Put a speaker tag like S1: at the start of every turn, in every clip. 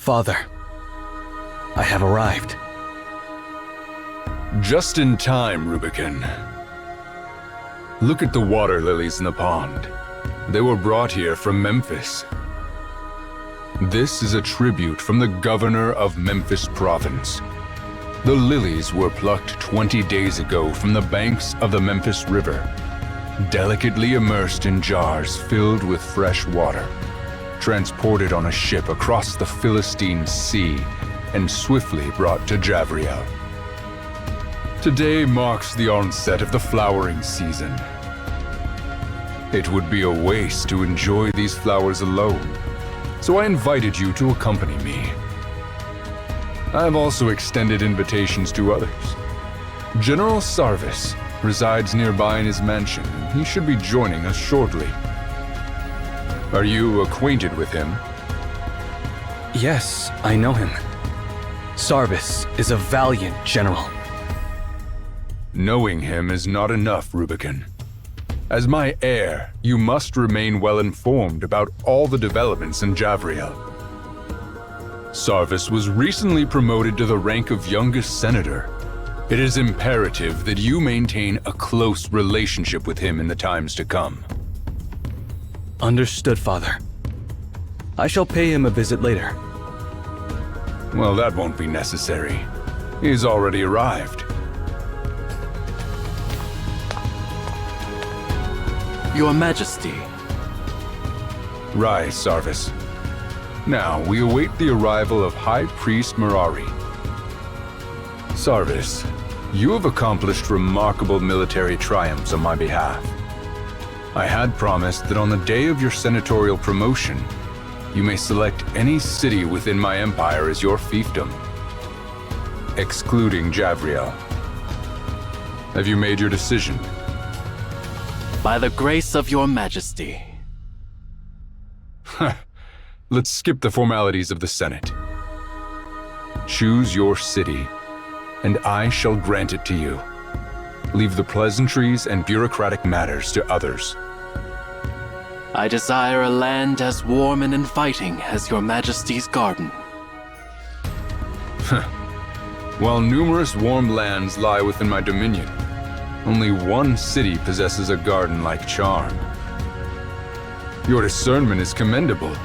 S1: Father, I have arrived.
S2: Just in time, Rubicon. Look at the water lilies in the pond. They were brought here from Memphis. This is a tribute from the governor of Memphis province. The lilies were plucked 20 days ago from the banks of the Memphis River, delicately immersed in jars filled with fresh water, transported on a ship across the Philistine Sea, and swiftly brought to Javriel. Today marks the onset of the flowering season. It would be a waste to enjoy these flowers alone, so I invited you to accompany me. I have also extended invitations to others. General Sarvis resides nearby in his mansion, and he should be joining us shortly. Are you acquainted with him?
S1: Yes, I know him. Sarvis is a valiant general.
S2: Knowing him is not enough, Rubicon. As my heir, you must remain well informed about all the developments in Javriel. Sarvis was recently promoted to the rank of youngest senator. It is imperative that you maintain a close relationship with him in the times to come.
S1: Understood, Father. I shall pay him a visit later.
S2: Well, that won't be necessary. He's already arrived.
S3: Your Majesty.
S2: Rise, Sarvis. Now, we await the arrival of High Priest Merari. Sarvis, you have accomplished remarkable military triumphs on my behalf. I had promised that on the day of your senatorial promotion, you may select any city within my empire as your fiefdom, excluding Javriel. Have you made your decision?
S3: By the grace of your Majesty.
S2: Let's skip the formalities of the Senate. Choose your city, and I shall grant it to you. Leave the pleasantries and bureaucratic matters to others.
S3: I desire a land as warm and inviting as your Majesty's garden.
S2: While numerous warm lands lie within my dominion, only one city possesses a garden-like charm. Your discernment is commendable,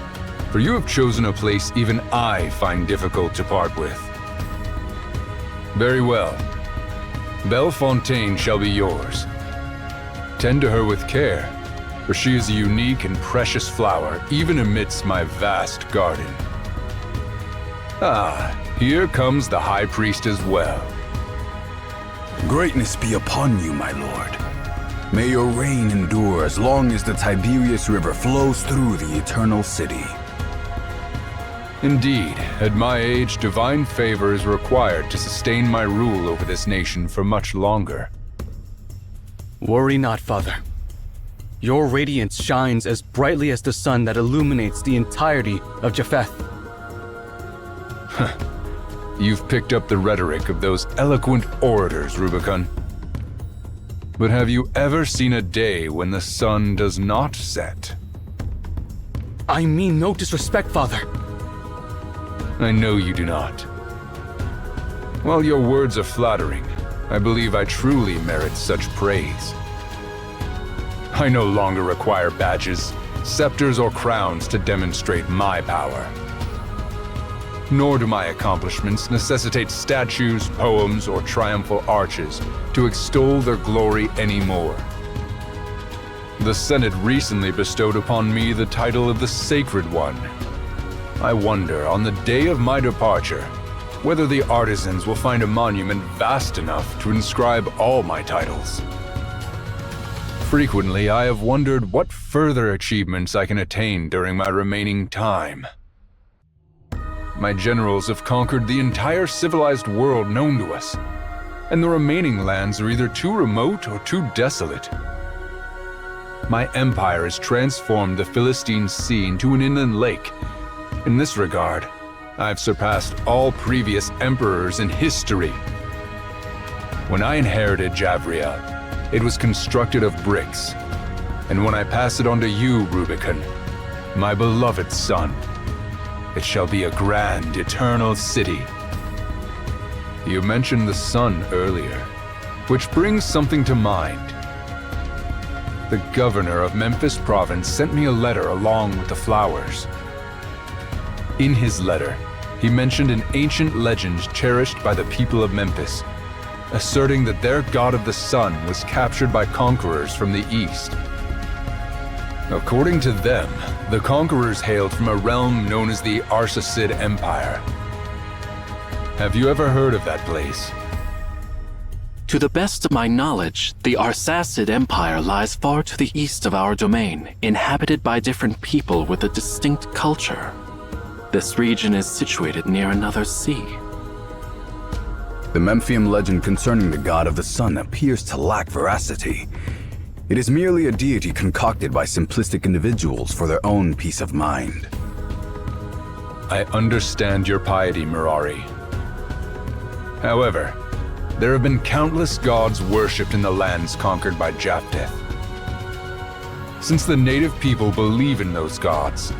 S2: for you have chosen a place even I find difficult to part with. Very well. Bellefontaine shall be yours. Tend to her with care, for she is a unique and precious flower even amidst my vast garden. Ah, here comes the High Priest as well.
S4: Greatness be upon you, my lord. May your reign endure as long as the Tiberius River flows through the Eternal City.
S2: Indeed, at my age, divine favor is required to sustain my rule over this nation for much longer.
S1: Worry not, Father. Your radiance shines as brightly as the sun that illuminates the entirety of Japheth.
S2: You've picked up the rhetoric of those eloquent orators, Rubicon. But have you ever seen a day when the sun does not set?
S1: I mean no disrespect, Father.
S2: I know you do not. While your words are flattering, I believe I truly merit such praise. I no longer require badges, scepters, or crowns to demonstrate my power. Nor do my accomplishments necessitate statues, poems, or triumphal arches to extol their glory anymore. The Senate recently bestowed upon me the title of the Sacred One. I wonder, on the day of my departure, whether the artisans will find a monument vast enough to inscribe all my titles. Frequently, I have wondered what further achievements I can attain during my remaining time. My generals have conquered the entire civilized world known to us, and the remaining lands are either too remote or too desolate. My empire has transformed the Philistine Sea into an inland lake. In this regard, I've surpassed all previous emperors in history. When I inherited Javriel, it was constructed of bricks, and when I pass it on to you, Rubicon, my beloved son, it shall be a grand, eternal city. You mentioned the sun earlier, which brings something to mind. The governor of Memphis province sent me a letter along with the flowers. In his letter, he mentioned an ancient legend cherished by the people of Memphis, asserting that their god of the sun was captured by conquerors from the east. According to them, the conquerors hailed from a realm known as the Arsacid Empire. Have you ever heard of that place?
S3: To the best of my knowledge, the Arsacid Empire lies far to the east of our domain, inhabited by different people with a distinct culture. This region is situated near another sea.
S4: The Memphian legend concerning the god of the sun appears to lack veracity. It is merely a deity concocted by simplistic individuals for their own peace of mind.
S2: I understand your piety, Mirari. However, there have been countless gods worshipped in the lands conquered by Japhetic. Since the native people believe in those gods,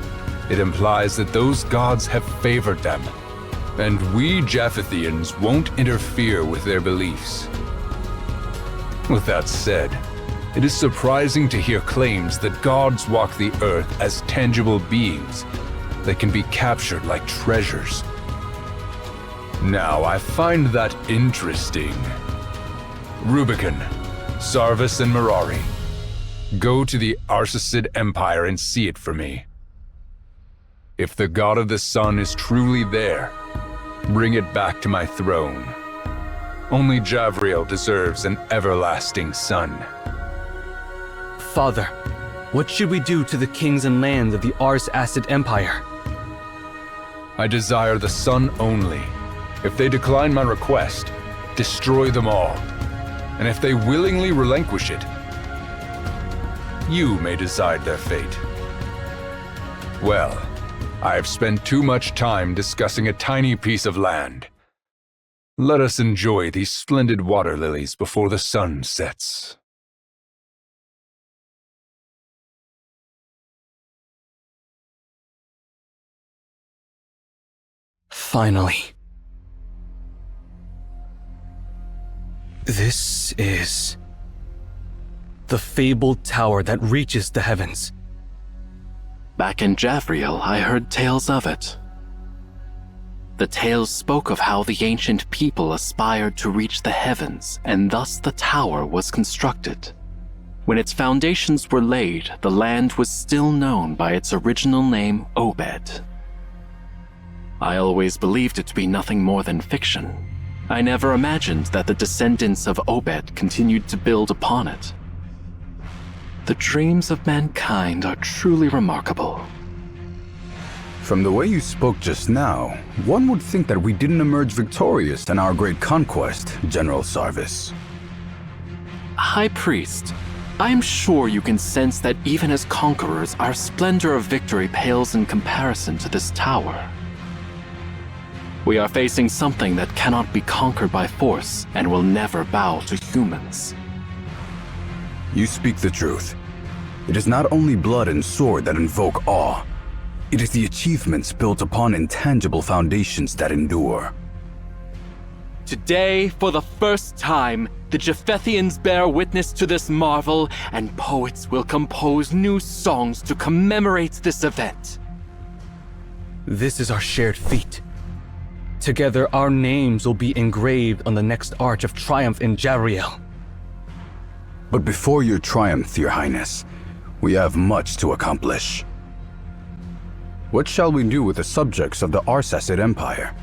S2: it implies that those gods have favored them, and we Japhethians won't interfere with their beliefs. With that said, it is surprising to hear claims that gods walk the earth as tangible beings that can be captured like treasures. Now, I find that interesting. Rubicon, Sarvis, and Mirari, go to the Arsacid Empire and see it for me. If the god of the sun is truly there, bring it back to my throne. Only Javriel deserves an everlasting son.
S1: Father, what should we do to the kings and lands of the Arsacid Empire?
S2: I desire the sun only. If they decline my request, destroy them all. And if they willingly relinquish it, you may decide their fate. Well, I have spent too much time discussing a tiny piece of land. Let us enjoy these splendid water lilies before the sun sets.
S1: Finally. This is the fabled tower that reaches the heavens.
S3: Back in Javriel, I heard tales of it. The tales spoke of how the ancient people aspired to reach the heavens, and thus the tower was constructed. When its foundations were laid, the land was still known by its original name, Obed. I always believed it to be nothing more than fiction. I never imagined that the descendants of Obed continued to build upon it. The dreams of mankind are truly remarkable.
S4: From the way you spoke just now, one would think that we didn't emerge victorious in our great conquest, General Sarvis.
S3: High Priest, I'm sure you can sense that even as conquerors, our splendor of victory pales in comparison to this tower. We are facing something that cannot be conquered by force and will never bow to humans.
S4: You speak the truth. It is not only blood and sword that invoke awe. It is the achievements built upon intangible foundations that endure.
S3: Today, for the first time, the Japhethians bear witness to this marvel, and poets will compose new songs to commemorate this event.
S1: This is our shared feat. Together, our names will be engraved on the next arch of triumph in Javriel.
S4: But before your triumph, Your Highness, we have much to accomplish. What shall we do with the subjects of the Arsacid Empire?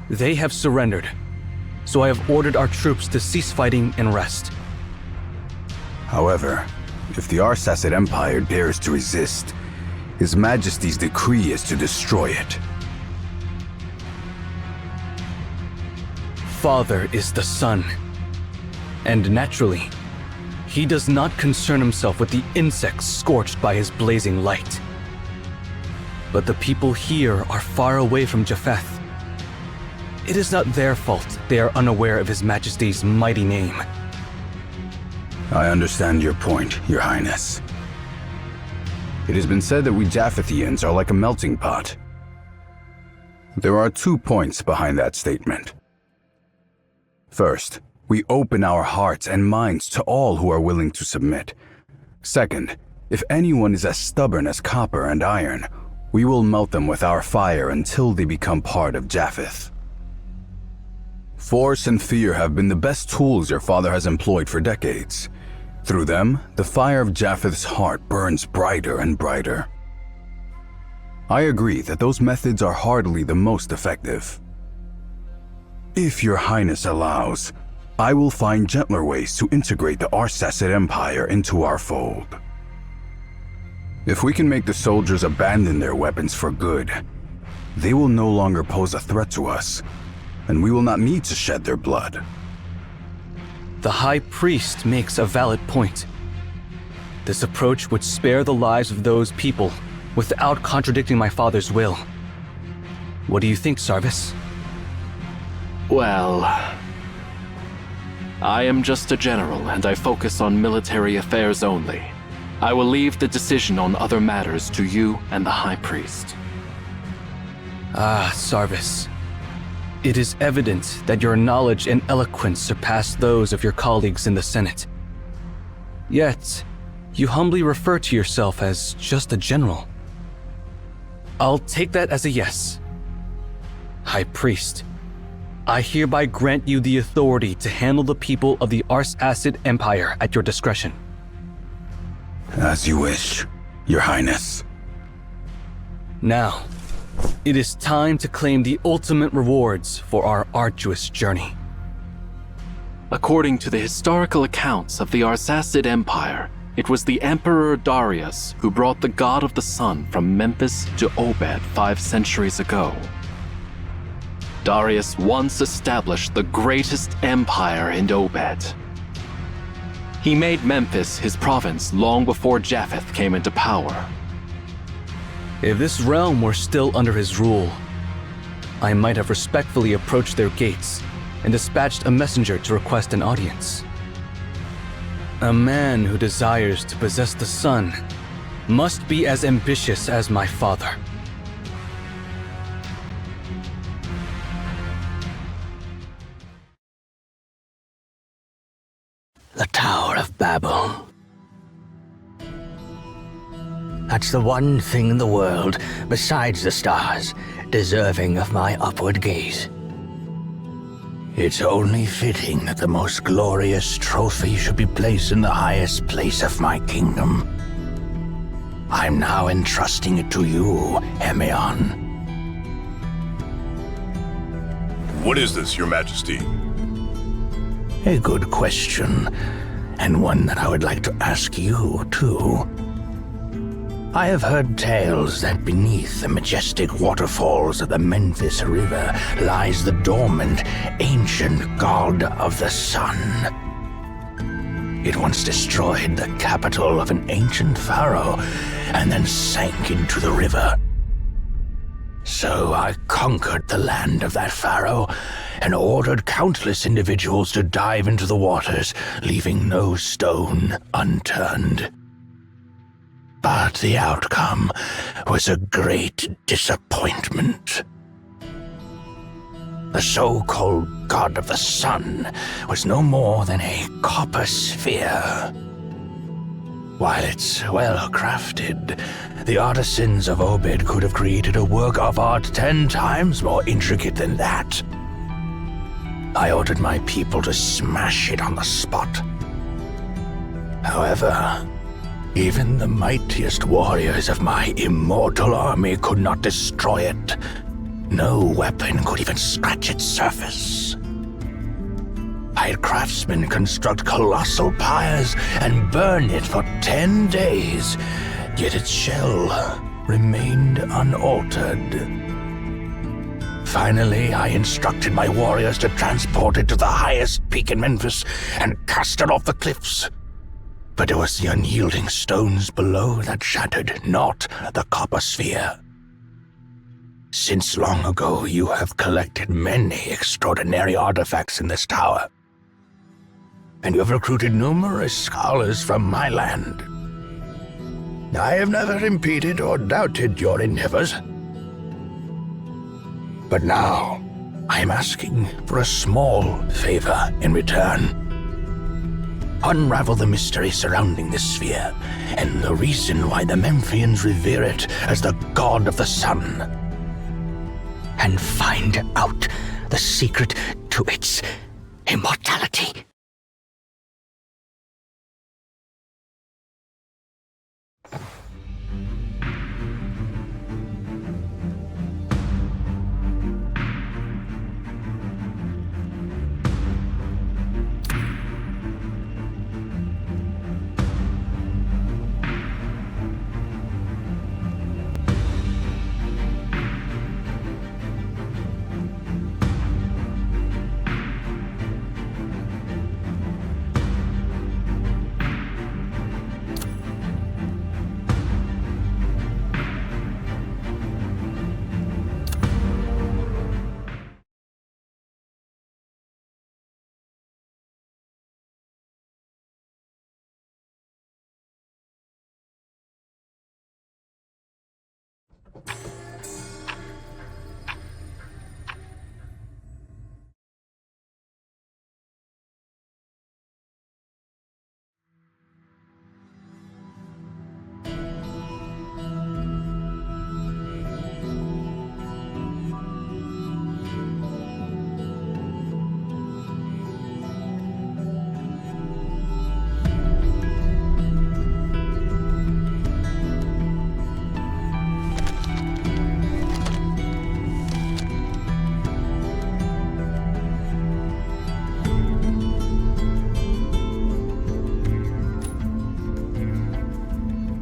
S1: They have surrendered, so I have ordered our troops to cease fighting and rest.
S4: However, if the Arsacid Empire dares to resist, His Majesty's decree is to destroy it.
S1: Father is the sun, and naturally, he does not concern himself with the insects scorched by his blazing light. But the people here are far away from Japheth. It is not their fault they are unaware of His Majesty's mighty name.
S4: I understand your point, Your Highness. It has been said that we Japhethians are like a melting pot, There are 2 points behind that statement. First, we open our hearts and minds to all who are willing to submit. Second, if anyone is as stubborn as copper and iron, we will melt them with our fire until they become part of Japheth. Force and fear have been the best tools your father has employed for decades. Through them, the fire of Japheth's heart burns brighter and brighter. I agree that those methods are hardly the most effective. If your highness allows, I will find gentler ways to integrate the Arsacid Empire into our fold. If we can make the soldiers abandon their weapons for good, they will no longer pose a threat to us, and we will not need to shed their blood.
S1: The High Priest makes a valid point. This approach would spare the lives of those people without contradicting my father's will. What do you think, Sarvis?
S3: Well, I am just a general and I focus on military affairs only. I will leave the decision on other matters to you and the High Priest.
S1: Ah, Sarvis. It is evident that your knowledge and eloquence surpass those of your colleagues in the Senate. Yet, you humbly refer to yourself as just a general. I'll take that as a yes. High Priest, I hereby grant you the authority to handle the people of the Arsacid Empire at your discretion.
S4: As you wish, Your Highness.
S1: Now, it is time to claim the ultimate rewards for our arduous journey.
S3: According to the historical accounts of the Arsacid Empire, it was the Emperor Darius who brought the god of the sun from Memphis to Obed 5 centuries ago. Darius once established the greatest empire in Obed. He made Memphis his province long before Japheth came into power.
S1: If this realm were still under his rule, I might have respectfully approached their gates and dispatched a messenger to request an audience. A man who desires to possess the sun must be as ambitious as my father.
S5: The Tower of Babel. That's the one thing in the world, besides the stars, deserving of my upward gaze. It's only fitting that the most glorious trophy should be placed in the highest place of my kingdom. I'm now entrusting it to you, Emeon.
S6: What is this, Your Majesty?
S5: A good question, and one that I would like to ask you, too. I have heard tales that beneath the majestic waterfalls of the Memphis River lies the dormant, ancient god of the sun. It once destroyed the capital of an ancient pharaoh and then sank into the river. So I conquered the land of that pharaoh and ordered countless individuals to dive into the waters, leaving no stone unturned. But the outcome was a great disappointment. The so-called god of the sun was no more than a copper sphere. While it's well crafted, the artisans of Obed could have created a work of art 10 times more intricate than that. I ordered my people to smash it on the spot. However, even the mightiest warriors of my immortal army could not destroy it. No weapon could even scratch its surface. I had craftsmen construct colossal pyres and burn it for 10 days, yet its shell remained unaltered. Finally, I instructed my warriors to transport it to the highest peak in Memphis and cast it off the cliffs. But it was the unyielding stones below that shattered, not the copper sphere. Since long ago, you have collected many extraordinary artifacts in this tower, and you have recruited numerous scholars from my land. I have never impeded or doubted your endeavors. But now, I am asking for a small favor in return. Unravel the mystery surrounding this sphere, and the reason why the Memphians revere it as the god of the sun. And find out the secret to its immortality.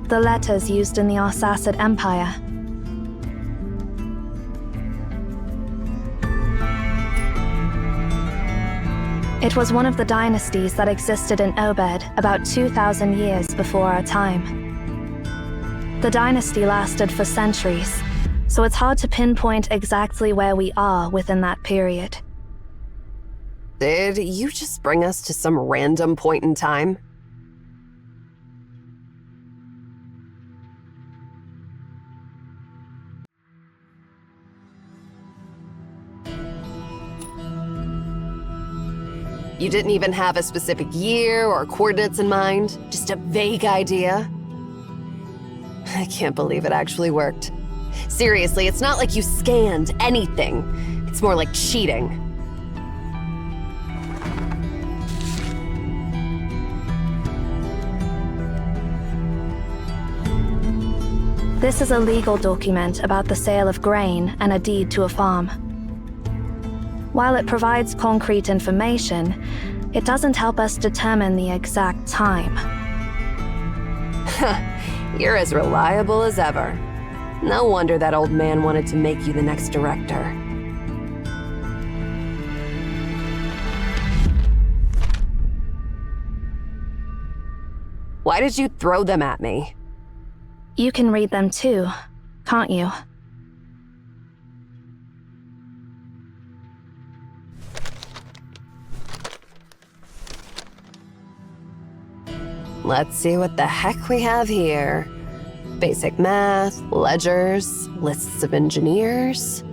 S7: The letters used in the Arsacid Empire. It was one of the dynasties that existed in Obed about 2,000 years before our time. The dynasty lasted for centuries, so it's hard to pinpoint exactly where we are within that period.
S8: Did you just bring us to some random point in time? You didn't even have a specific year or coordinates in mind? Just a vague idea? I can't believe it actually worked. Seriously, it's not like you scanned anything. It's more like cheating.
S7: This is a legal document about the sale of grain and a deed to a farm. While it provides concrete information, it doesn't help us determine the exact time.
S8: You're as reliable as ever. No wonder that old man wanted to make you the next director. Why did you throw them at me?
S7: You can read them too, can't you?
S8: Let's see what the heck we have here. Basic math, ledgers, lists of engineers,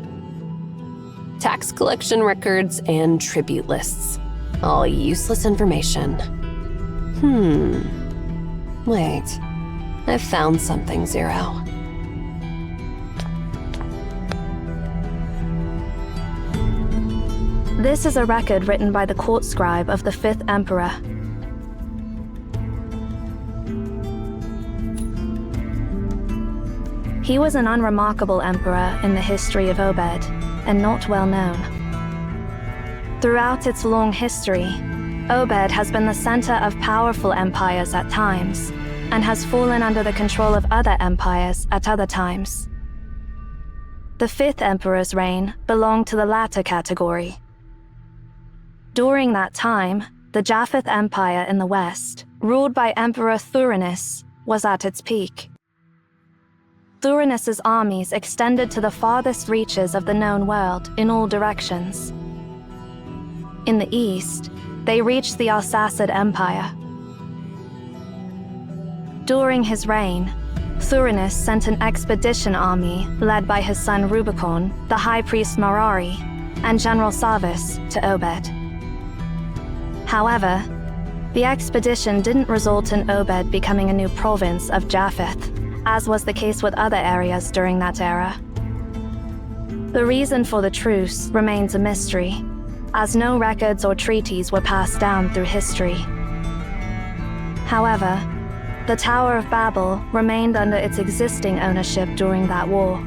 S8: tax collection records, and tribute lists. All useless information. Wait. I found something, Zero.
S7: This is a record written by the court scribe of the 5th Emperor. He was an unremarkable emperor in the history of Obed, and not well known. Throughout its long history, Obed has been the center of powerful empires at times, and has fallen under the control of other empires at other times. The 5th Emperor's reign belonged to the latter category. During that time, the Japhetic Empire in the west, ruled by Emperor Thurinus, was at its peak. Thurinus' armies extended to the farthest reaches of the known world in all directions. In the east, they reached the Arsacid Empire. During his reign, Thurinus sent an expedition army led by his son Rubicon, the High Priest Marari, and General Sarvis to Obed. However, the expedition didn't result in Obed becoming a new province of Japheth, as was the case with other areas during that era. The reason for the truce remains a mystery, as no records or treaties were passed down through history. However, the Tower of Babel remained under its existing ownership during that war.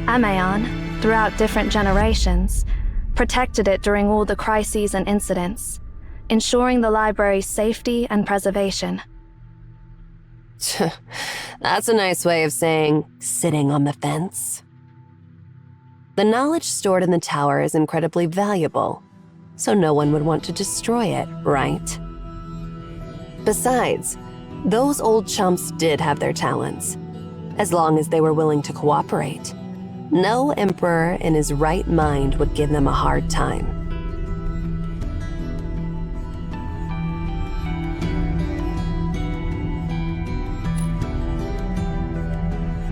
S7: Amaon, throughout different generations, protected it during all the crises and incidents, ensuring the library's safety and preservation.
S8: That's a nice way of saying sitting on the fence. The knowledge stored in the tower is incredibly valuable, so no one would want to destroy it, right? Besides, those old chumps did have their talents, as long as they were willing to cooperate. No emperor in his right mind would give them a hard time.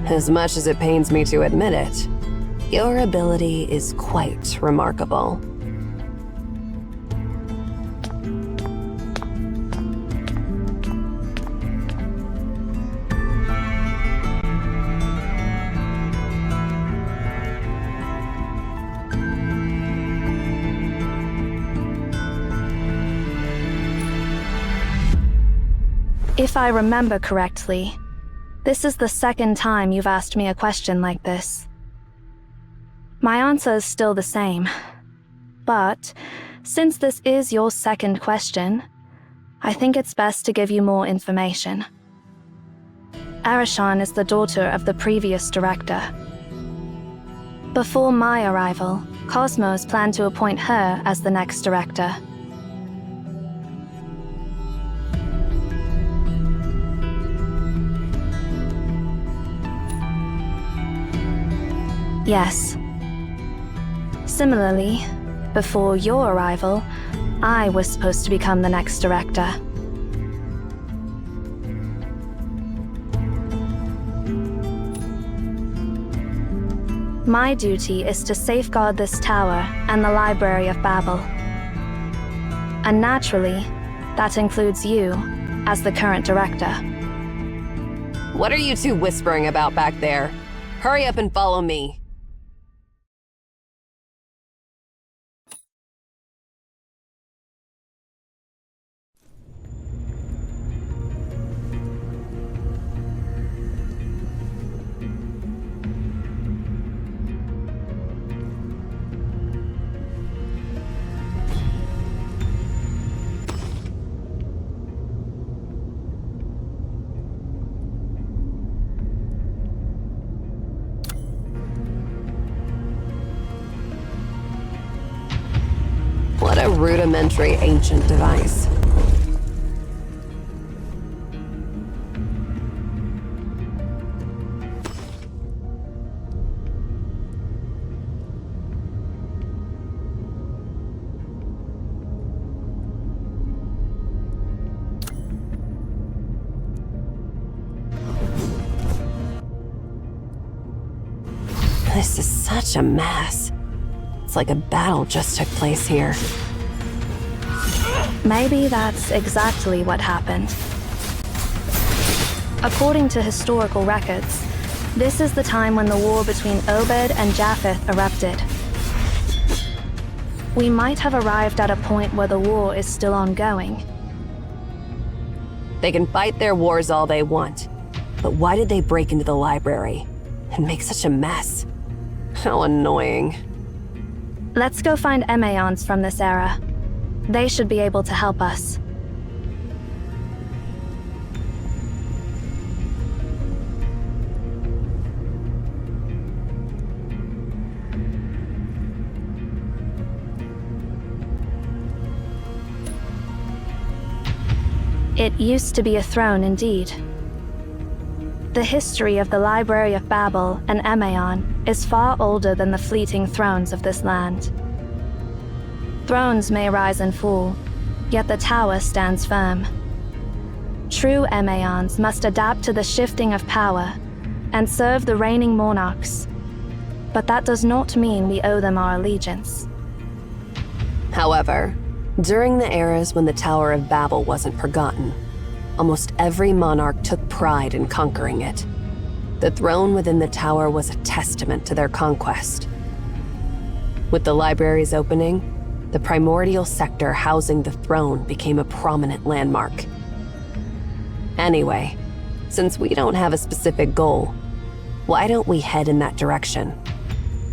S8: As much as it pains me to admit it, your ability is quite remarkable.
S7: If I remember correctly, this is the second time you've asked me a question like this. My answer is still the same, but since this is your second question, I think it's best to give you more information. Arishan is the daughter of the previous director. Before my arrival, Cosmos planned to appoint her as the next director. Yes. Similarly, before your arrival, I was supposed to become the next director. My duty is to safeguard this tower and the Library of Babel. And naturally, that includes you as the current director.
S8: What are you two whispering about back there? Hurry up and follow me. What a rudimentary ancient device. This is such a mess. It's like a battle just took place here.
S7: Maybe that's exactly what happened. According to historical records, this is the time when the war between Obed and Japheth erupted. We might have arrived at a point where the war is still ongoing.
S8: They can fight their wars all they want, but why did they break into the library and make such a mess? How annoying.
S7: Let's go find Emaons from this era. They should be able to help us. It used to be a throne indeed. The history of the Library of Babel and Emaon is far older than the fleeting thrones of this land. Thrones may rise and fall, yet the tower stands firm. True Emaons must adapt to the shifting of power and serve the reigning monarchs. But that does not mean we owe them our allegiance.
S8: However, during the eras when the Tower of Babel wasn't forgotten, almost every monarch took pride in conquering it. The throne within the tower was a testament to their conquest. With the library's opening, the primordial sector housing the throne became a prominent landmark. Anyway, since we don't have a specific goal, why don't we head in that direction?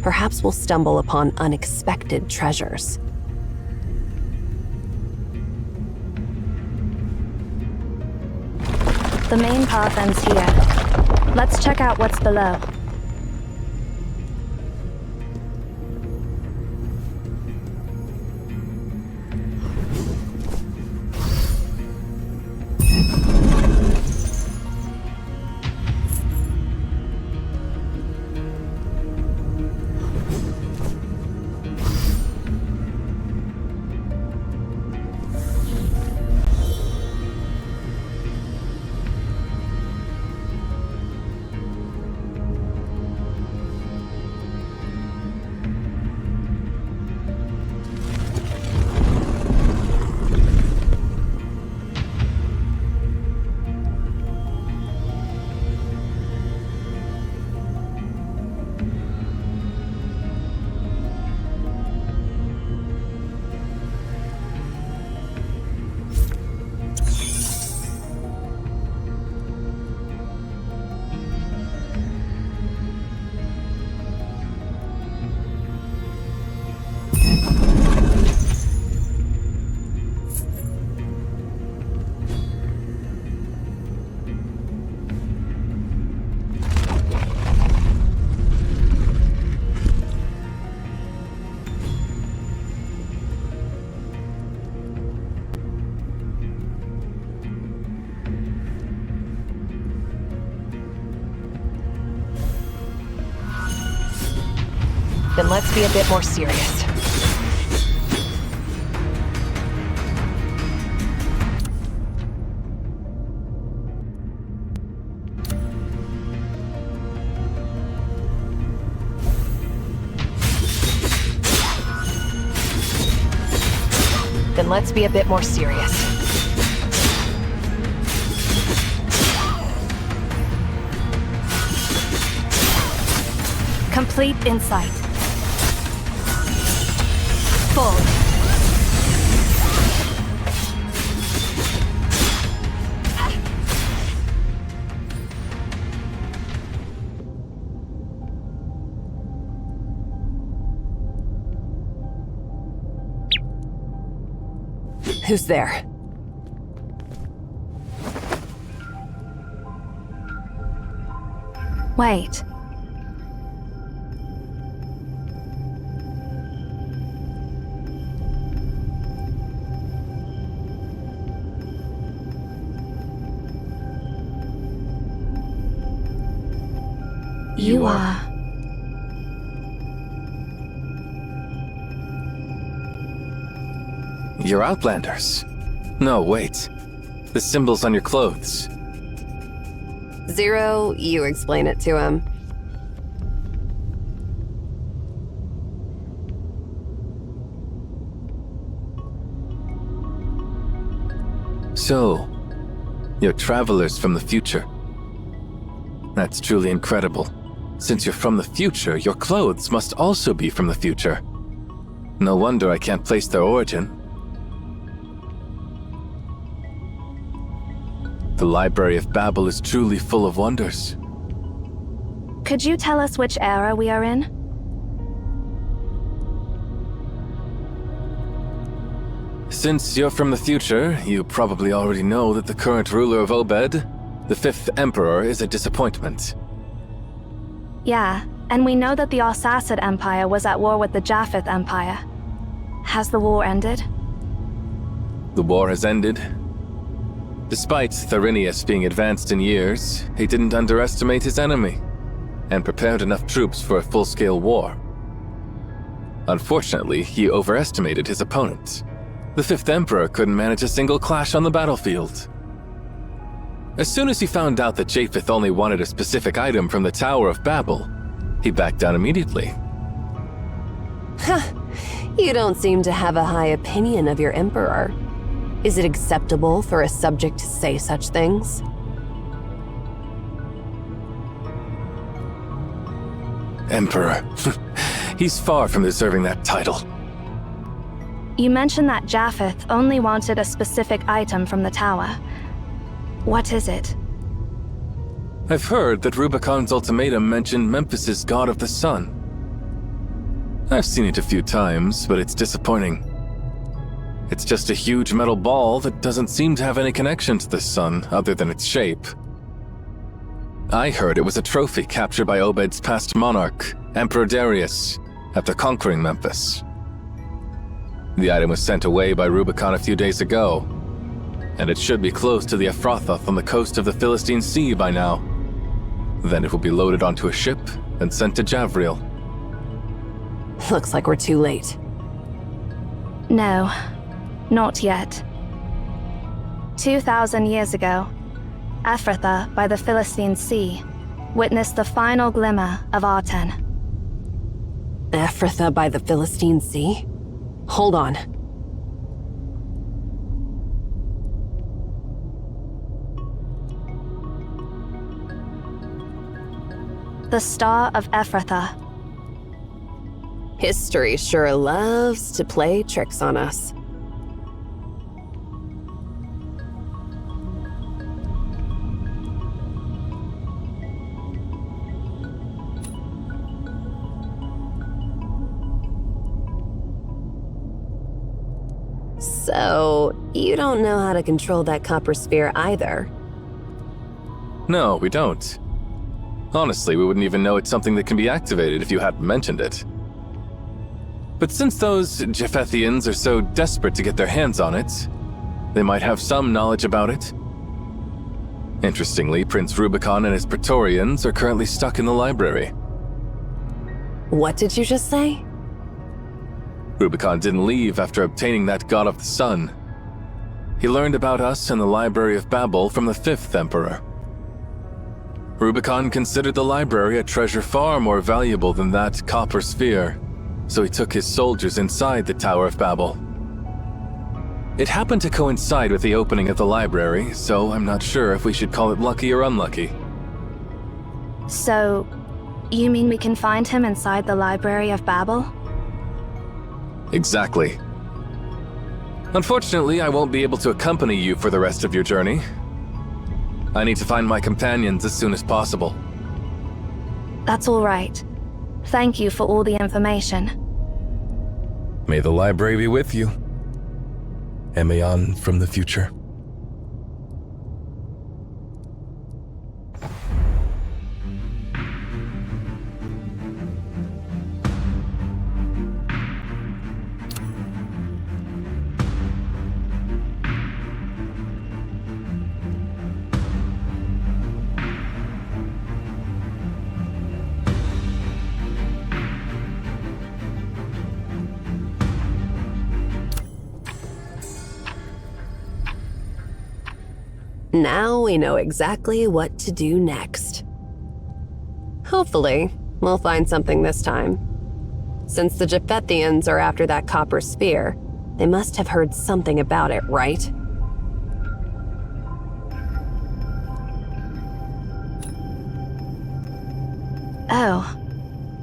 S8: Perhaps we'll stumble upon unexpected treasures.
S7: The main path ends here. Let's check out what's below.
S8: Then let's be a bit more serious. Then let's be a bit more serious.
S7: Complete insight. Full.
S8: Who's there?
S7: Wait. You are...
S9: You're Outlanders. No, wait. The symbols on your clothes.
S8: Zero, you explain it to him.
S9: So, you're travelers from the future. That's truly incredible. Since you're from the future, your clothes must also be from the future. No wonder I can't place their origin. The Library of Babel is truly full of wonders.
S7: Could you tell us which era we are in?
S9: Since you're from the future, you probably already know that the current ruler of Obed, the 5th Emperor, is a disappointment.
S7: Yeah, and we know that the Arsacid Empire was at war with the Japhetic Empire. Has the war ended?
S9: The war has ended. Despite Tharinius being advanced in years, he didn't underestimate his enemy, and prepared enough troops for a full-scale war. Unfortunately, he overestimated his opponent. The 5th Emperor couldn't manage a single clash on the battlefield. As soon as he found out that Japheth only wanted a specific item from the Tower of Babel, he backed down immediately.
S8: You don't seem to have a high opinion of your emperor. Is it acceptable for a subject to say such things?
S9: Emperor. He's far from deserving that title.
S7: You mentioned that Japheth only wanted a specific item from the tower. What is it?
S9: I've heard that Rubicon's ultimatum mentioned Memphis's god of the sun. I've seen it a few times, but it's disappointing. It's just a huge metal ball that doesn't seem to have any connection to the sun other than its shape. I heard it was a trophy captured by Obed's past monarch, Emperor Darius, after conquering Memphis. The item was sent away by Rubicon a few days ago, and it should be close to the Ephrathah on the coast of the Philistine Sea by now. Then it will be loaded onto a ship and sent to Javriel.
S8: Looks like we're too late.
S7: No, not yet. 2,000 years ago, Ephrathah by the Philistine Sea witnessed the final glimmer of Arten.
S8: Ephrathah by the Philistine Sea? Hold on.
S7: The Star of Ephrathah.
S8: History sure loves to play tricks on us. So, you don't know how to control that copper sphere either?
S9: No, we don't. Honestly, we wouldn't even know it's something that can be activated if you hadn't mentioned it. But since those Japhethians are so desperate to get their hands on it, they might have some knowledge about it. Interestingly, Prince Rubicon and his Praetorians are currently stuck in the library.
S8: What did you just say?
S9: Rubicon didn't leave after obtaining that god of the sun. He learned about us in the Library of Babel from the 5th Emperor. Rubicon considered the library a treasure far more valuable than that copper sphere, so he took his soldiers inside the Tower of Babel. It happened to coincide with the opening of the library, so I'm not sure if we should call it lucky or unlucky.
S7: So, you mean we can find him inside the Library of Babel?
S9: Exactly. Unfortunately, I won't be able to accompany you for the rest of your journey. I need to find my companions as soon as possible.
S7: That's all right. Thank you for all the information.
S10: May the library be with you. Emayon from the future.
S8: Now we know exactly what to do next. Hopefully, we'll find something this time. Since the Japhethians are after that copper sphere, they must have heard something about it, right?
S7: Oh,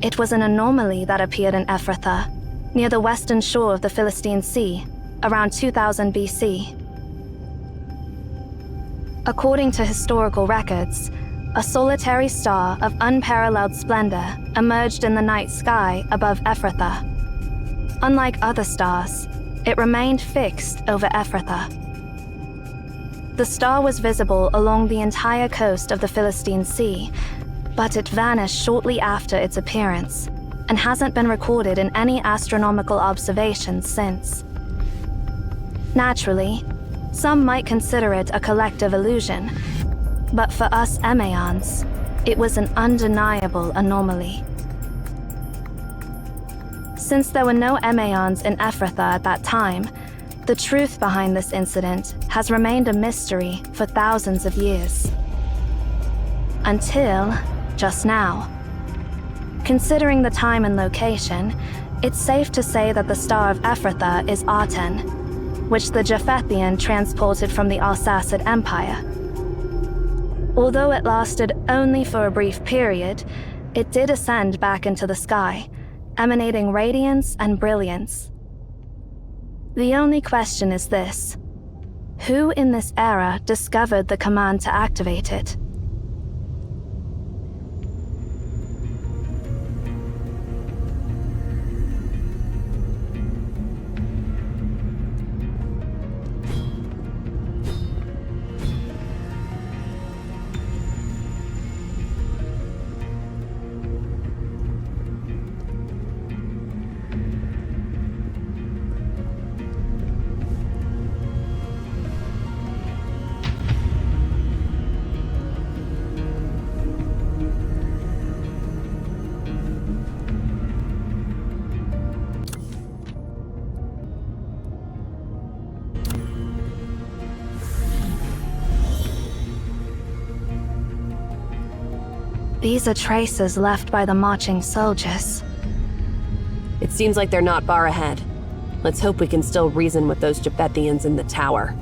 S7: it was an anomaly that appeared in Ephrathah, near the western shore of the Philistine Sea, around 2000 BC. According to historical records, a solitary star of unparalleled splendor emerged in the night sky above Ephrathah. Unlike other stars, it remained fixed over Ephrathah. The star was visible along the entire coast of the Philistine Sea, but it vanished shortly after its appearance, and hasn't been recorded in any astronomical observations since. Naturally, some might consider it a collective illusion, but for us Emayans, it was an undeniable anomaly. Since there were no Emayans in Ephrathah at that time, The truth behind this incident has remained a mystery for thousands of years. Until just now. Considering the time and location, it's safe to say that the Star of Ephrathah is Aten, which the Japhethian transported from the Arsacid Empire. Although it lasted only for a brief period, it did ascend back into the sky, emanating radiance and brilliance. The only question is this: who in this era discovered the command to activate it? These are traces left by the marching soldiers.
S8: It seems like they're not far ahead. Let's hope we can still reason with those Japhethians in the tower.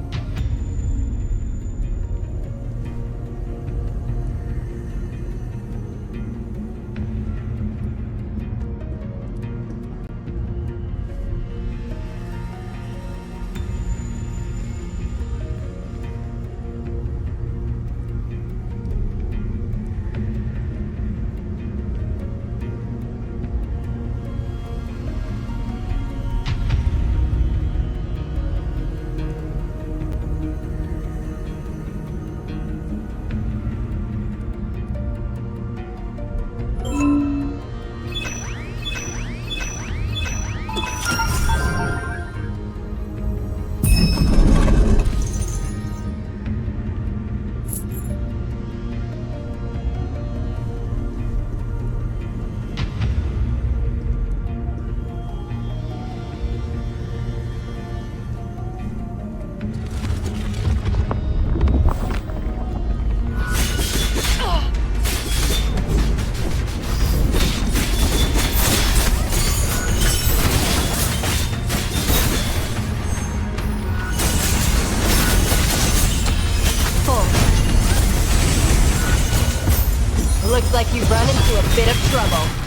S8: Looks like you've run into a bit of trouble.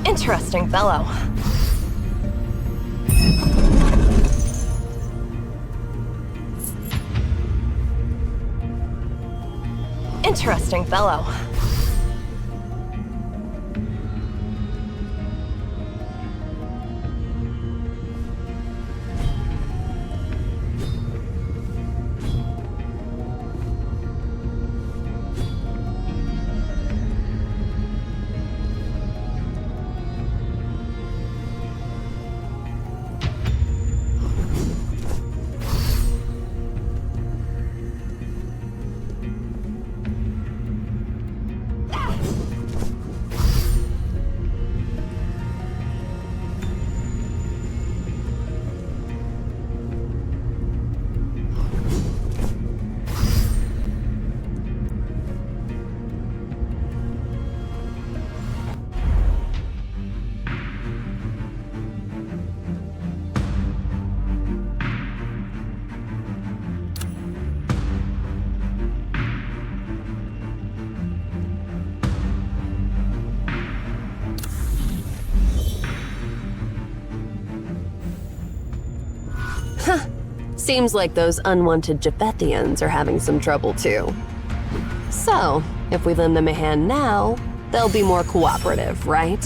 S8: Interesting fellow. Interesting fellow. Seems like those unwanted Japhethians are having some trouble too. So, if we lend them a hand now, they'll be more cooperative, right?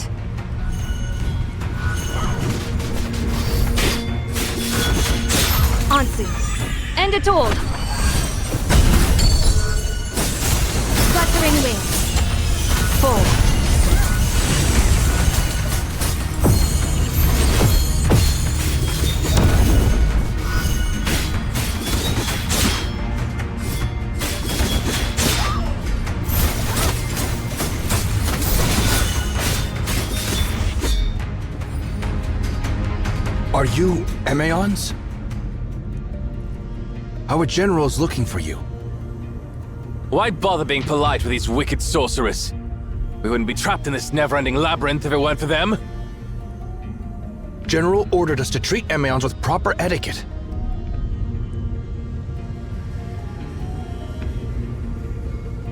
S7: Ansu, end it all. Fluttering wings. Forward.
S5: Are you Emaons? Our general's looking for you.
S9: Why bother being polite with these wicked sorcerers? We wouldn't be trapped in this never-ending labyrinth if it weren't for them.
S5: General ordered us to treat Emaons with proper etiquette.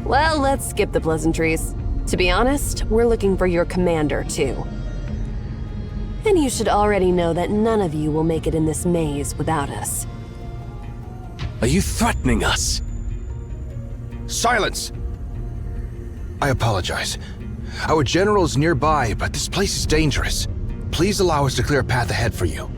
S8: Well, let's skip the pleasantries. To be honest, we're looking for your commander, too. And you should already know that none of you will make it in this maze without us.
S9: Are you threatening us?
S5: Silence! I apologize. Our general's nearby, but this place is dangerous. Please allow us to clear a path ahead for you.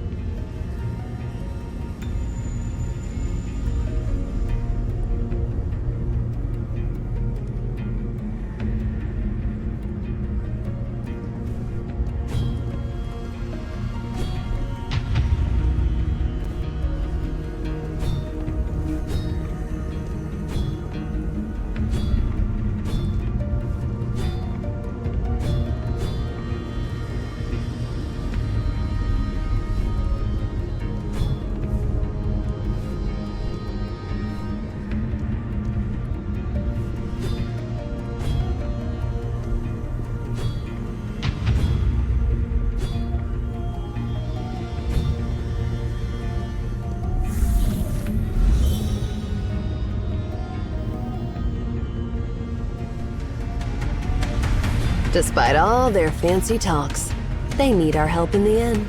S8: Despite all their fancy talks, they need our help in the end.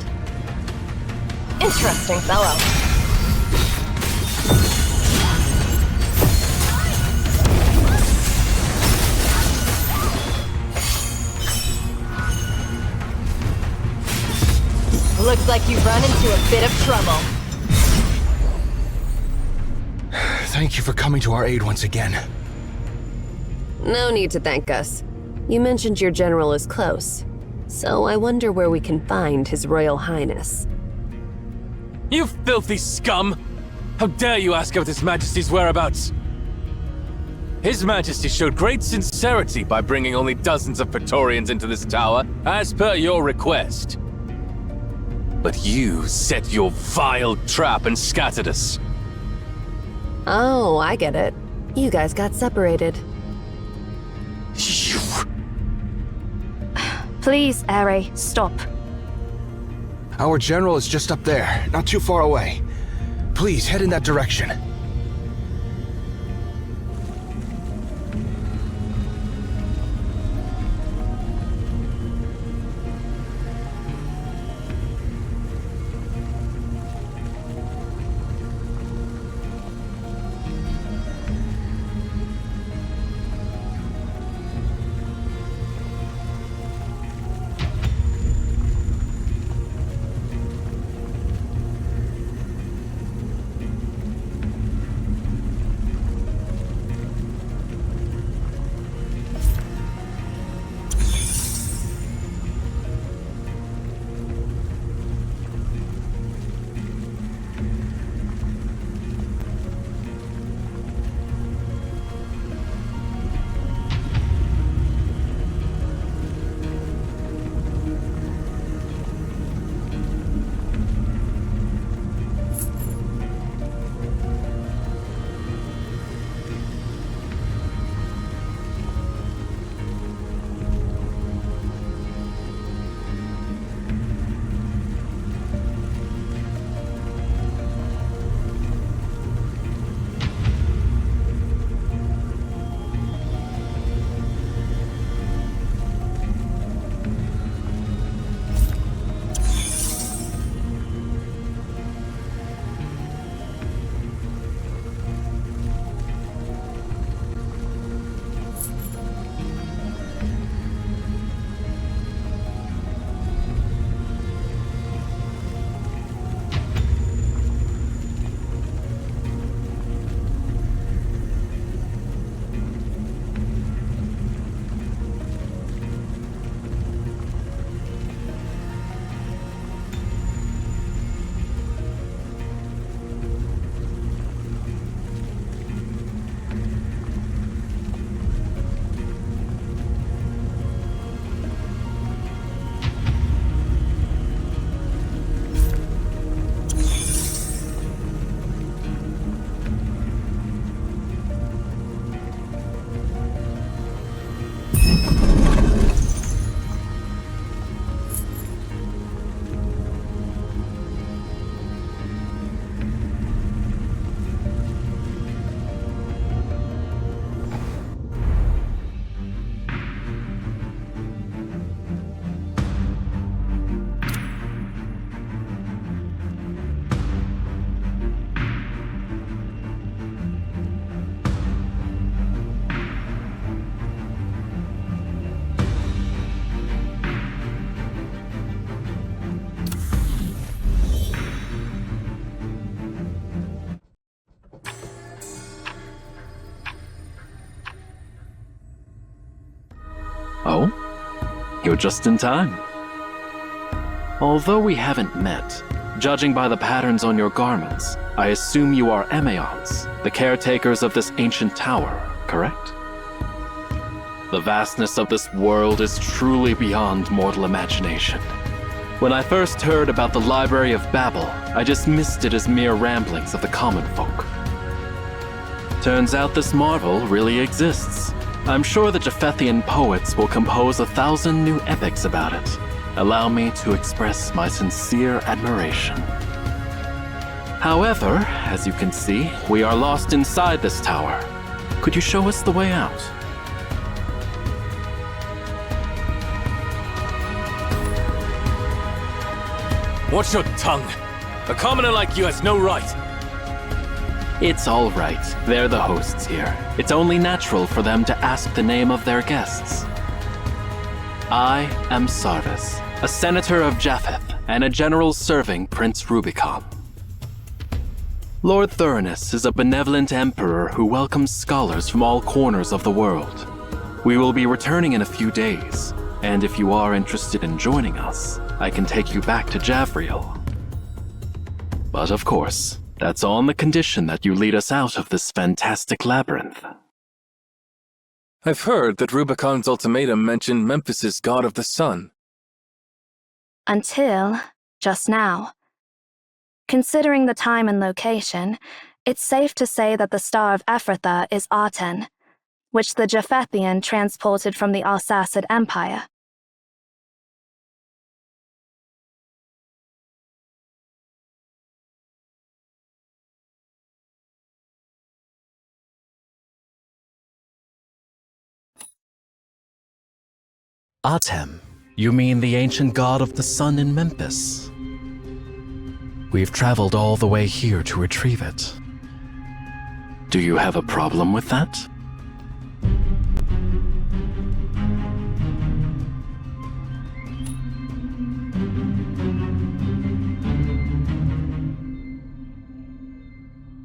S8: Interesting fellow. Looks like you've run into a bit of trouble.
S5: Thank you for coming to our aid once again.
S8: No need to thank us. You mentioned your general is close, so I wonder where we can find His Royal Highness.
S9: You filthy scum! How dare you ask about His Majesty's whereabouts? His Majesty showed great sincerity by bringing only dozens of Praetorians into this tower, as per your request. But you set your vile trap and scattered us.
S8: Oh, I get it. You guys got separated.
S9: You...
S7: Please, Ere, stop.
S5: Our general is just up there, not too far away. Please, head in that direction.
S3: Oh? You're just in time. Although we haven't met, judging by the patterns on your garments, I assume you are Emeons, the caretakers of this ancient tower, correct? The vastness of this world is truly beyond mortal imagination. When I first heard about the Library of Babel, I dismissed it as mere ramblings of the common folk. Turns out this marvel really exists. I'm sure the Japhethian poets will compose 1,000 new epics about it. Allow me to express my sincere admiration. However, as you can see, we are lost inside this tower. Could you show us the way out?
S10: Watch your tongue. A commoner like you has no right.
S3: It's all right. They're the hosts here. It's only natural for them to ask the name of their guests. I am Sarvis, a senator of Japheth and a general serving Prince Rubicon. Lord Thuranis is a benevolent emperor who welcomes scholars from all corners of the world. We will be returning in a few days, and if you are interested in joining us, I can take you back to Javriel. But of course, that's on the condition that you lead us out of this fantastic labyrinth.
S9: I've heard that Rubicon's ultimatum mentioned Memphis's god of the sun.
S7: Until just now. Considering the time and location, it's safe to say that the Star of Ephrathah is Aten, which the Japhethian transported from the Arsacid Empire.
S3: Atem, you mean the ancient god of the sun in Memphis? We've traveled all the way here to retrieve it. Do you have a problem with that?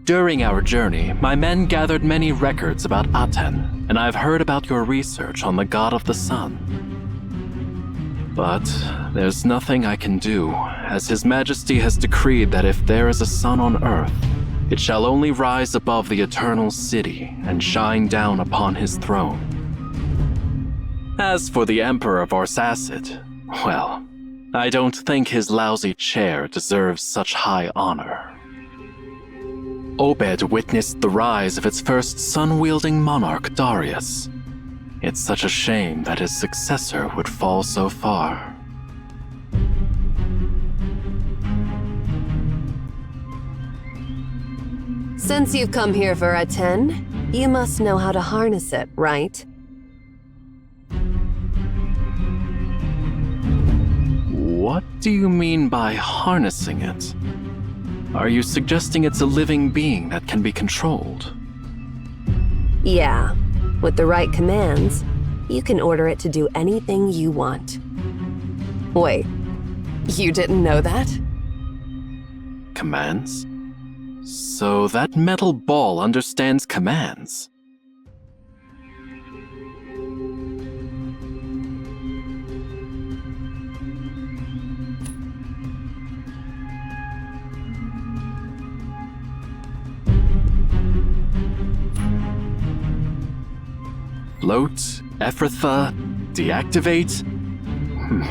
S3: During our journey, my men gathered many records about Aten, and I've heard about your research on the god of the sun. But there's nothing I can do, as His Majesty has decreed that if there is a sun on Earth, it shall only rise above the eternal city and shine down upon his throne. As for the Emperor of Arsacid, well, I don't think his lousy chair deserves such high honor. Obed witnessed the rise of its first sun-wielding monarch, Darius. It's such a shame that his successor would fall so far.
S8: Since you've come here for Aten, you must know how to harness it, right?
S3: What do you mean by harnessing it? Are you suggesting it's a living being that can be controlled?
S8: Yeah. With the right commands, you can order it to do anything you want. Wait, you didn't know that?
S3: Commands? So that metal ball understands commands. Float, Ephrathah, deactivate?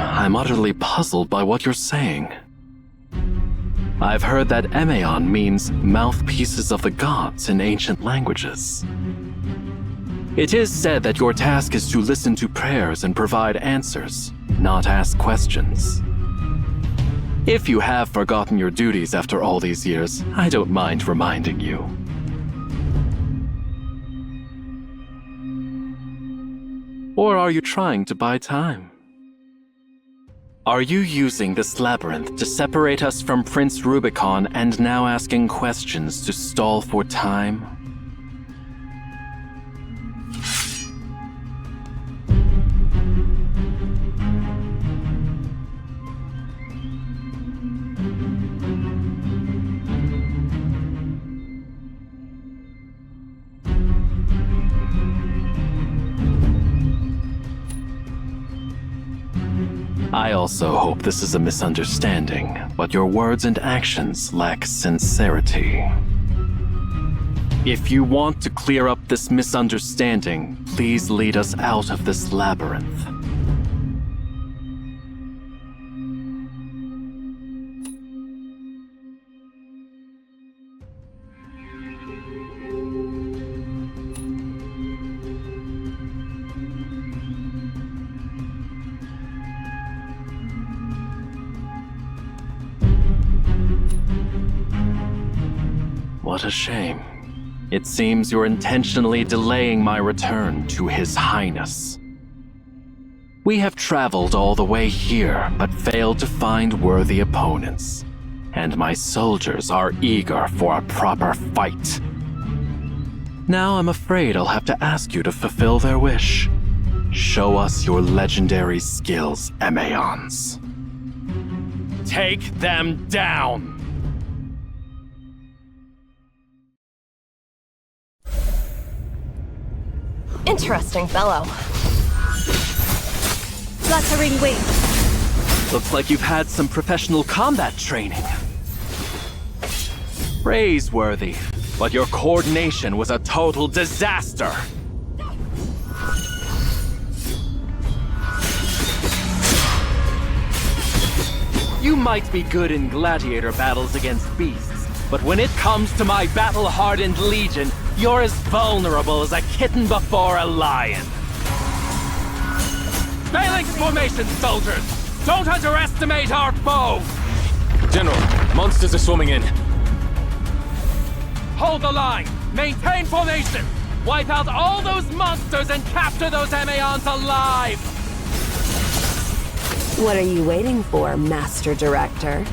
S3: I'm utterly puzzled by what you're saying. I've heard that Emeon means mouthpieces of the gods in ancient languages. It is said that your task is to listen to prayers and provide answers, not ask questions. If you have forgotten your duties after all these years, I don't mind reminding you. Or are you trying to buy time? Are you using this labyrinth to separate us from Prince Rubicon and now asking questions to stall for time? I also hope this is a misunderstanding, but your words and actions lack sincerity. If you want to clear up this misunderstanding, please lead us out of this labyrinth. What a shame. It seems you're intentionally delaying my return to His Highness. We have traveled all the way here, but failed to find worthy opponents. And my soldiers are eager for a proper fight. Now I'm afraid I'll have to ask you to fulfill their wish. Show us your legendary skills, Emaons. Take them down!
S8: Interesting fellow.
S7: Fluttering wing.
S3: Looks like you've had some professional combat training. Praiseworthy, but your coordination was a total disaster. You might be good in gladiator battles against beasts, but when it comes to my battle-hardened legion, you're as vulnerable as a kitten before a lion. Phalanx formation, soldiers! Don't underestimate our foe!
S10: General, monsters are swarming in.
S3: Hold the line! Maintain formation! Wipe out all those monsters and capture those Emaons alive!
S8: What are you waiting for, Master Director?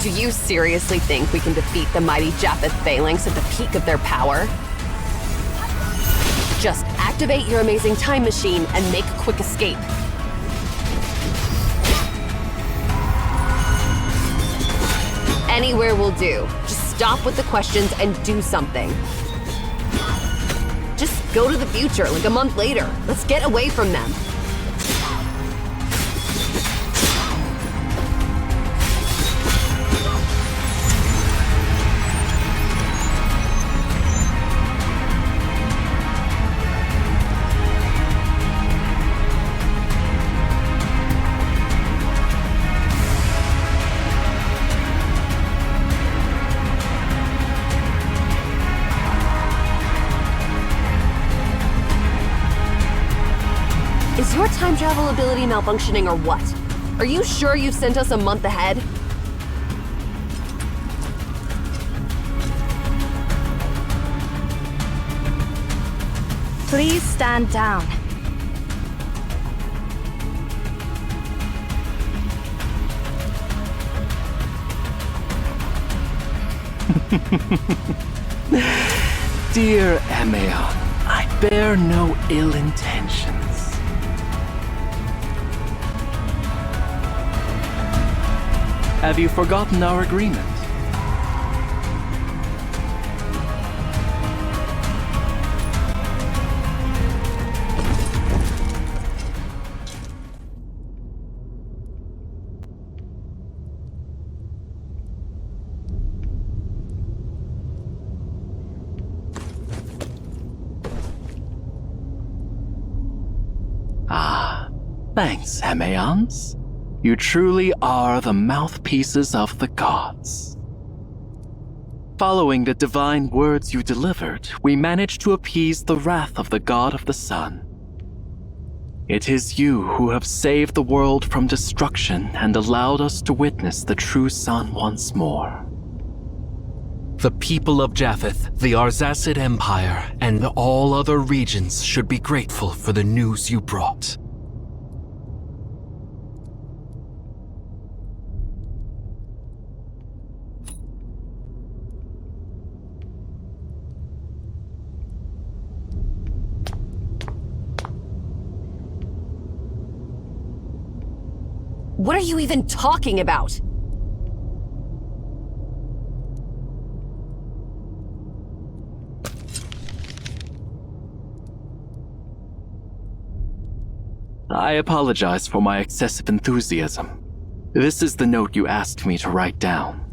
S8: Do you seriously think we can defeat the mighty Japhetic Phalanx at the peak of their power? Just activate your amazing time machine and make a quick escape. Anywhere will do. Just stop with the questions and do something. Just go to the future, like a month later. Let's get away from them. Is your time travel ability malfunctioning or what? Are you sure you've sent us a month ahead?
S7: Please stand down.
S3: Dear Emaon, I bear no ill intentions. Have you forgotten our agreement? Thanks, Emaons. You truly are the mouthpieces of the gods. Following the divine words you delivered, we managed to appease the wrath of the god of the sun. It is you who have saved the world from destruction and allowed us to witness the true sun once more.
S1: The people of Japheth, the Arsacid Empire, and all other regions should be grateful for the news you brought.
S8: What are you even talking about?
S3: I apologize for my excessive enthusiasm. This is the note you asked me to write down.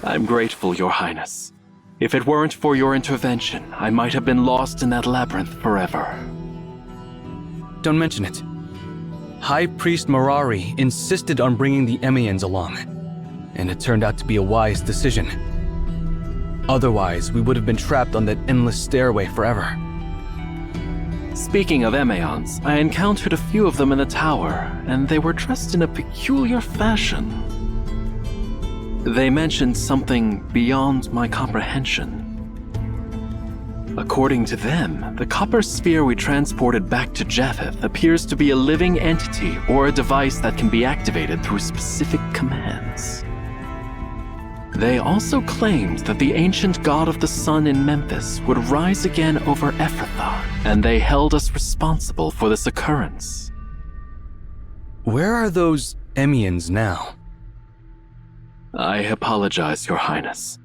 S3: I'm grateful, Your Highness. If it weren't for your intervention, I might have been lost in that labyrinth forever.
S1: Don't mention it. High Priest Mirari insisted on bringing the Emians along, and it turned out to be a wise decision. Otherwise, we would have been trapped on that endless stairway forever.
S3: Speaking of Emians, I encountered a few of them in the tower, and they were dressed in a peculiar fashion. They mentioned something beyond my comprehension. According to them, the copper sphere we transported back to Japheth appears to be a living entity or a device that can be activated through specific commands. They also claimed that the ancient god of the sun in Memphis would rise again over Ephrathah, and they held us responsible for this occurrence.
S1: Where are those Emians now?
S3: I apologize, Your Highness.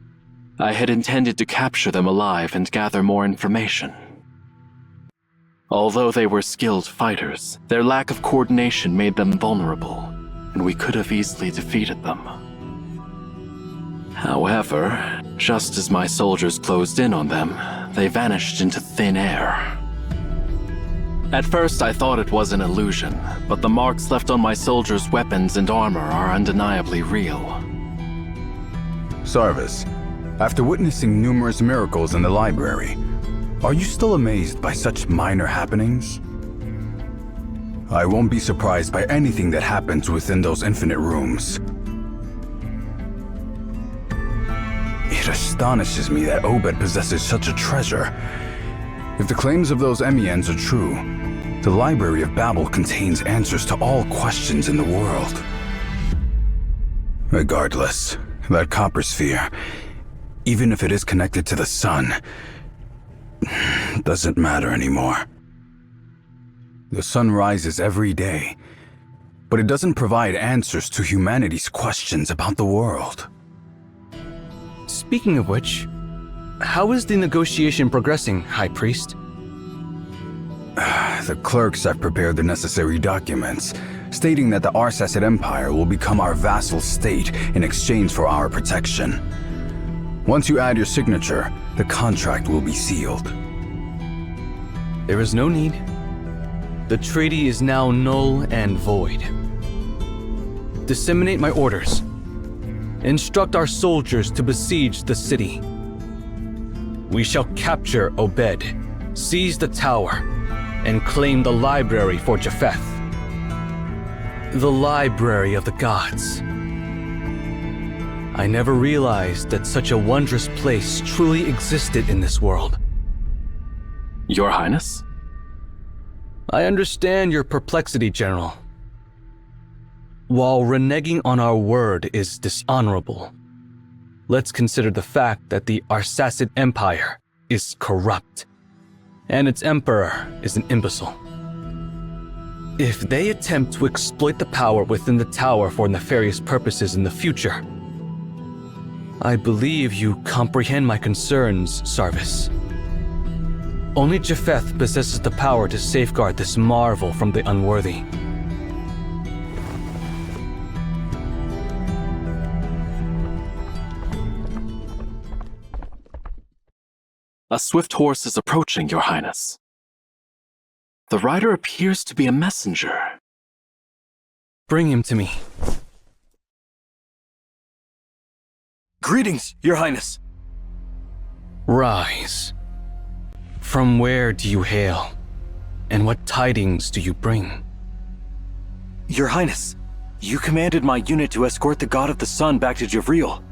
S3: I had intended to capture them alive and gather more information. Although they were skilled fighters, their lack of coordination made them vulnerable, and we could have easily defeated them. However, just as my soldiers closed in on them, they vanished into thin air. At first I thought it was an illusion, but the marks left on my soldiers' weapons and armor are undeniably real.
S4: Sarvis, after witnessing numerous miracles in the library, are you still amazed by such minor happenings? I won't be surprised by anything that happens within those infinite rooms. It astonishes me that Obed possesses such a treasure. If the claims of those Emians are true, the Library of Babel contains answers to all questions in the world. Regardless, that copper sphere, even if it is connected to the sun, doesn't matter anymore. The sun rises every day, but it doesn't provide answers to humanity's questions about the world.
S1: Speaking of which, how is the negotiation progressing, High Priest?
S4: The clerks have prepared the necessary documents, stating that the Arsacid Empire will become our vassal state in exchange for our protection. Once you add your signature, the contract will be sealed.
S1: There is no need. The treaty is now null and void. Disseminate my orders. Instruct our soldiers to besiege the city. We shall capture Obed, seize the tower, and claim the library for Japheth. The library of the gods. I never realized that such a wondrous place truly existed in this world.
S3: Your Highness?
S1: I understand your perplexity, General. While reneging on our word is dishonorable, let's consider the fact that the Arsacid Empire is corrupt, and its emperor is an imbecile. If they attempt to exploit the power within the tower for nefarious purposes in the future, I believe you comprehend my concerns, Sarvis. Only Japheth possesses the power to safeguard this marvel from the unworthy.
S3: A swift horse is approaching, Your Highness. The rider appears to be a messenger.
S1: Bring him to me.
S11: Greetings, Your Highness.
S1: Rise. From where do you hail? And what tidings do you bring?
S11: Your Highness, you commanded my unit to escort the God of the Sun back to Javriel.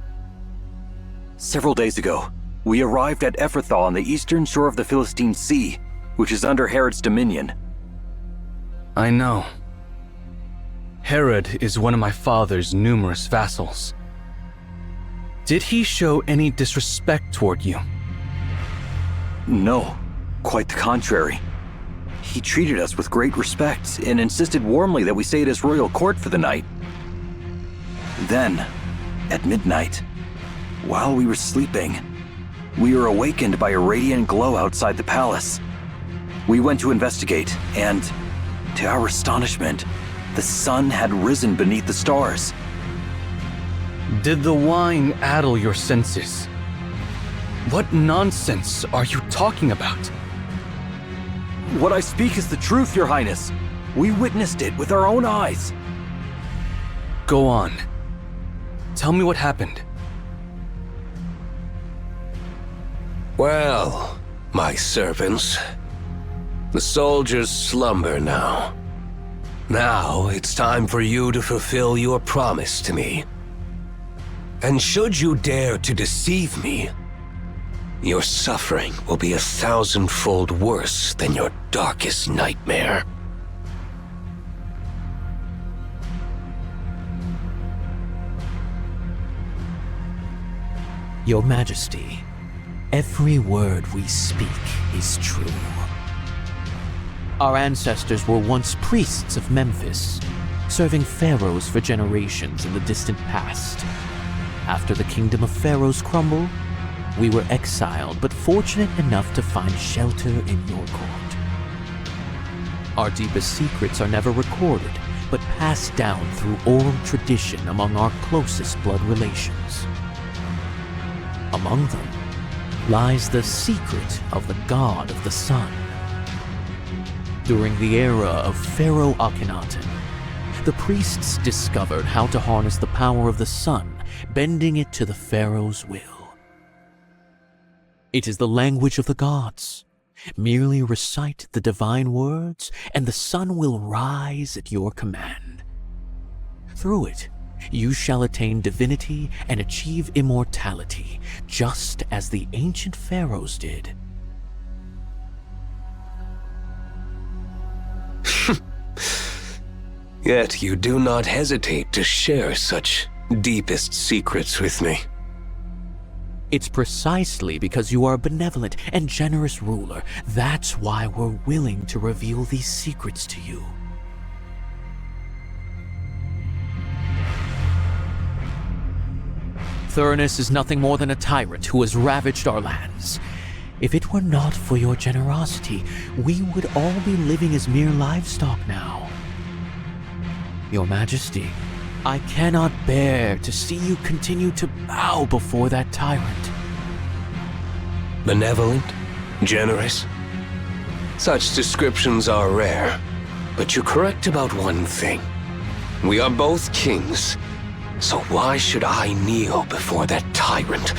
S11: Several days ago, we arrived at Ephrathah on the eastern shore of the Philistine Sea, which is under Herod's dominion.
S1: I know. Herod is one of my father's numerous vassals. Did he show any disrespect toward you?
S11: No, quite the contrary. He treated us with great respect and insisted warmly that we stay at his royal court for the night. Then, at midnight, while we were sleeping, we were awakened by a radiant glow outside the palace. We went to investigate, and, to our astonishment, the sun had risen beneath the stars.
S1: Did the wine addle your senses? What nonsense are you talking about?
S11: What I speak is the truth, Your Highness. We witnessed it with our own eyes.
S1: Go on. Tell me what happened.
S12: Well, my servants, the soldiers slumber now. Now it's time for you to fulfill your promise to me. And should you dare to deceive me, your suffering will be 1,000-fold worse than your darkest nightmare.
S13: Your Majesty, every word we speak is true. Our ancestors were once priests of Memphis, serving pharaohs for generations in the distant past. After the kingdom of pharaohs crumbled, we were exiled but fortunate enough to find shelter in your court. Our deepest secrets are never recorded, but passed down through oral tradition among our closest blood relations. Among them lies the secret of the God of the Sun. During the era of Pharaoh Akhenaten, the priests discovered how to harness the power of the sun, bending it to the pharaoh's will. It is the language of the gods. Merely recite the divine words, and the sun will rise at your command. Through it, you shall attain divinity and achieve immortality, just as the ancient pharaohs did.
S12: Yet you do not hesitate to share such deepest secrets with me.
S13: It's precisely because you are a benevolent and generous ruler. That's why we're willing to reveal these secrets to you. Thurnus is nothing more than a tyrant who has ravaged our lands. If it were not for your generosity, we would all be living as mere livestock now. Your Majesty, I cannot bear to see you continue to bow before that tyrant.
S12: Benevolent? Generous? Such descriptions are rare, but you're correct about one thing. We are both kings, so why should I kneel before that tyrant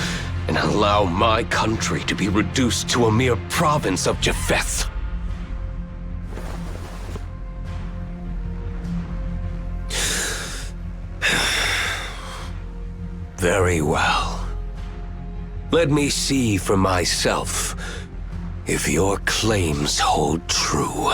S12: and allow my country to be reduced to a mere province of Japheth? Very well. Let me see for myself if your claims hold true.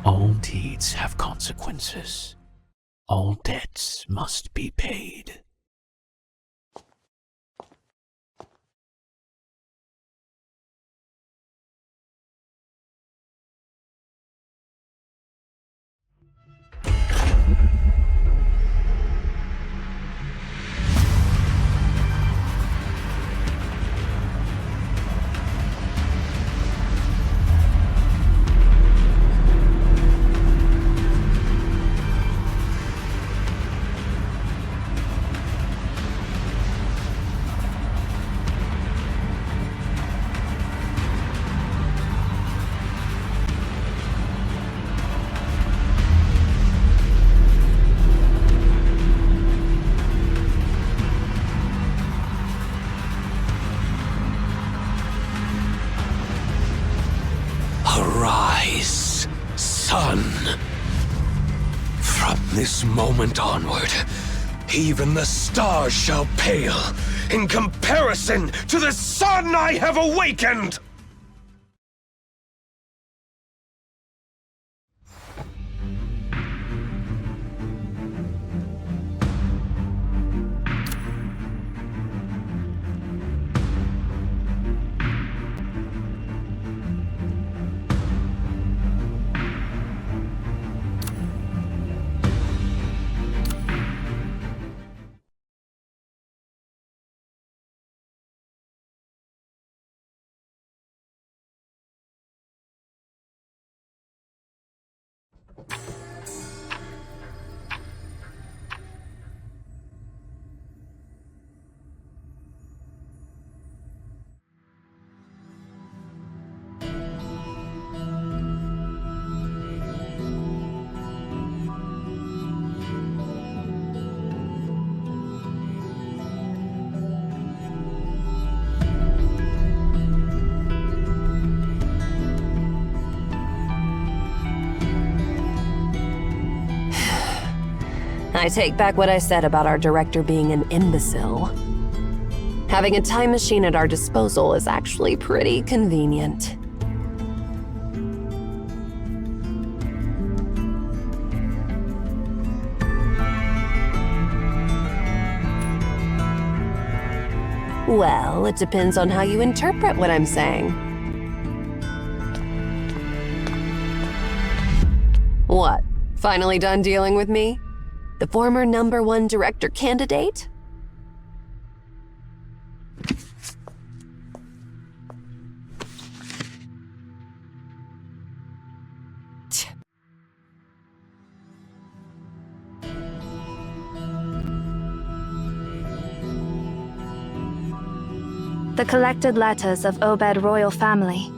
S13: All deeds have consequences. All debts must be paid.
S12: Arise, sun. From this moment onward, even the stars shall pale in comparison to the sun I have awakened!
S8: I take back what I said about our director being an imbecile. Having a time machine at our disposal is actually pretty convenient. Well, it depends on how you interpret what I'm saying. What? Finally done dealing with me? The former #1 director candidate?
S7: The Collected Letters of Obed Royal Family.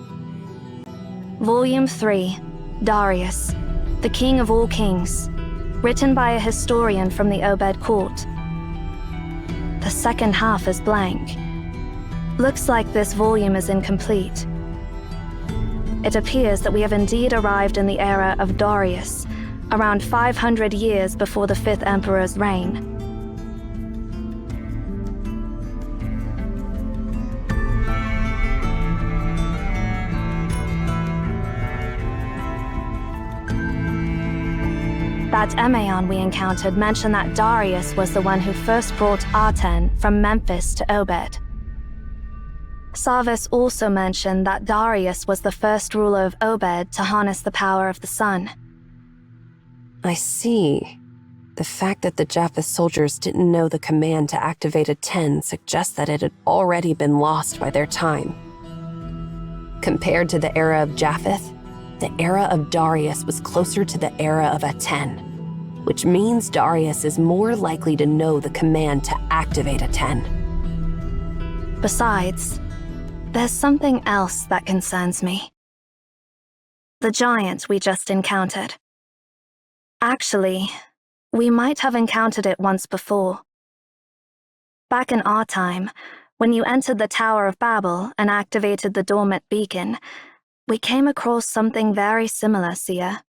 S7: Volume 3, Darius, the King of All Kings. Written by a historian from the Obed court. The second half is blank. Looks like this volume is incomplete. It appears that we have indeed arrived in the era of Darius, around 500 years before the 5th Emperor's reign. That Emeon we encountered mentioned that Darius was the one who first brought Aten from Memphis to Obed. Sarvis also mentioned that Darius was the first ruler of Obed to harness the power of the sun.
S8: I see. The fact that the Japheth soldiers didn't know the command to activate a 10 suggests that it had already been lost by their time. Compared to the era of Japheth, the era of Darius was closer to the era of Aten, which means Darius is more likely to know the command to activate a 10.
S7: Besides, there's something else that concerns me. The giant we just encountered. Actually, we might have encountered it once before. Back in our time, When you entered the Tower of Babel and activated the dormant beacon, we came across something very similar, Sia.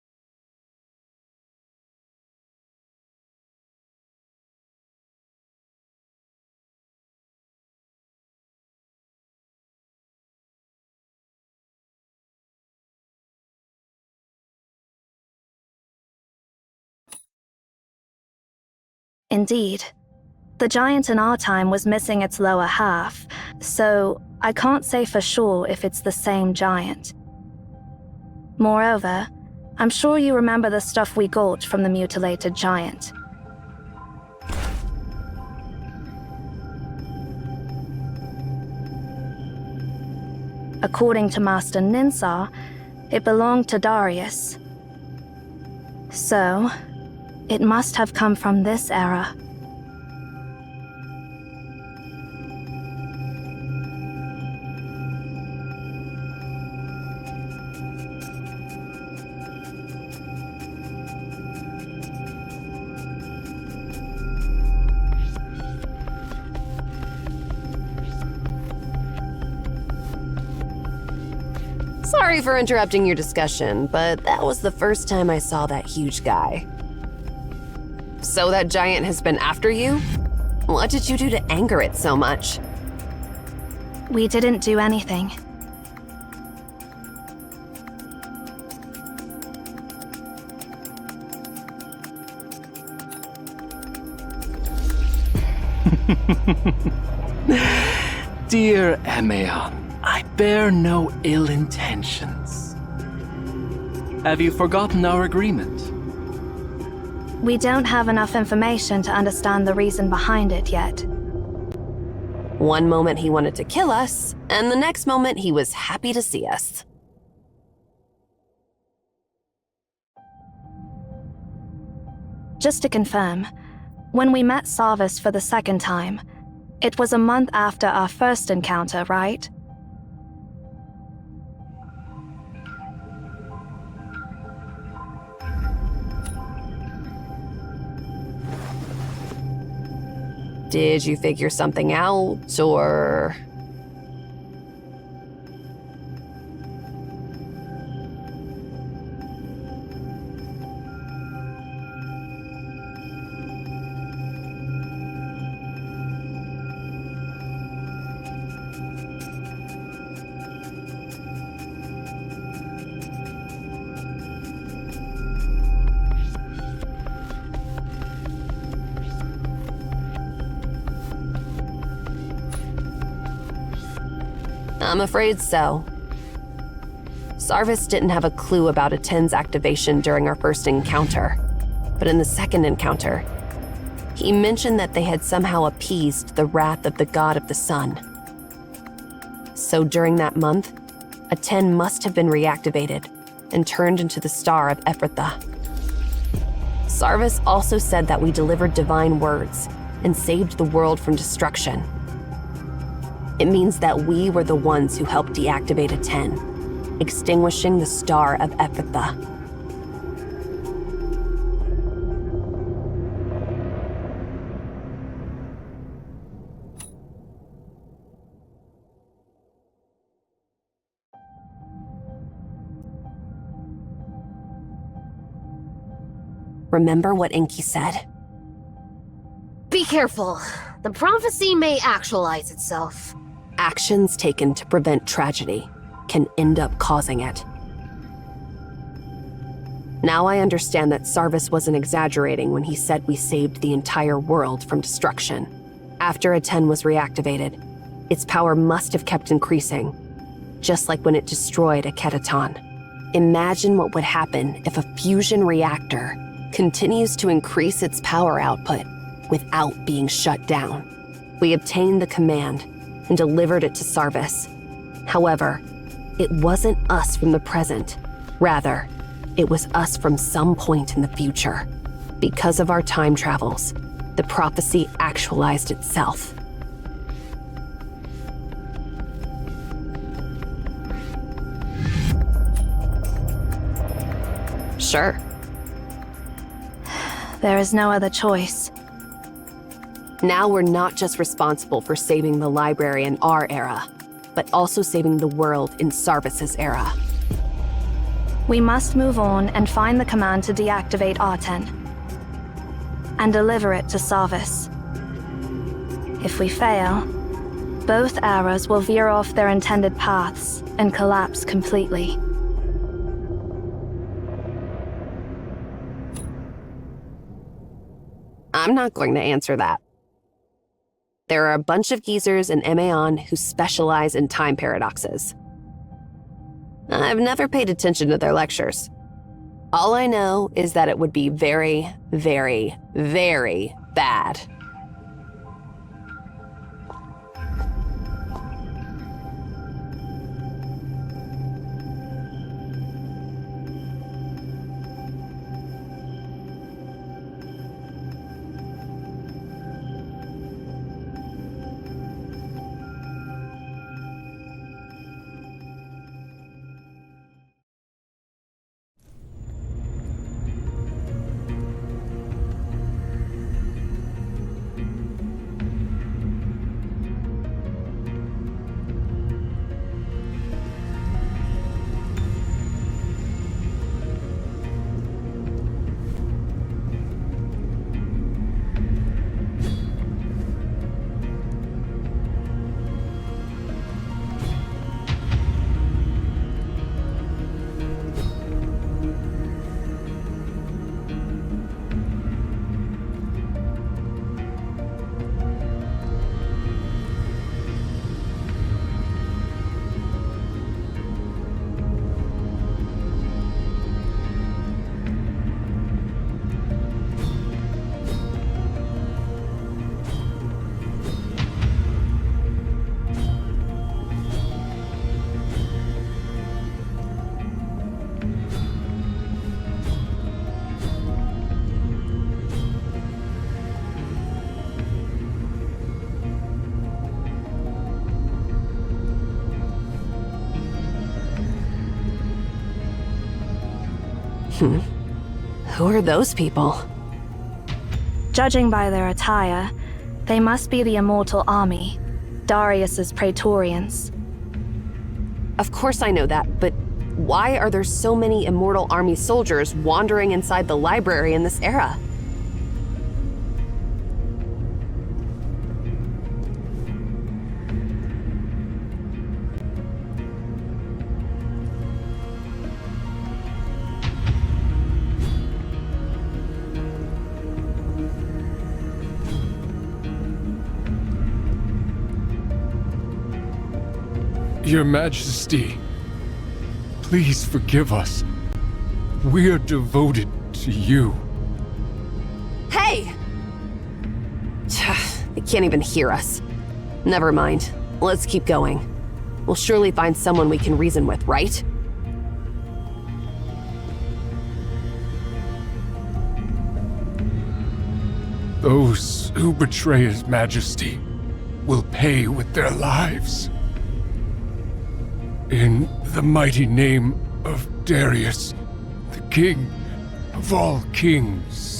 S7: Indeed. The giant in our time was missing its lower half, so I can't say for sure if it's the same giant. Moreover, I'm sure you remember the stuff we got from the mutilated giant. According to Master Ninsar, it belonged to Darius. So, it must have come from this era.
S8: Sorry for interrupting your discussion, but that was the first time I saw that huge guy. So that giant has been after you? What did you do to anger it so much?
S7: We didn't do anything.
S3: Dear Emeon, I bear no ill intentions. Have you forgotten our agreement?
S7: We don't have enough information to understand the reason behind it yet.
S8: One moment he wanted to kill us, and the next moment he was happy to see us.
S7: Just to confirm, when we met Sarvis for the second time, it was a month after our first encounter, right?
S8: Did you figure something out, or...? I'm afraid so. Sarvis didn't have a clue about a 10's activation during our first encounter, but in the second encounter, he mentioned that they had somehow appeased the wrath of the god of the sun. So during that month, a 10 must have been reactivated and turned into the Star of Ephrathah. Sarvis also said that we delivered divine words and saved the world from destruction. It means that we were the ones who helped deactivate a 10, extinguishing the Star of Ephrathah. Remember what Inky said?
S14: Be careful. The prophecy may actualize itself.
S8: Actions taken to prevent tragedy can end up causing it. Now I understand that Sarvis wasn't exaggerating when he said we saved the entire world from destruction. After a 10 was reactivated, its power must have kept increasing, just like when it destroyed a Ketaton. Imagine what would happen if a fusion reactor continues to increase its power output without being shut down. We obtained the command and delivered it to Sarvis. However, it wasn't us from the present. Rather, it was us from some point in the future. Because of our time travels, the prophecy actualized itself. Sure.
S7: There is no other choice.
S8: Now we're not just responsible for saving the library in our era, but also saving the world in Sarvis's era.
S7: We must move on and find the command to deactivate R10 and deliver it to Sarvis. If we fail, both eras will veer off their intended paths and collapse completely.
S8: I'm not going to answer that. There are a bunch of geezers in Emeon who specialize in time paradoxes. I've never paid attention to their lectures. All I know is that it would be very, very, very bad. Who are those people?
S7: Judging by their attire, they must be the Immortal Army, Darius's Praetorians.
S8: Of course I know that, but why are there so many Immortal Army soldiers wandering inside the library in this era?
S2: Your Majesty, please forgive us. We are devoted to you.
S8: Hey! They can't even hear us. Never mind. Let's keep going. We'll surely find someone we can reason with, right?
S2: Those who betray His Majesty will pay with their lives. In the mighty name of Darius, the King of all kings.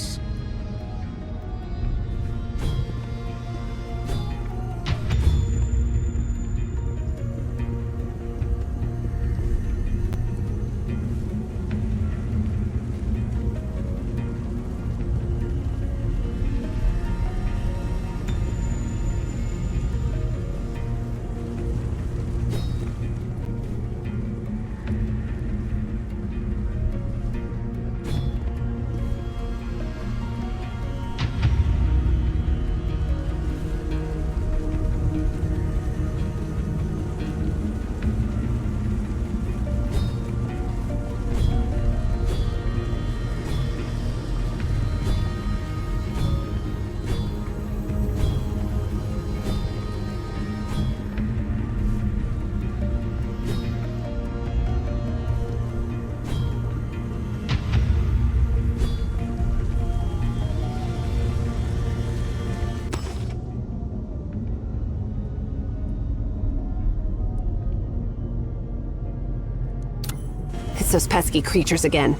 S8: It's those pesky creatures again.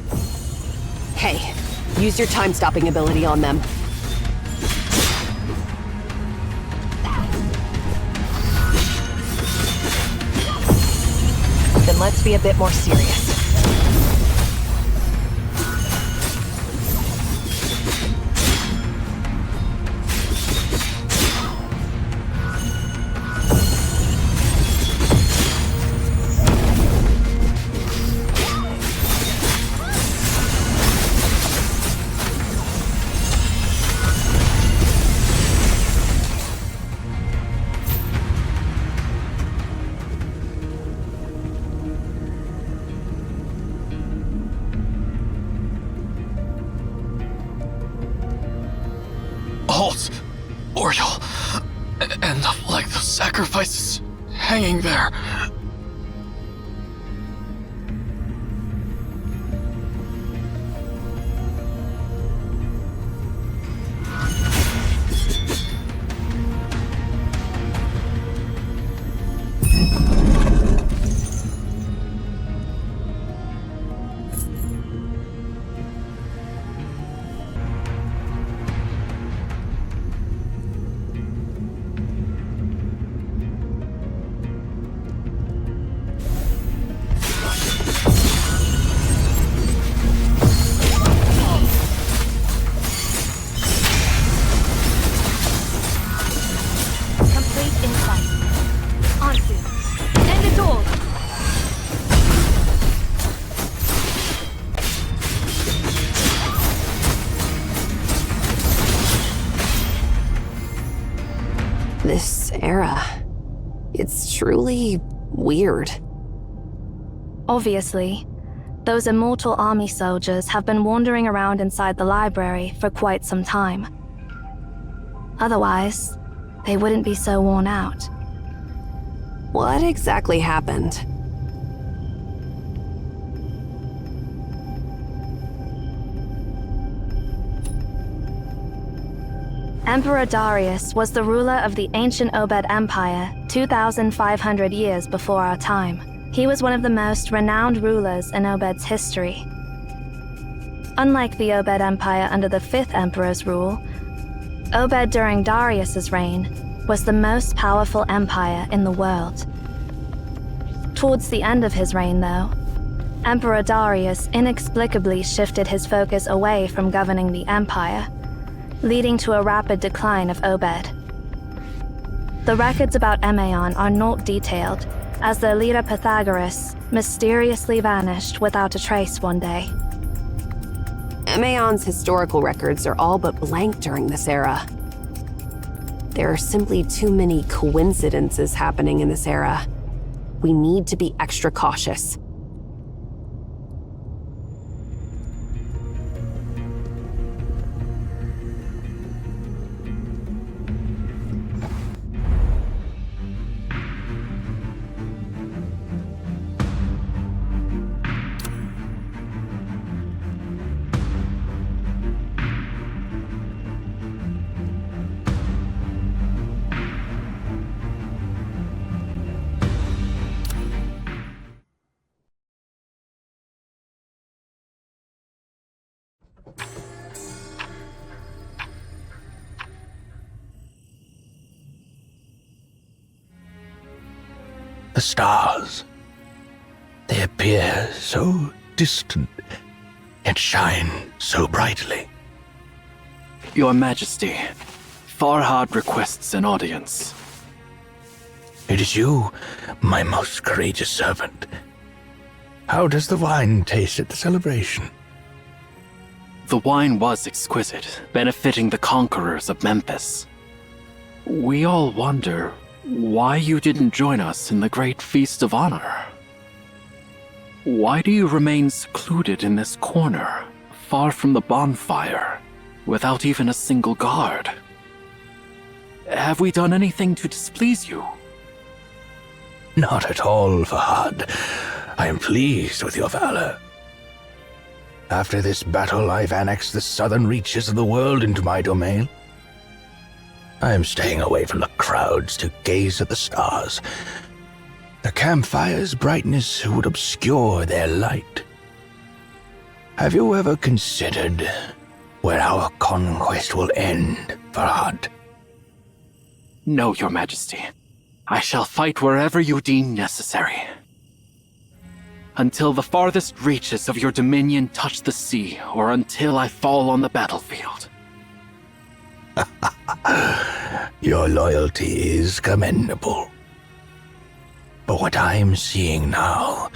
S8: Hey, use your time-stopping ability on them. and let's be a bit more serious.
S15: Halt! Oriole! End of like the sacrifices hanging there. This era, it's truly weird.
S7: Obviously, those immortal army soldiers have been wandering around inside the library for quite some time. Otherwise, they wouldn't be so worn out.
S8: What exactly happened?
S7: Emperor Darius was the ruler of the ancient Obed Empire 2,500 years before our time. He was one of the most renowned rulers in Obed's history. Unlike the Obed Empire under the 5th Emperor's rule, Obed during Darius's reign was the most powerful empire in the world. Towards the end of his reign, though, Emperor Darius inexplicably shifted his focus away from governing the empire, leading to a rapid decline of Obed. The records about Emaon are not detailed, as their leader Pythagoras mysteriously vanished without a trace one day.
S8: Emaon's historical records are all but blank during this era. There are simply too many coincidences happening in this era. We need to be extra cautious.
S5: The stars. They appear so distant, yet shine so brightly.
S3: Your Majesty, Farhad requests an audience.
S5: It is you, my most courageous servant. How does the wine taste at the celebration?
S3: The wine was exquisite, benefiting the conquerors of Memphis. We all wonder why you didn't join us in the Great Feast of Honor. Why do you remain secluded in this corner, far from the bonfire, without even a single guard? Have we done anything to displease you?
S5: Not at all, Farhad. I am pleased with your valor. After this battle, I've annexed the southern reaches of the world into my domain. I am staying away from the crowds to gaze at the stars. The campfire's brightness would obscure their light. Have you ever considered where our conquest will end, Farhad?
S3: No, Your Majesty. I shall fight wherever you deem necessary. until the farthest reaches of your dominion touch the sea, or until I fall on the battlefield.
S5: Your loyalty is commendable. But what I'm seeing now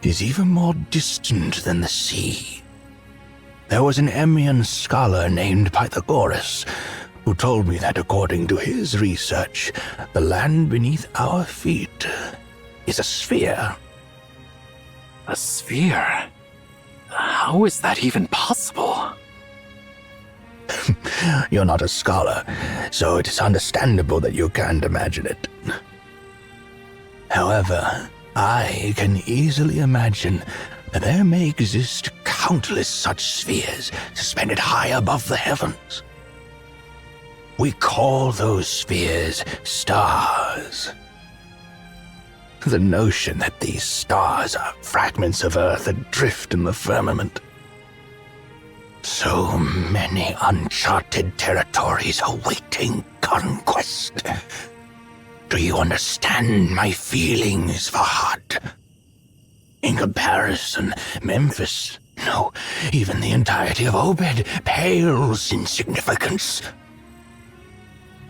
S5: is even more distant than the sea. There was an Emian scholar named Pythagoras who told me that according to his research, the land beneath our feet is a sphere.
S3: A sphere? How is that even possible?
S5: You're not a scholar, so it is understandable that you can't imagine it. However, I can easily imagine that there may exist countless such spheres suspended high above the heavens. We call those spheres stars. The notion that these stars are fragments of Earth adrift in the firmament. So many uncharted territories awaiting conquest. Do you understand my feelings, Farhad? In comparison, Memphis, no, even the entirety of Obed pales in significance.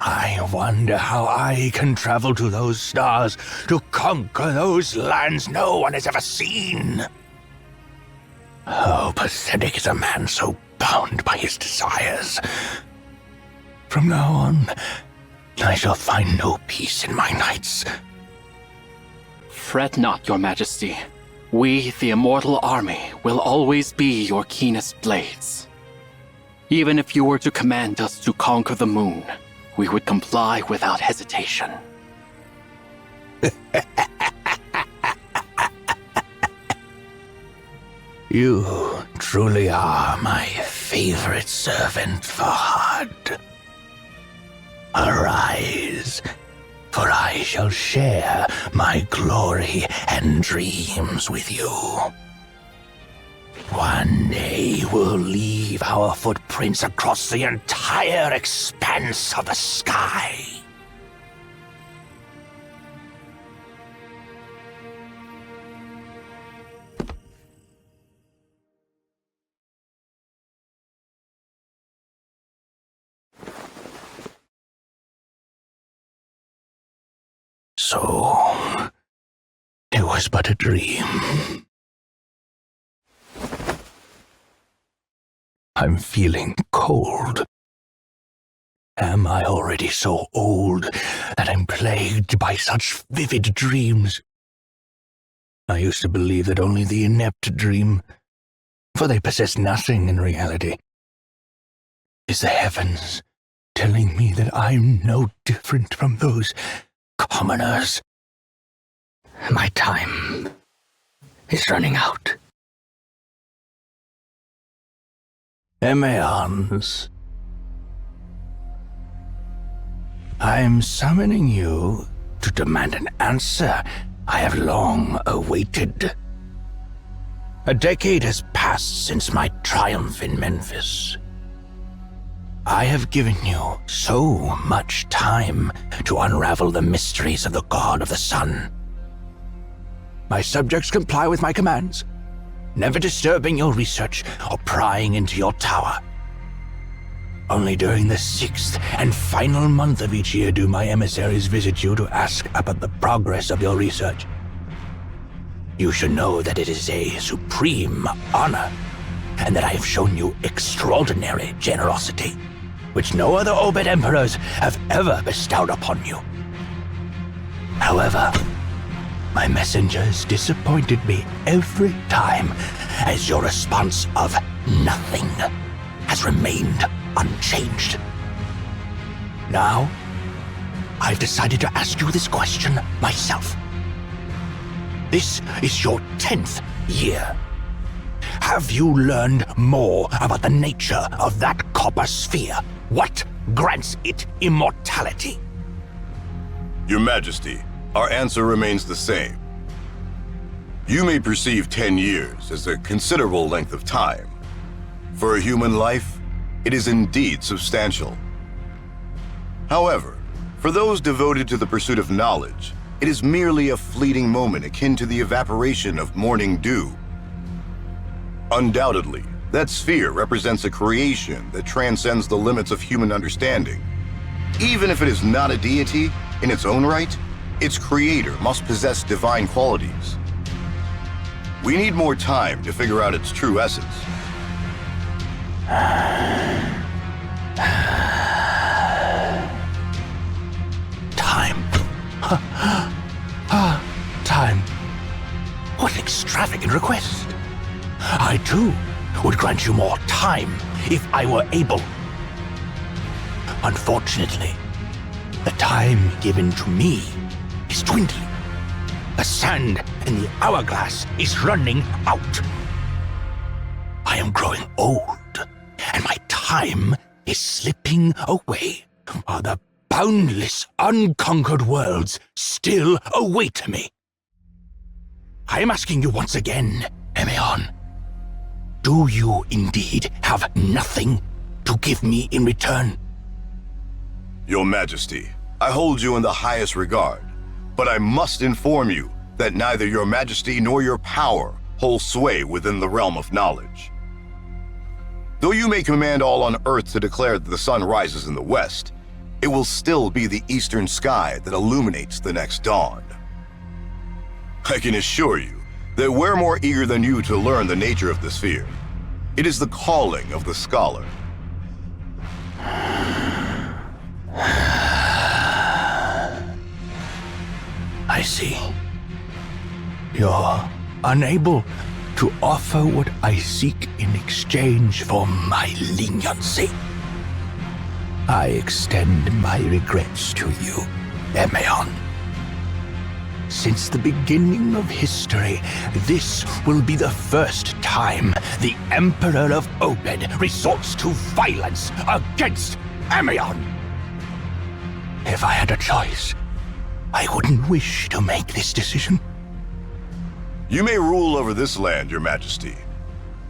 S5: I wonder how I can travel to those stars to conquer those lands no one has ever seen. How pathetic is a man so bound by his desires. From now on, I shall find no peace in my nights.
S3: Fret not, your majesty. We, the Immortal Army, will always be your keenest blades. Even if you were to command us to conquer the moon, we would comply without hesitation.
S5: You truly are my favorite servant, Farhad. Arise, for I shall share my glory and dreams with you. One day we'll leave our footprints across the entire expanse of the sky. So, it was but a dream. I'm feeling cold. Am I already so old that I'm plagued by such vivid dreams? I used to believe that only the inept dream, for they possess nothing in reality. Is the heavens telling me that I'm no different from those commoners? My time is running out. Emeons, I'm summoning you to demand an answer I have long awaited. A decade has passed since my triumph in Memphis. I have given you so much time to unravel the mysteries of the God of the Sun. My subjects comply with my commands, never disturbing your research or prying into your tower. Only during the 6th and final month of each year do my emissaries visit you to ask about the progress of your research. You should know that it is a supreme honor, and that I have shown you extraordinary generosity, which no other Obed emperors have ever bestowed upon you. However, my messengers disappointed me every time, as your response of nothing has remained unchanged. Now, I've decided to ask you this question myself. This is your 10th year. Have you learned more about the nature of that copper sphere? What grants it immortality?
S6: Your Majesty, our answer remains the same. You may perceive 10 years as a considerable length of time. For a human life, it is indeed substantial. However, for those devoted to the pursuit of knowledge, It is merely a fleeting moment akin to the evaporation of morning dew. Undoubtedly, that sphere represents a creation that transcends the limits of human understanding. Even if it is not a deity in its own right, its creator must possess divine qualities. We need more time to figure out its true essence.
S5: Time. Time. What an extravagant request. I, too, would grant you more time if I were able. Unfortunately, the time given to me is dwindling. The sand in the hourglass is running out. I am growing old, and my time is slipping away, while the boundless, unconquered worlds still await me. I am asking you once again, Emeon, do you indeed have nothing to give me in return?
S6: Your Majesty, I hold you in the highest regard, but I must inform you that neither your Majesty nor your power hold sway within the realm of knowledge. Though you may command all on Earth to declare that the sun rises in the west, it will still be the eastern sky that illuminates the next dawn. I can assure you that we're more eager than you to learn the nature of the sphere. It is the calling of the scholar.
S5: I see. You're unable to offer what I seek in exchange for my leniency. I extend my regrets to you, Emeon. Since the beginning of history, this will be the first time the Emperor of Obed resorts to violence against Emeon. If I had a choice, I wouldn't wish to make this decision.
S6: You may rule over this land, Your Majesty.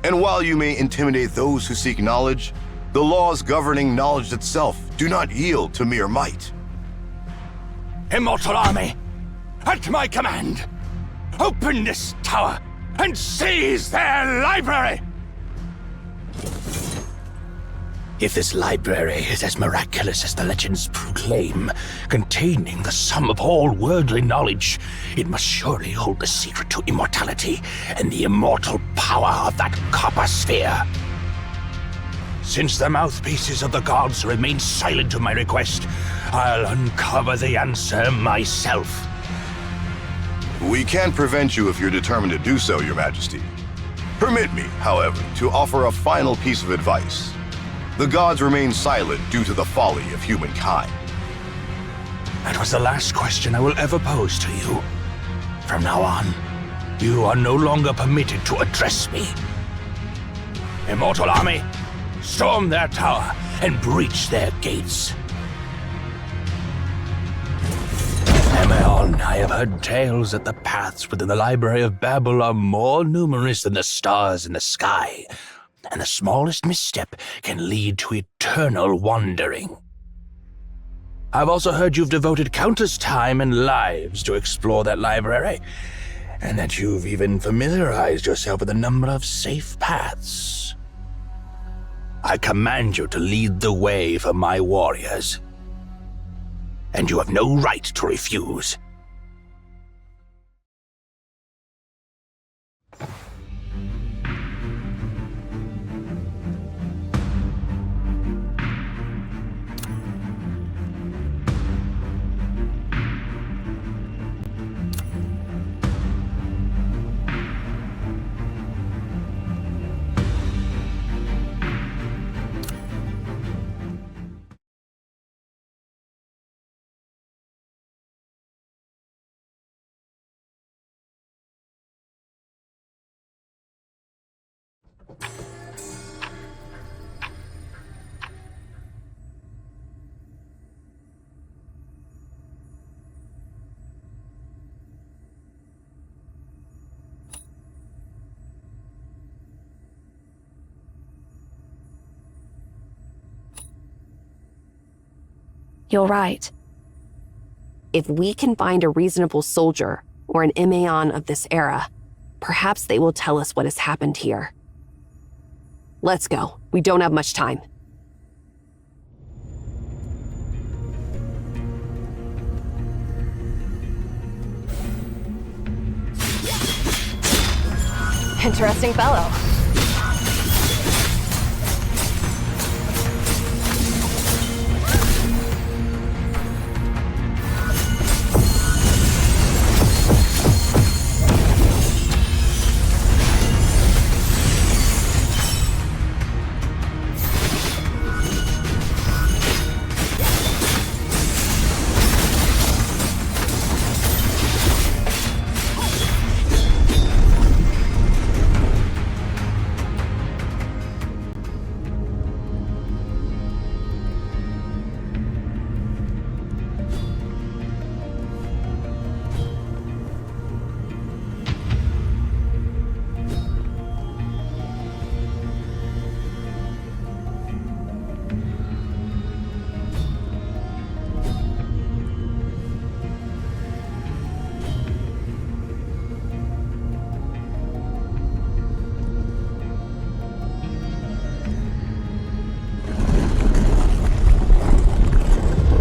S6: And while you may intimidate those who seek knowledge, the laws governing knowledge itself do not yield to mere might.
S5: Immortal army, at my command, open this tower and seize their library! If this library is as miraculous as the legends proclaim, containing the sum of all worldly knowledge, it must surely hold the secret to immortality and the immortal power of that copper sphere. Since the mouthpieces of the gods remain silent to my request, I'll uncover the answer myself.
S6: We can't prevent you if you're determined to do so, Your Majesty. Permit me, however, to offer a final piece of advice. The gods remain silent due to the folly of humankind.
S5: That was the last question I will ever pose to you. From now on, you are no longer permitted to address me. Immortal army, storm their tower and breach their gates. Emeon, I have heard tales that the paths within the Library of Babel are more numerous than the stars in the sky, and the smallest misstep can lead to eternal wandering. I've also heard you've devoted countless time and lives to explore that library, and that you've even familiarized yourself with a number of safe paths. I command you to lead the way for my warriors, and you have no right to refuse.
S7: You're right.
S8: If we can find a reasonable soldier or an Imeon of this era, perhaps they will tell us what has happened here. Let's go. We don't have much time. Interesting fellow.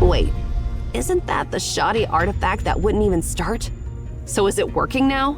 S8: Wait, isn't that the shoddy artifact that wouldn't even start? So is it working now?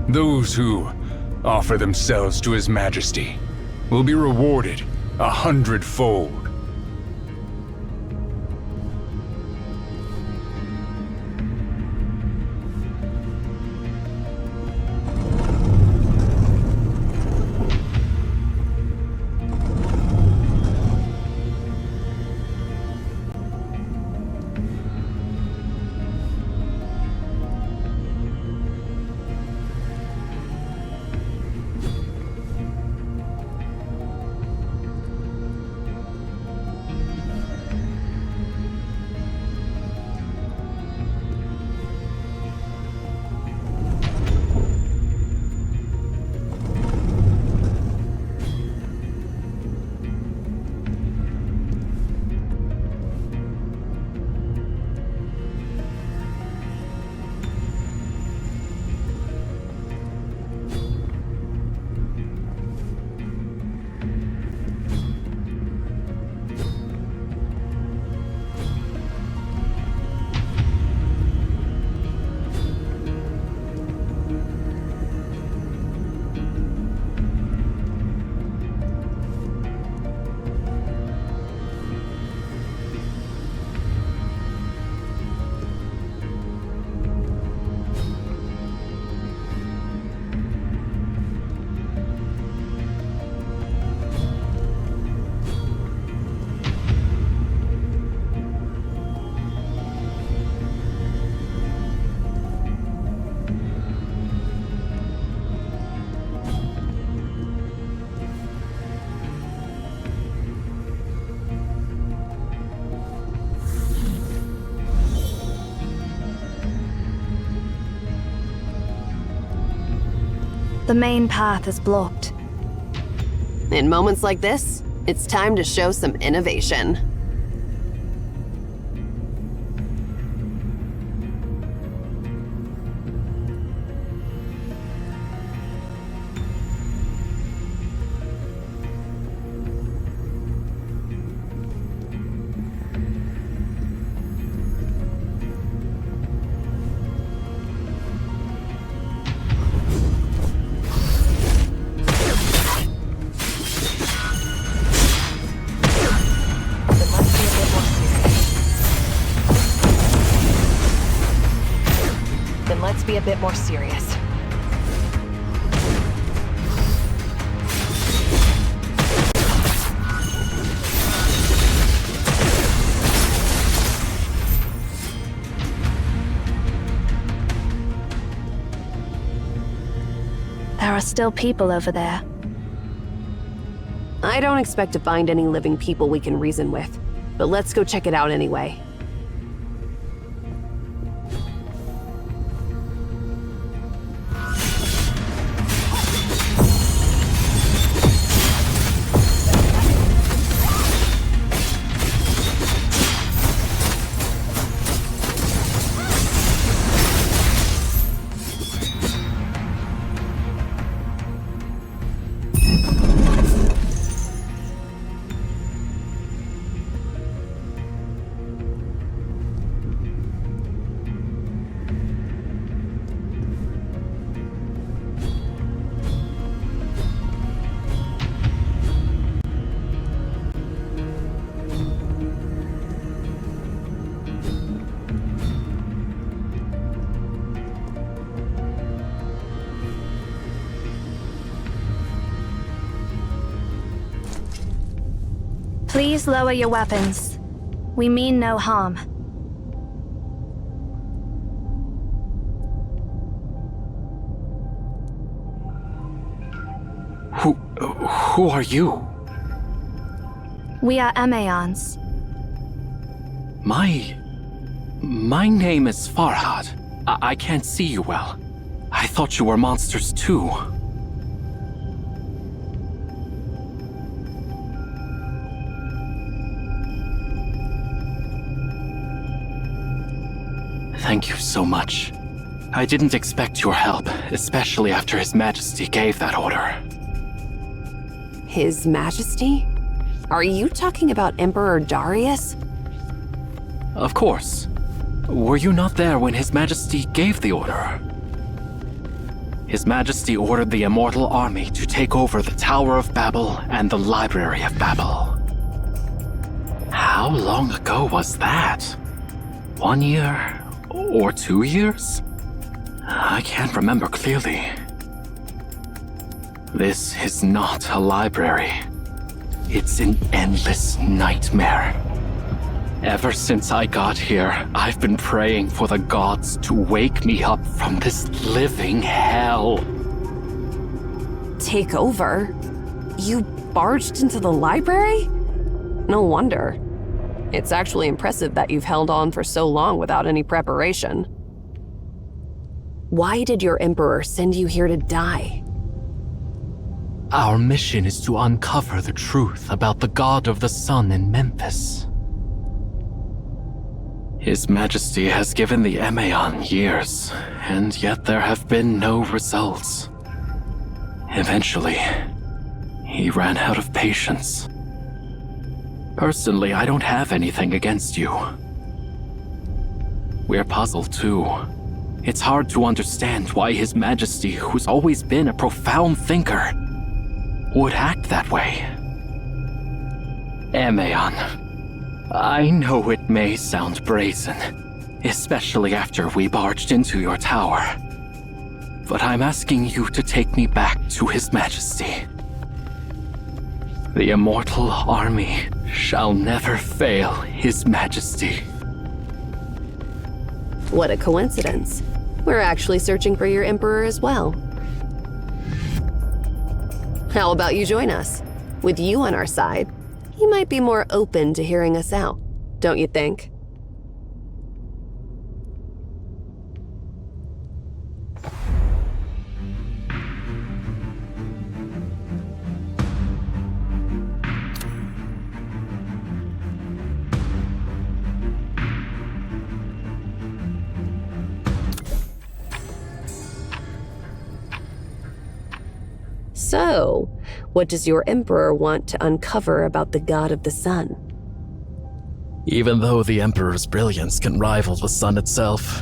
S2: Those who offer themselves to His Majesty will be rewarded 100-fold.
S7: The main path is blocked.
S8: In moments like this, it's time to show some innovation.
S16: Be a bit more serious.
S7: There are still people over there.
S8: I don't expect to find any living people we can reason with, but let's go check it out anyway.
S7: Please lower your weapons. We mean no harm.
S3: Who are you?
S7: We are Emeons.
S3: My name is Farhad. I can't see you well. I thought you were monsters too. Thank you so much. I didn't expect your help, especially after His Majesty gave that order.
S8: His Majesty? Are you talking about Emperor Darius?
S3: Of course. Were you not there when His Majesty gave the order? His Majesty ordered the Immortal Army to take over the Tower of Babel and the Library of Babel. How long ago was that? 1 year? Or 2 years? I can't remember clearly. This is not a library. It's an endless nightmare. Ever since I got here, I've been praying for the gods to wake me up from this living hell.
S8: Take over? You barged into the library? No wonder. It's actually impressive that you've held on for so long without any preparation. Why did your Emperor send you here to die?
S3: Our mission is to uncover the truth about the God of the Sun in Memphis. His Majesty has given the Emeon years, and yet there have been no results. Eventually, he ran out of patience. Personally, I don't have anything against you. We're puzzled too. It's hard to understand why His Majesty, who's always been a profound thinker, would act that way. Emeon, I know it may sound brazen, especially after we barged into your tower, but I'm asking you to take me back to His Majesty. The Immortal Army shall never fail His Majesty.
S8: What a coincidence. We're actually searching for your Emperor as well. How about you join us? With you on our side, he might be more open to hearing us out, don't you think? So, what does your Emperor want to uncover about the God of the Sun?
S16: Even though the Emperor's brilliance can rival the sun itself.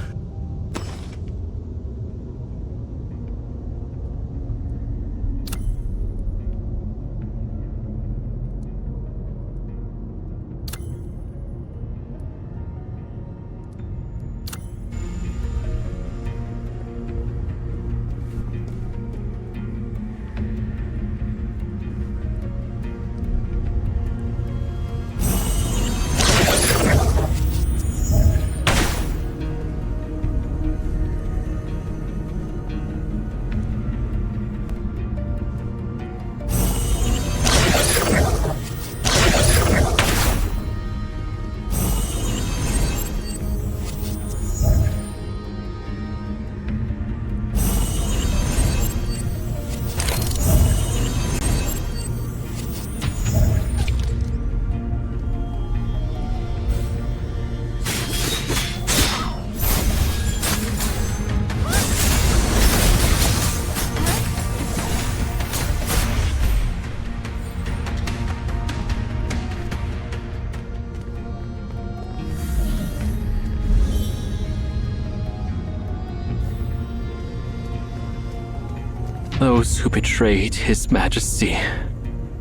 S3: Those who betrayed His Majesty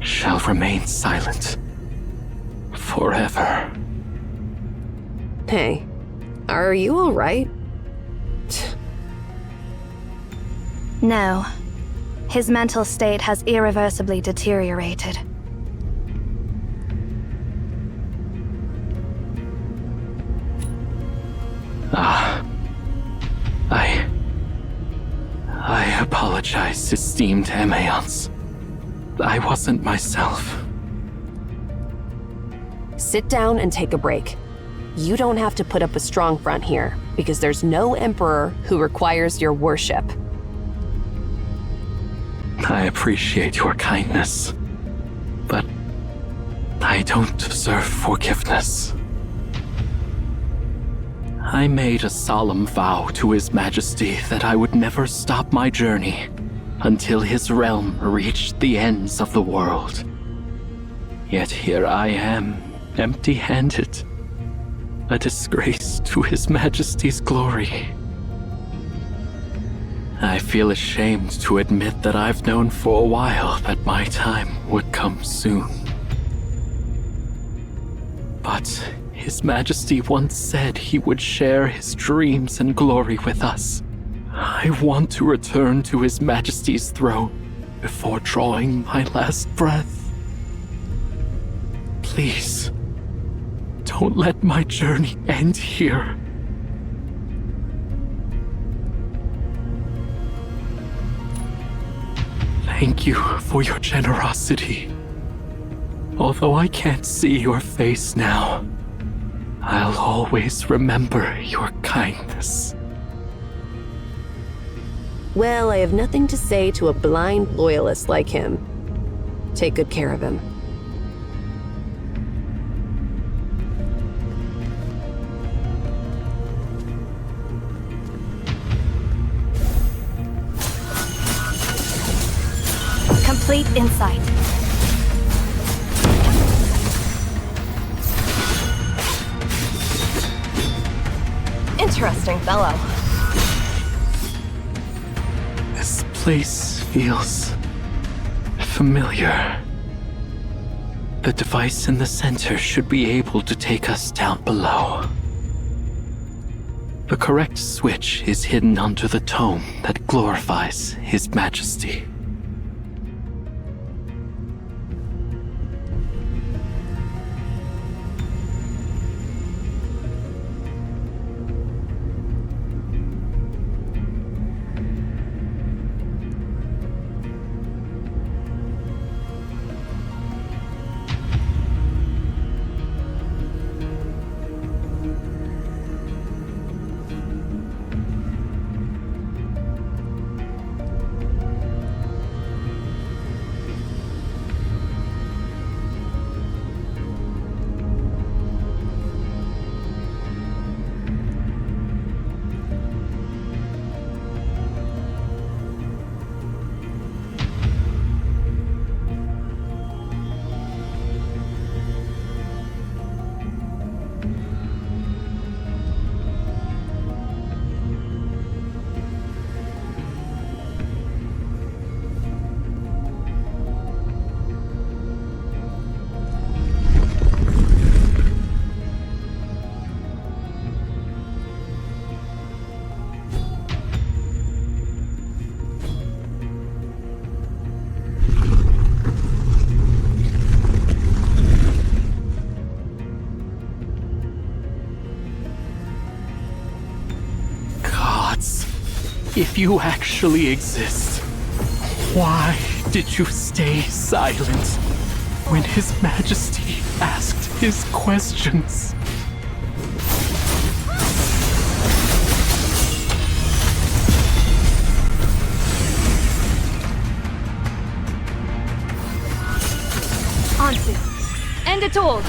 S3: shall remain silent forever.
S8: Hey, are you alright?
S7: No. His mental state has irreversibly deteriorated.
S3: I apologize, esteemed Emeons. I wasn't myself.
S8: Sit down and take a break. You don't have to put up a strong front here, because there's no Emperor who requires your worship.
S3: I appreciate your kindness, but I don't deserve forgiveness. I made a solemn vow to His Majesty that I would never stop my journey until his realm reached the ends of the world. Yet here I am, empty-handed, a disgrace to His Majesty's glory. I feel ashamed to admit that I've known for a while that my time would come soon. But His Majesty once said he would share his dreams and glory with us. I want to return to His Majesty's throne before drawing my last breath. Please, don't let my journey end here. Thank you for your generosity. Although I can't see your face now, I'll always remember your kindness.
S8: Well, I have nothing to say to a blind loyalist like him. Take good care of him.
S7: Complete insight. Interesting fellow.
S3: This place feels familiar. The device in the center should be able to take us down below. The correct switch is hidden under the tome that glorifies His Majesty.
S13: If you actually exist, why did you stay silent when His Majesty asked his questions?
S7: Ansu, end it all!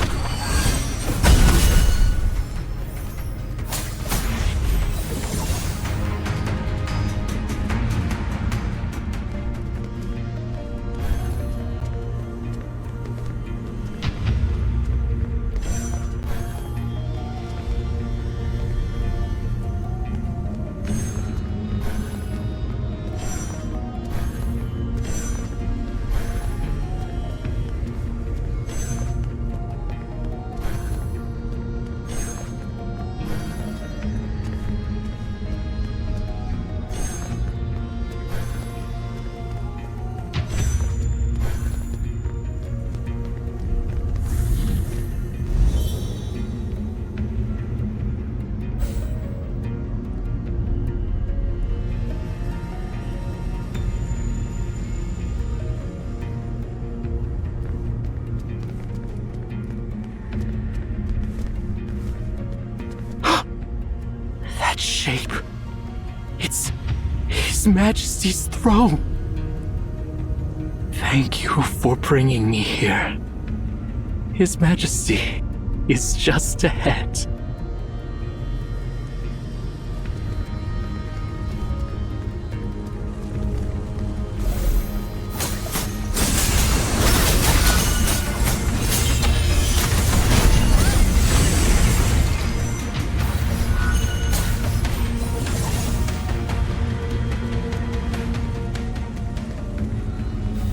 S13: Shape. It's His Majesty's throne. Thank you for bringing me here. His Majesty is just ahead.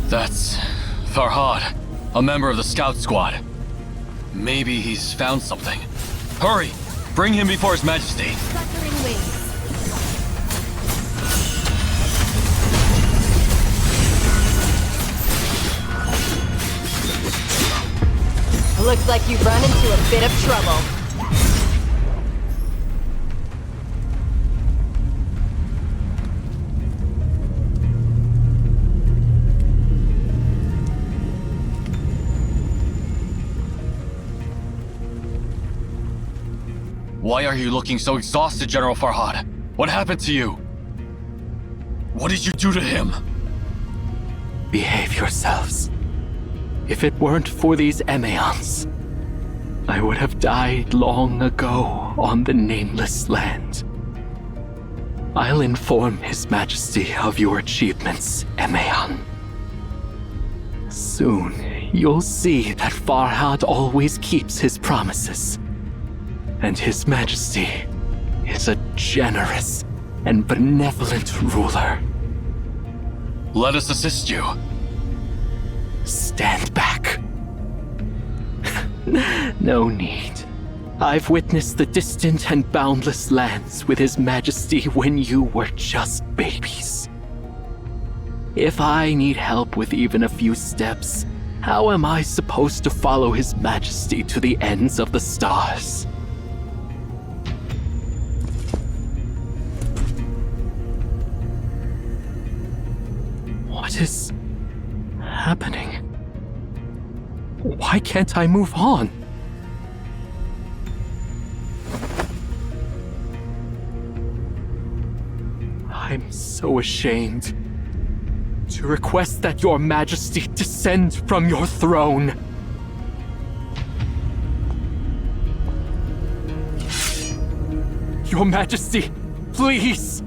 S15: That's Farhad, a member of the scout squad. Maybe he's found something. Hurry! Bring him before His Majesty.
S14: Fluttering wings.
S8: Looks like you've run into a bit of trouble.
S15: Why are you looking so exhausted, General Farhad? What happened to you? What did you do to him?
S13: Behave yourselves. If it weren't for these Emeons, I would have died long ago on the nameless land. I'll inform His Majesty of your achievements, Emeon. Soon, you'll see that Farhad always keeps his promises. And His Majesty is a generous and benevolent ruler.
S15: Let us assist you.
S13: Stand back. No need. I've witnessed the distant and boundless lands with His Majesty when you were just babies. If I need help with even a few steps, how am I supposed to follow His Majesty to the ends of the stars? What is happening? Why can't I move on? I'm so ashamed to request that Your Majesty descend from your throne. Your Majesty, please!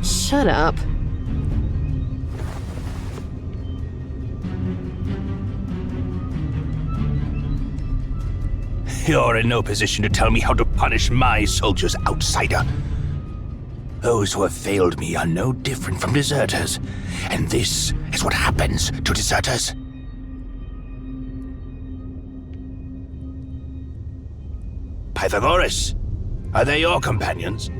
S8: Shut up.
S5: You're in no position to tell me how to punish my soldiers, outsider. Those who have failed me are no different from deserters, and this is what happens to deserters. Pythagoras, are they your companions?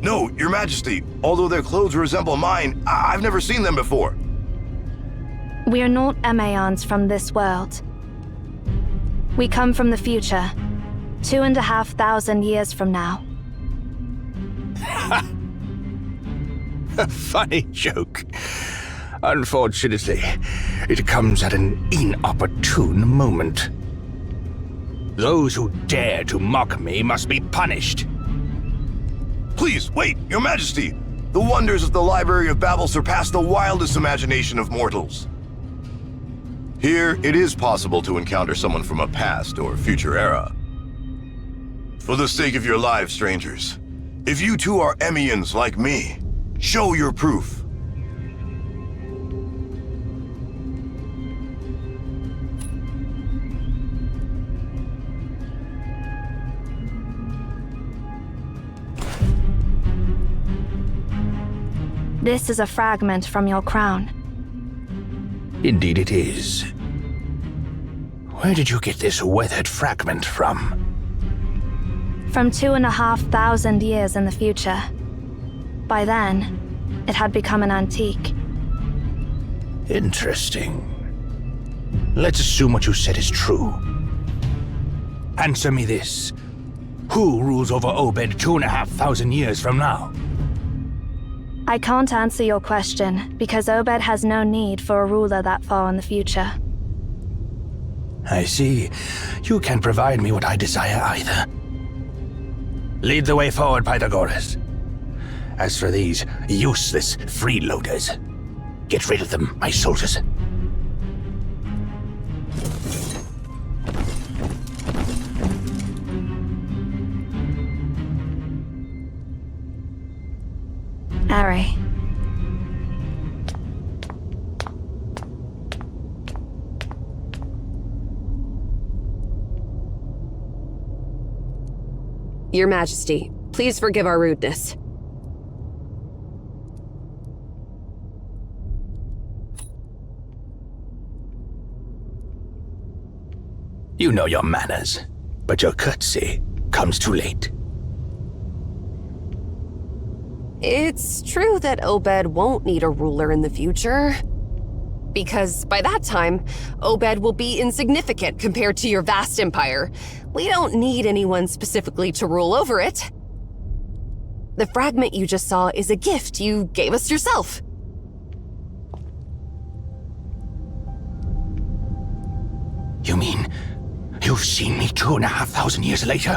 S6: No, Your Majesty. Although their clothes resemble mine, I've never seen them before.
S7: We are not Emaons from this world. We come from the future, 2,500 years from now.
S5: A funny joke. Unfortunately, it comes at an inopportune moment. Those who dare to mock me must be punished.
S6: Please, wait, Your Majesty! The wonders of the Library of Babel surpass the wildest imagination of mortals. Here, it is possible to encounter someone from a past or future era. For the sake of your lives, strangers, if you too are Emians like me, show your proof.
S7: This is a fragment from your crown.
S5: Indeed it is. Where did you get this weathered fragment from?
S7: From 2,500 years in the future. By then, it had become an antique.
S5: Interesting. Let's assume what you said is true. Answer me this. Who rules over Obed 2,500 years from now?
S7: I can't answer your question, because Obed has no need for a ruler that far in the future.
S5: I see. You can't provide me what I desire either. Lead the way forward, Pythagoras. As for these useless freeloaders, get rid of them, my soldiers.
S7: Ari.
S8: Your Majesty, please forgive our rudeness.
S5: You know your manners, but your courtesy comes too late.
S8: It's true that Obed won't need a ruler in the future. Because by that time, Obed will be insignificant compared to your vast empire. We don't need anyone specifically to rule over it. The fragment you just saw is a gift you gave us yourself.
S5: You mean you've seen me 2,500 years later?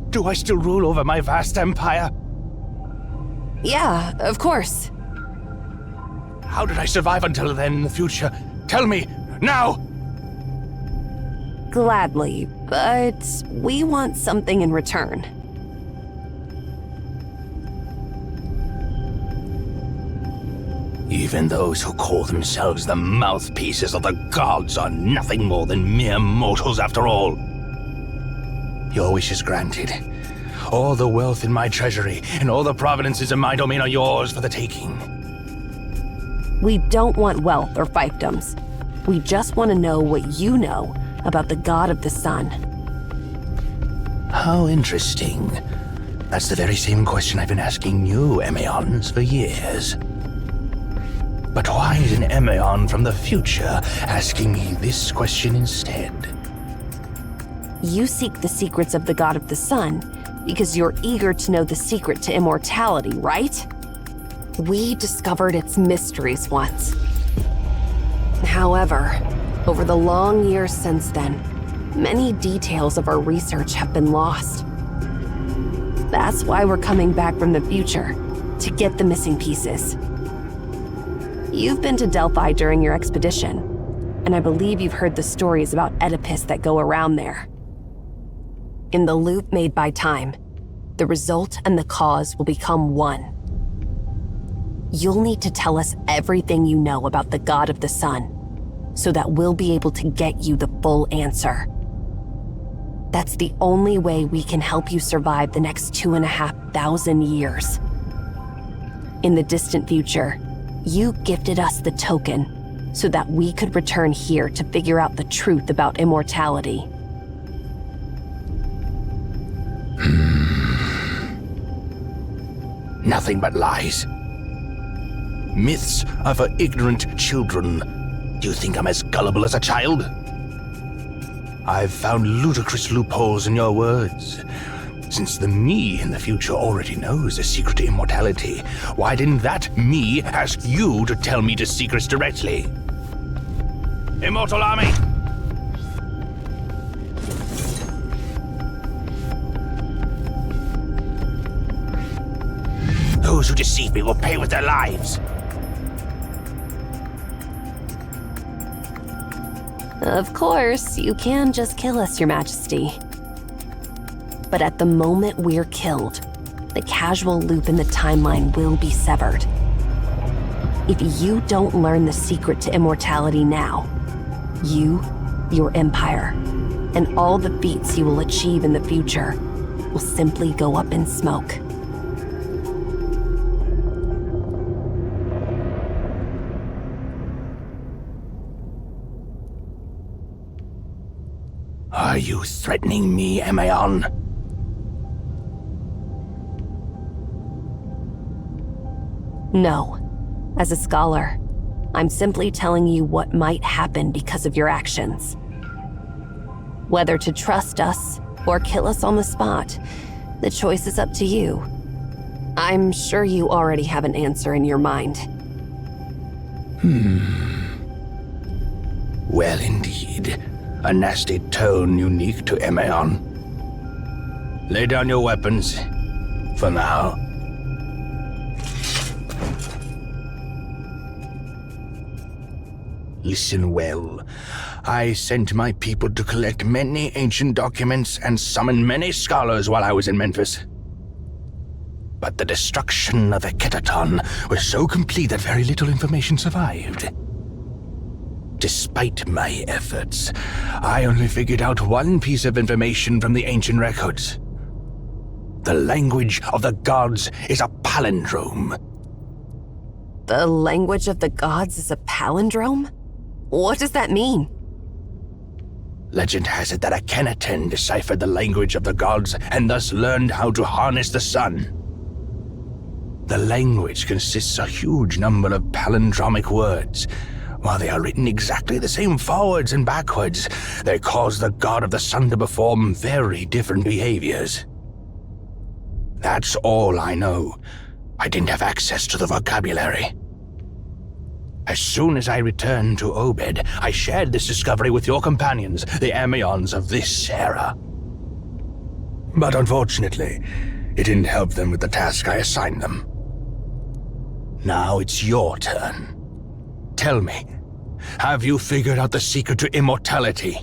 S5: Do I still rule over my vast empire?
S8: Yeah, of course.
S5: How did I survive until then in the future? Tell me, now!
S8: Gladly, but we want something in return.
S5: Even those who call themselves the mouthpieces of the gods are nothing more than mere mortals after all. Your wish is granted. All the wealth in my treasury and all the provinces in my domain are yours for the taking.
S8: We don't want wealth or fiefdoms. We just want to know what you know about the god of the sun.
S5: How interesting. That's the very same question I've been asking you, Emaons, for years. But why is an Emaon from the future asking me this question instead?
S8: You seek the secrets of the god of the sun because you're eager to know the secret to immortality, right? We discovered its mysteries once. However, over the long years since then, many details of our research have been lost. That's why we're coming back from the future, to get the missing pieces. You've been to Delphi during your expedition, and I believe you've heard the stories about Oedipus that go around there. In the loop made by time, the result and the cause will become one. You'll need to tell us everything you know about the god of the sun, so that we'll be able to get you the full answer. That's the only way we can help you survive the next 2,500 years. In the distant future, you gifted us the token so that we could return here to figure out the truth about immortality.
S5: Nothing but lies. Myths are for ignorant children. Do you think I'm as gullible as a child? I've found ludicrous loopholes in your words. Since the me in the future already knows the secret to immortality, why didn't that me ask you to tell me the secrets directly? Immortal Army! Those who deceive me will pay with their lives.
S8: Of course, you can just kill us, Your Majesty. But at the moment we're killed, the casual loop in the timeline will be severed. If you don't learn the secret to immortality now, you, your empire, and all the feats you will achieve in the future will simply go up in smoke.
S5: Are you threatening me, Emaon?
S8: No. As a scholar, I'm simply telling you what might happen because of your actions. Whether to trust us or kill us on the spot, the choice is up to you. I'm sure you already have an answer in your mind.
S5: Well, indeed. A nasty tone unique to Emaon. Lay down your weapons. For now. Listen well. I sent my people to collect many ancient documents and summon many scholars while I was in Memphis. But the destruction of Eketaton was so complete that very little information survived. Despite my efforts, I only figured out one piece of information from the ancient records. The language of the gods is a palindrome.
S8: The language of the gods is a palindrome? What does that mean?
S5: Legend has it that Akhenaten deciphered the language of the gods and thus learned how to harness the sun. The language consists of a huge number of palindromic words. While they are written exactly the same forwards and backwards, they cause the god of the sun to perform very different behaviors. That's all I know. I didn't have access to the vocabulary. As soon as I returned to Obed, I shared this discovery with your companions, the Emaons of this era. But unfortunately, it didn't help them with the task I assigned them. Now it's your turn. Tell me, have you figured out the secret to immortality?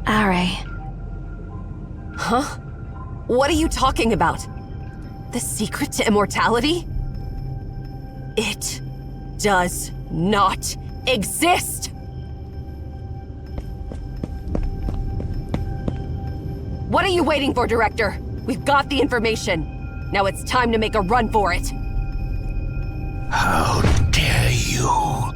S7: Are.
S8: Huh? What are you talking about? The secret to immortality? It does not exist! What are you waiting for, Director? We've got the information. Now it's time to make a run for it.
S5: How dare you?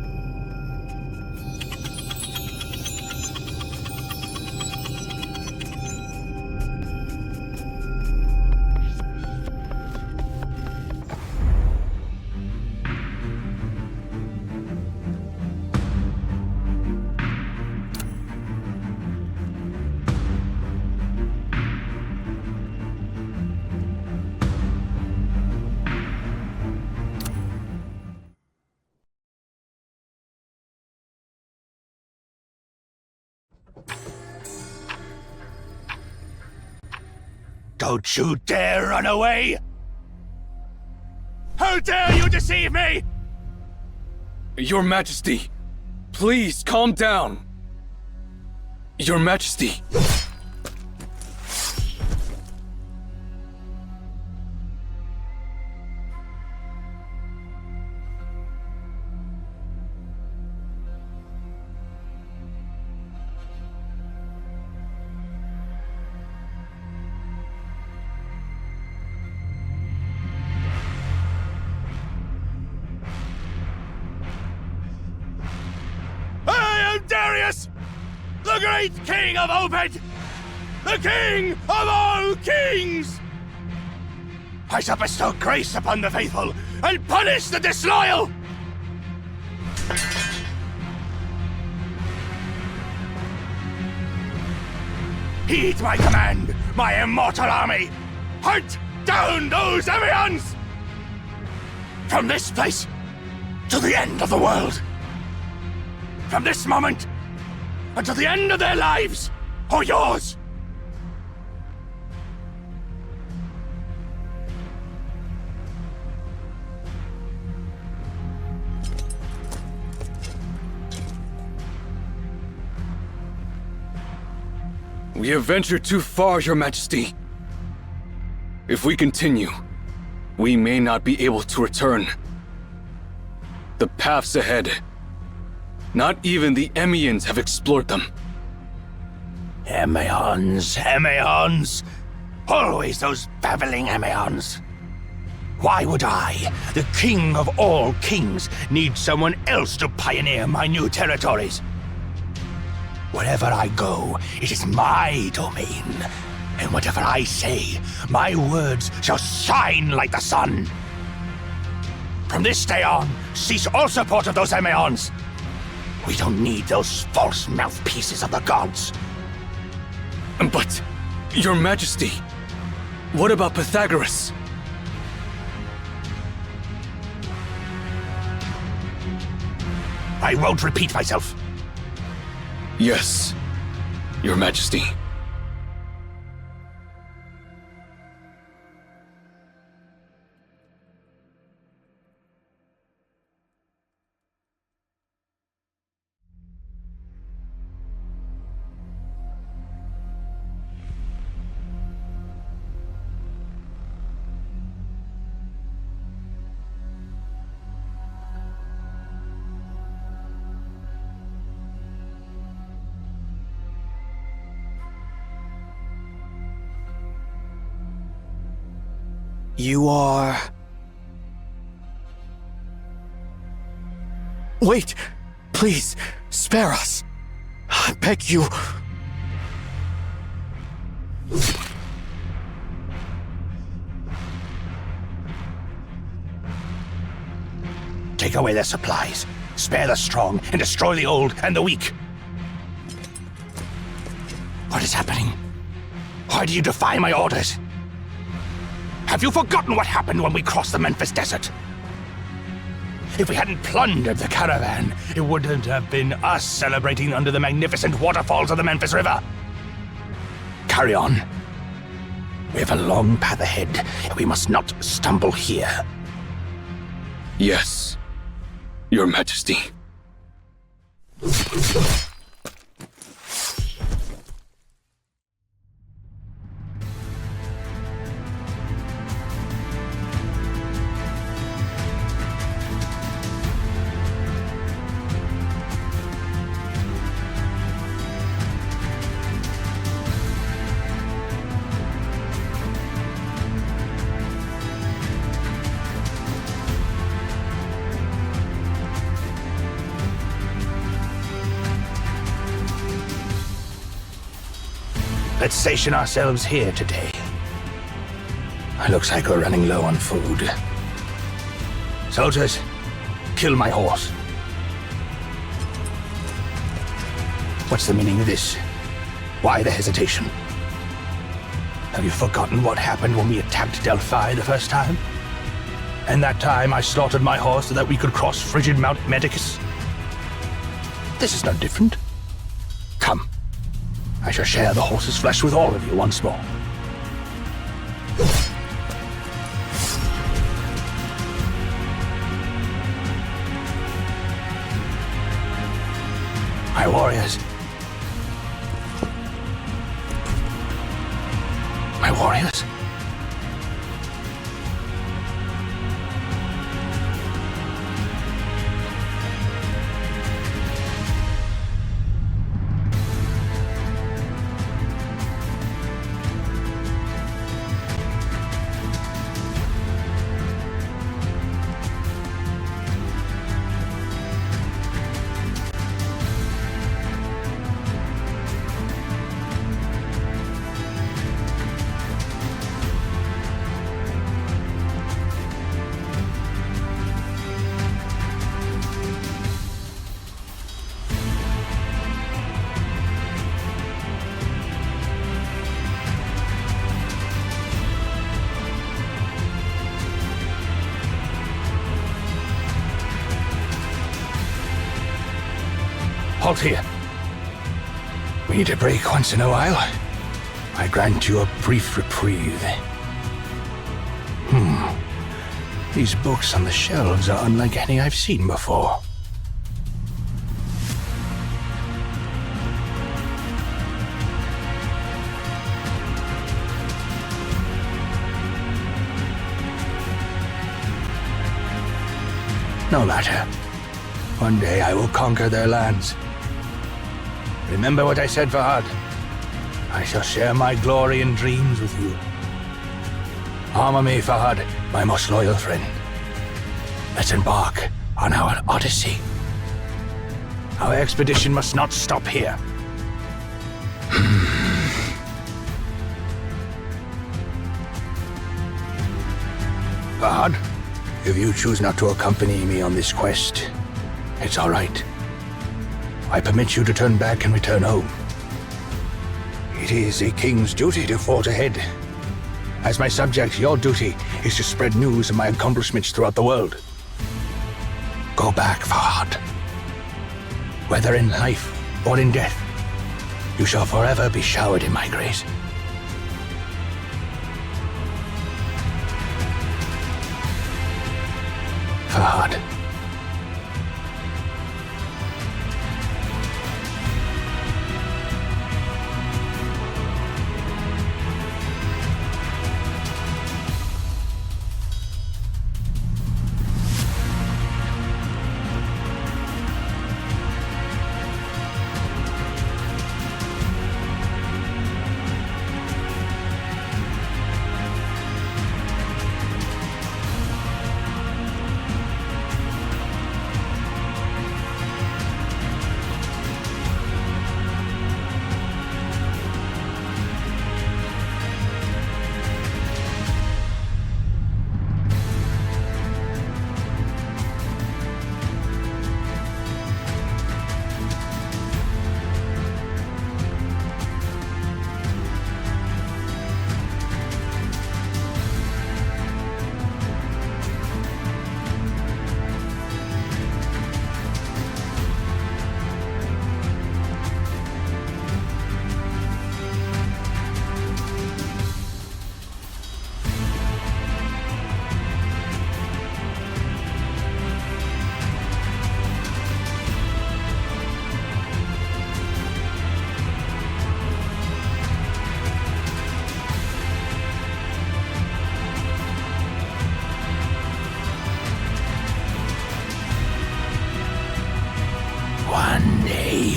S5: Don't you dare run away! How dare you deceive me!
S15: Your Majesty, please calm down.
S1: Your Majesty!
S17: I am Darius, the great king of Obed, the king of all kings! I shall bestow grace upon the faithful and punish the disloyal! Heed my command, my immortal army! Hunt down those Evians! From this place to the end of the world! From this moment until the end of their lives, or yours!
S1: We have ventured too far, Your Majesty. If we continue, we may not be able to return. The paths ahead, not even the Emians have explored them.
S5: Emions. Always those babbling Emions. Why would I, the king of all kings, need someone else to pioneer my new territories? Wherever I go, it is my domain. And whatever I say, my words shall shine like the sun. From this day on, cease all support of those Emions. We don't need those false mouthpieces of the gods.
S1: But, Your Majesty, what about Pythagoras?
S5: I won't repeat myself.
S1: Yes, Your Majesty.
S16: You are... Wait! Please, spare us! I beg you!
S5: Take away their supplies, spare the strong, and destroy the old and the weak. What is happening? Why do you defy my orders? Have you forgotten what happened when we crossed the Memphis desert? If we hadn't plundered the caravan, it wouldn't have been us celebrating under the magnificent waterfalls of the Memphis River. Carry on. We have a long path ahead, and we must not stumble here.
S1: Yes, Your Majesty.
S5: Let's station ourselves here today. Looks like we're running low on food. Soldiers, kill my horse. What's the meaning of this? Why the hesitation? Have you forgotten what happened when we attacked Delphi the first time? And that time I slaughtered my horse so that we could cross frigid Mount Medicus? This is no different. Come. I shall share the horse's flesh with all of you once more. My warriors, Halt here. We need a break once in a while. I grant you a brief reprieve. These books on the shelves are unlike any I've seen before. No matter. One day I will conquer their lands. Remember what I said, Farhad. I shall share my glory and dreams with you. Armor me, Farhad, my most loyal friend. Let's embark on our odyssey. Our expedition must not stop here. Farhad, if you choose not to accompany me on this quest, it's all right. I permit you to turn back and return home. It is a king's duty to forge ahead. As my subject, your duty is to spread news of my accomplishments throughout the world. Go back, Farhad. Whether in life or in death, you shall forever be showered in my grace. Farhad.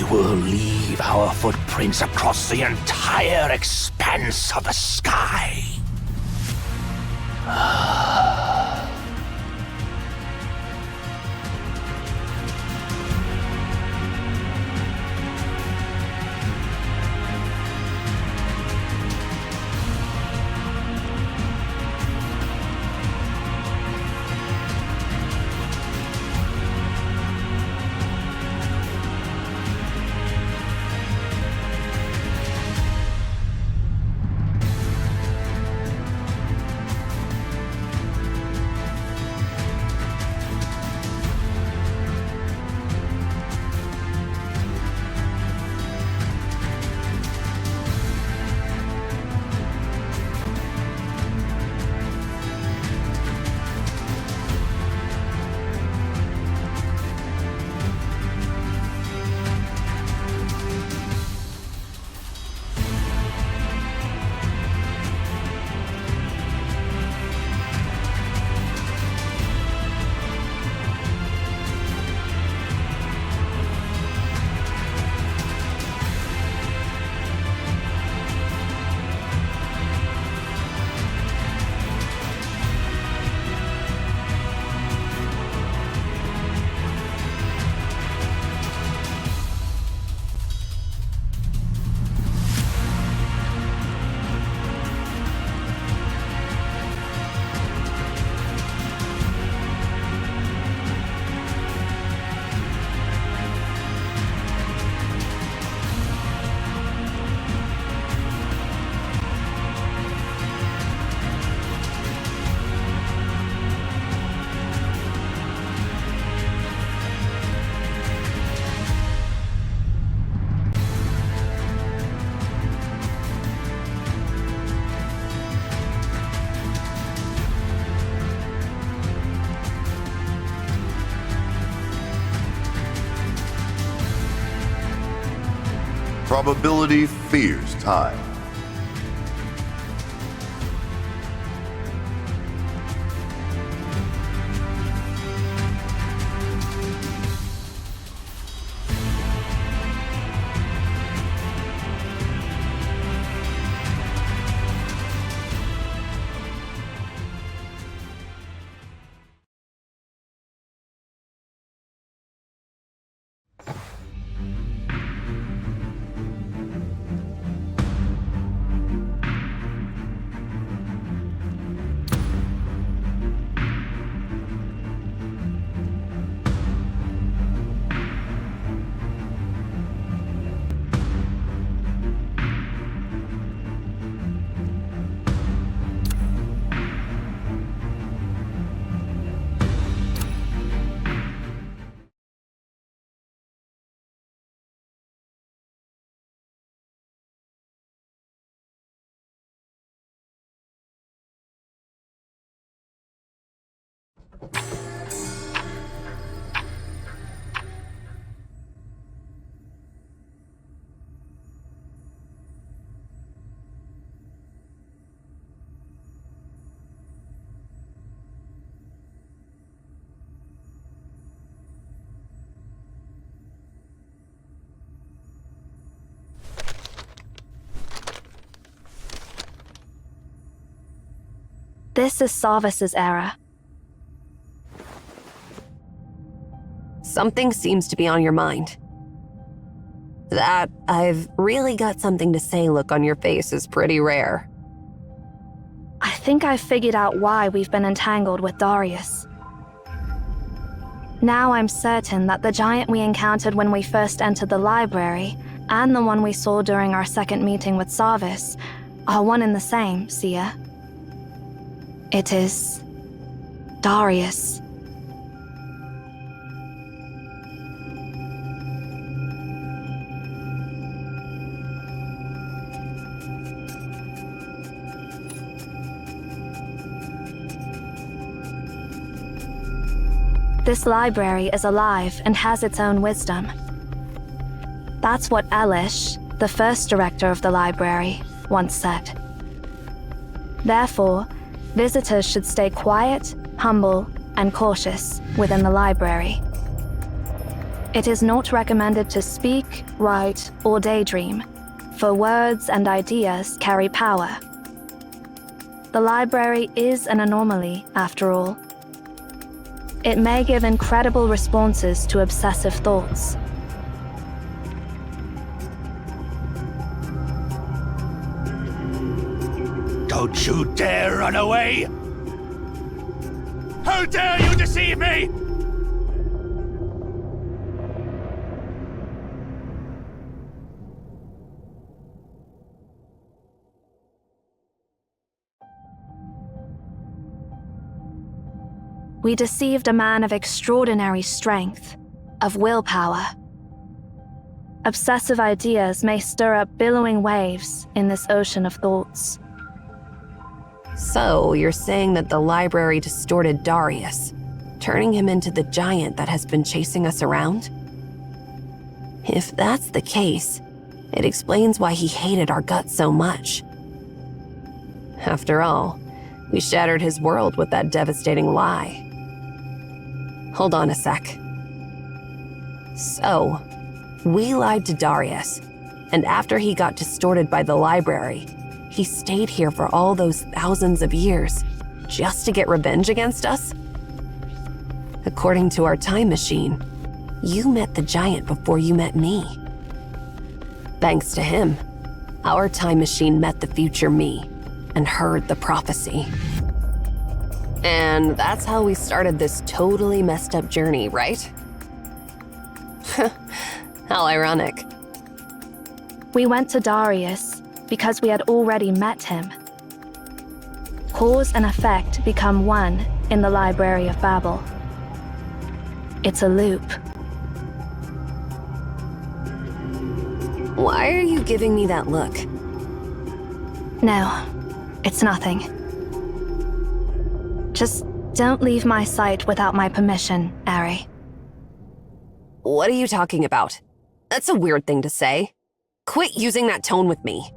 S5: Will leave our footprints across the entire expanse of the sky.
S6: Probability fears time.
S7: This is Sarvis's era.
S8: Something seems to be on your mind. That "I've really got something to say" look on your face is pretty rare.
S7: I think I've figured out why we've been entangled with Darius. Now I'm certain that the giant we encountered when we first entered the library, and the one we saw during our second meeting with Sarvis, are one and the same, Sia. It is Darius. This library is alive and has its own wisdom. That's what Elish, the first director of the library, once said. Therefore, visitors should stay quiet, humble, and cautious within the library. It is not recommended to speak, write, or daydream, for words and ideas carry power. The library is an anomaly, after all. It may give incredible responses to obsessive thoughts.
S17: Don't you dare run away! How dare you deceive me!
S7: We deceived a man of extraordinary strength, of willpower. Obsessive ideas may stir up billowing waves in this ocean of thoughts.
S8: So, you're saying that the library distorted Darius, turning him into the giant that has been chasing us around? If that's the case, it explains why he hated our guts so much. After all, we shattered his world with that devastating lie. Hold on a sec. So, we lied to Darius, and after he got distorted by the library, he stayed here for all those thousands of years, just to get revenge against us? According to our time machine, you met the giant before you met me. Thanks to him, our time machine met the future me and heard the prophecy. And that's how we started this totally messed up journey, right? How ironic.
S7: We went to Darius because we had already met him. Cause and effect become one in the Library of Babel. It's a loop.
S8: Why are you giving me that look?
S7: No, it's nothing. Just don't leave my sight without my permission, Ari.
S8: What are you talking about? That's a weird thing to say. Quit using that tone with me.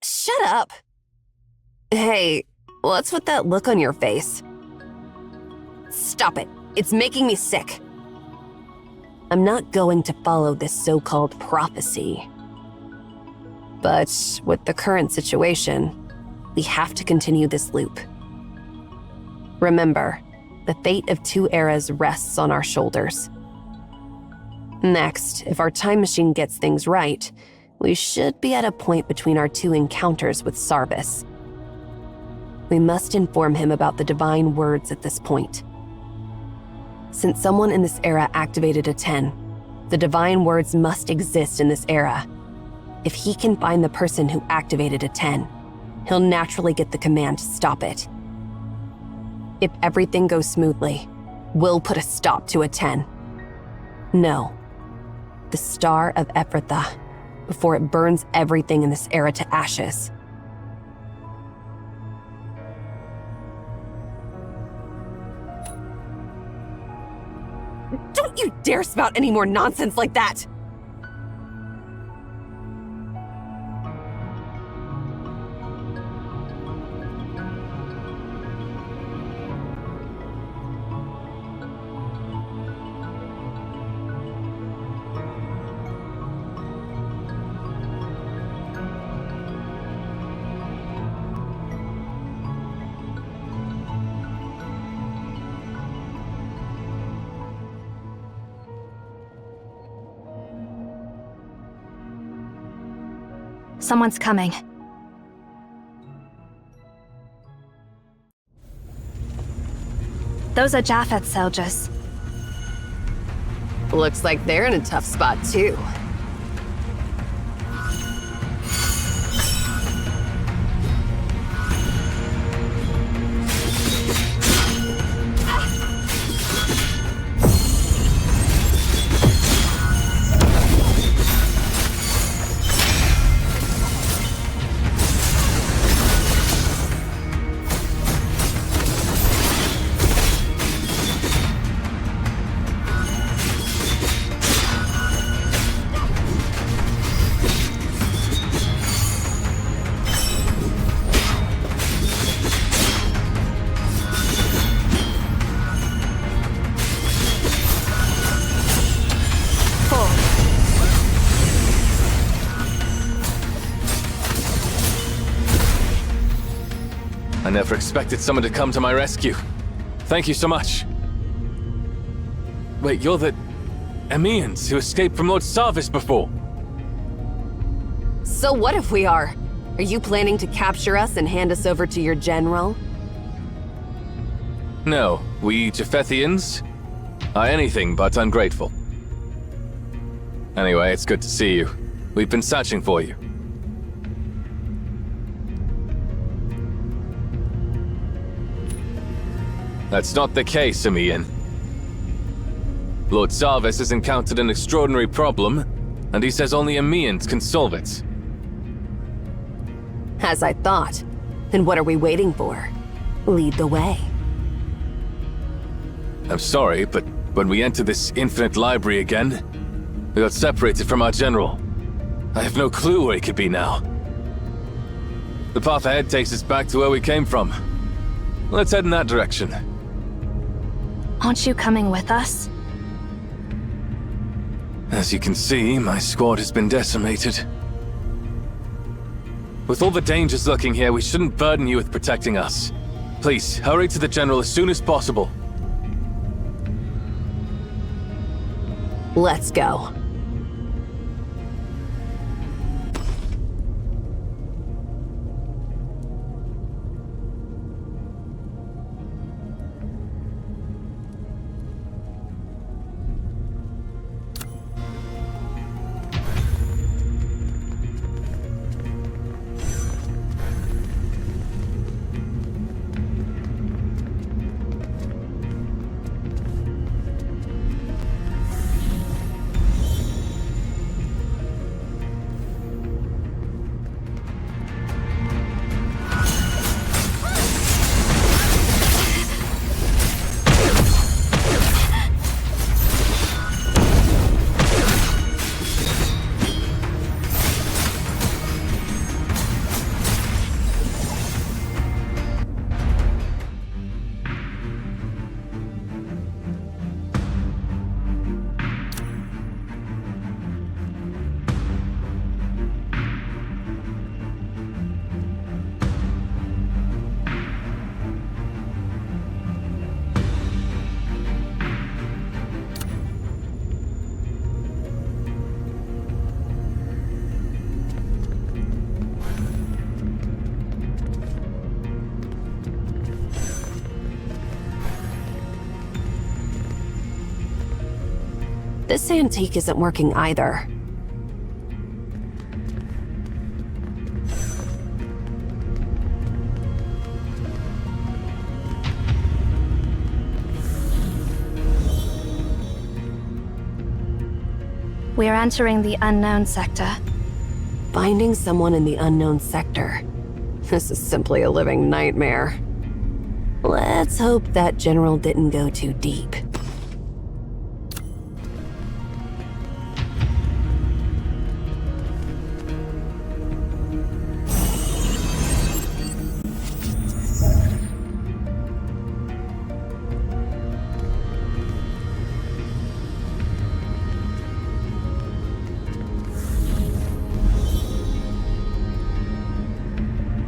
S8: Shut up. Hey, what's with that look on your face? Stop it. It's making me sick. I'm not going to follow this so-called prophecy. But with the current situation, we have to continue this loop. Remember, the fate of 2 eras rests on our shoulders. Next, if our time machine gets things right, we should be at a point between our 2 encounters with Sarvis. We must inform him about the divine words at this point. Since someone in this era activated a 10, the divine words must exist in this era. If he can find the person who activated a 10, he'll naturally get the command to stop it. If everything goes smoothly, we'll put a stop to a 10. No, the Star of Ephrathah, before it burns everything in this era to ashes. Don't you dare spout any more nonsense like that!
S7: Someone's coming. Those are Japhet soldiers.
S8: Looks like they're in a tough spot, too.
S9: I never expected someone to come to my rescue. Thank you so much. Wait, you're the Emians who escaped from Lord Sarvis before?
S8: So what if we are? Are you planning to capture us and hand us over to your general?
S9: No, we Japhethians are anything but ungrateful. Anyway, it's good to see you. We've been searching for you. That's not the case, Emian. Lord Sarvis has encountered an extraordinary problem, and he says only Emians can solve it.
S8: As I thought. Then what are we waiting for? Lead the way.
S9: I'm sorry, but when we entered this infinite library again, we got separated from our general. I have no clue where he could be now. The path ahead takes us back to where we came from. Let's head in that direction.
S7: Aren't you coming with us?
S9: As you can see, my squad has been decimated. With all the dangers lurking here, we shouldn't burden you with protecting us. Please, hurry to the General as soon as possible.
S8: Let's go. This antique isn't working either.
S7: We're entering the unknown sector.
S8: Finding someone in the unknown sector. This is simply a living nightmare. Let's hope that general didn't go too deep.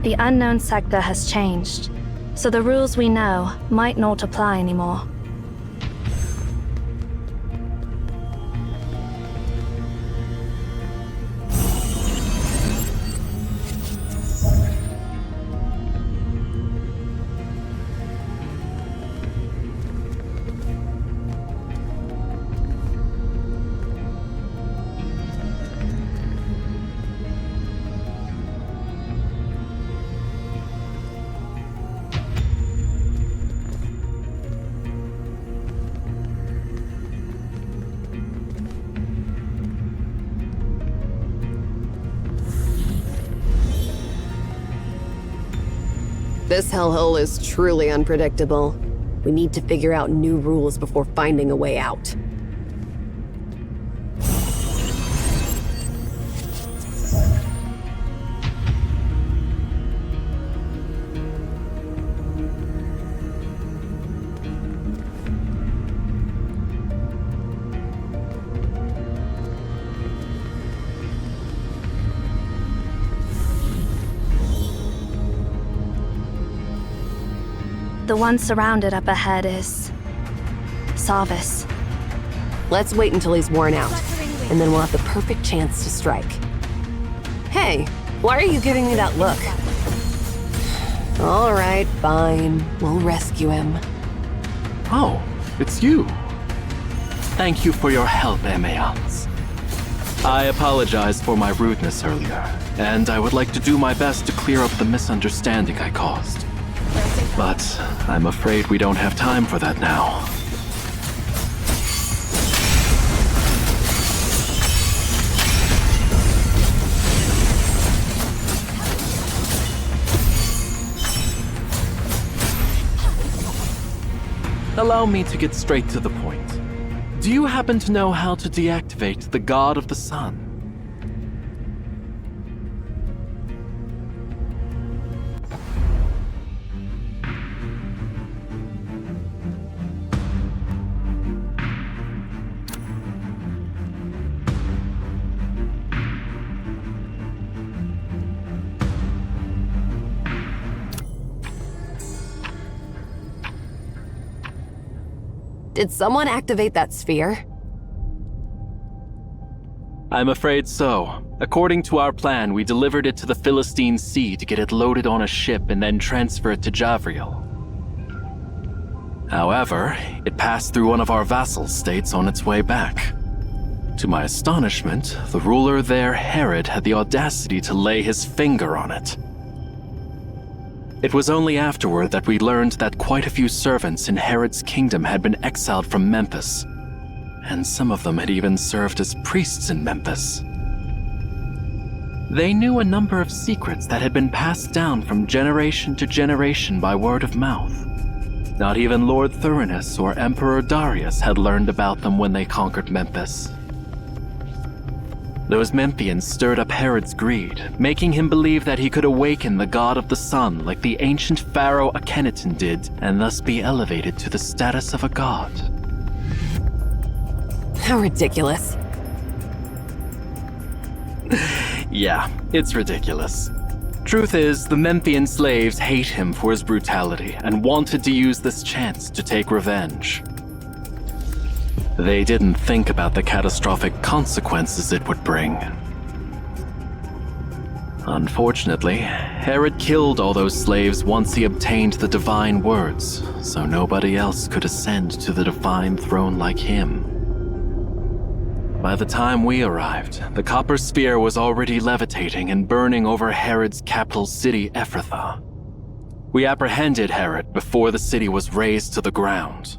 S7: The unknown sector has changed, so the rules we know might not apply anymore.
S8: This hellhole is truly unpredictable. We need to figure out new rules before finding a way out.
S7: The one surrounded up ahead is Sarvis.
S8: Let's wait until he's worn out, and then we'll have the perfect chance to strike. Hey, why are you giving me that look? All right, fine. We'll rescue him.
S3: Oh, it's you. Thank you for your help, Emeans. I apologize for my rudeness earlier, and I would like to do my best to clear up the misunderstanding I caused. But I'm afraid we don't have time for that now. Allow me to get straight to the point. Do you happen to know how to deactivate the God of the Sun?
S8: Did someone activate that sphere?
S3: I'm afraid so. According to our plan, we delivered it to the Philistine Sea to get it loaded on a ship and then transfer it to Javriel. However, it passed through one of our vassal states on its way back. To my astonishment, the ruler there, Herod, had the audacity to lay his finger on it. It was only afterward that we learned that quite a few servants in Herod's kingdom had been exiled from Memphis, and some of them had even served as priests in Memphis. They knew a number of secrets that had been passed down from generation to generation by word of mouth. Not even Lord Thurinus or Emperor Darius had learned about them when they conquered Memphis. Those Memphians stirred up Herod's greed, making him believe that he could awaken the god of the sun like the ancient pharaoh Akhenaten did, and thus be elevated to the status of a god.
S8: How ridiculous.
S3: Yeah, it's ridiculous. Truth is, the Memphian slaves hate him for his brutality and wanted to use this chance to take revenge. They didn't think about the catastrophic consequences it would bring. Unfortunately, Herod killed all those slaves once he obtained the divine words, so nobody else could ascend to the divine throne like him. By the time we arrived, the copper sphere was already levitating and burning over Herod's capital city, Ephrathah. We apprehended Herod before the city was razed to the ground.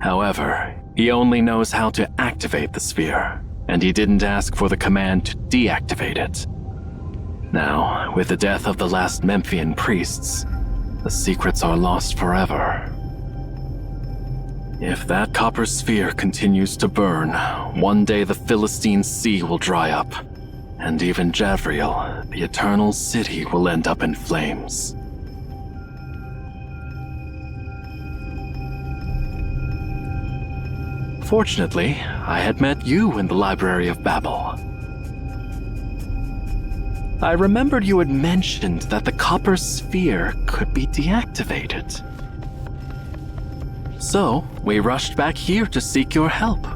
S3: However, he only knows how to activate the sphere, and he didn't ask for the command to deactivate it. Now, with the death of the last Memphian priests, the secrets are lost forever. If that copper sphere continues to burn, one day the Philistine Sea will dry up, and even Javriel, the Eternal City, will end up in flames. Fortunately, I had met you in the Library of Babel. I remembered you had mentioned that the copper sphere could be deactivated. So, we rushed back here to seek your help.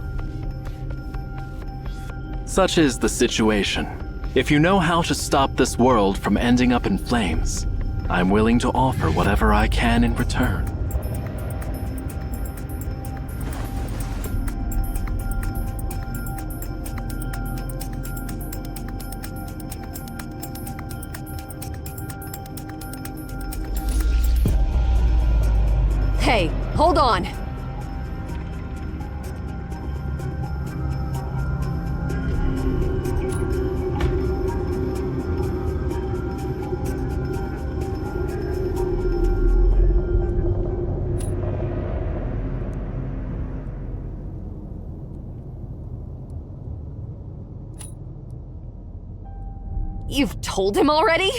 S3: Such is the situation. If you know how to stop this world from ending up in flames, I'm willing to offer whatever I can in return.
S8: Hey, hold on! You've told him already?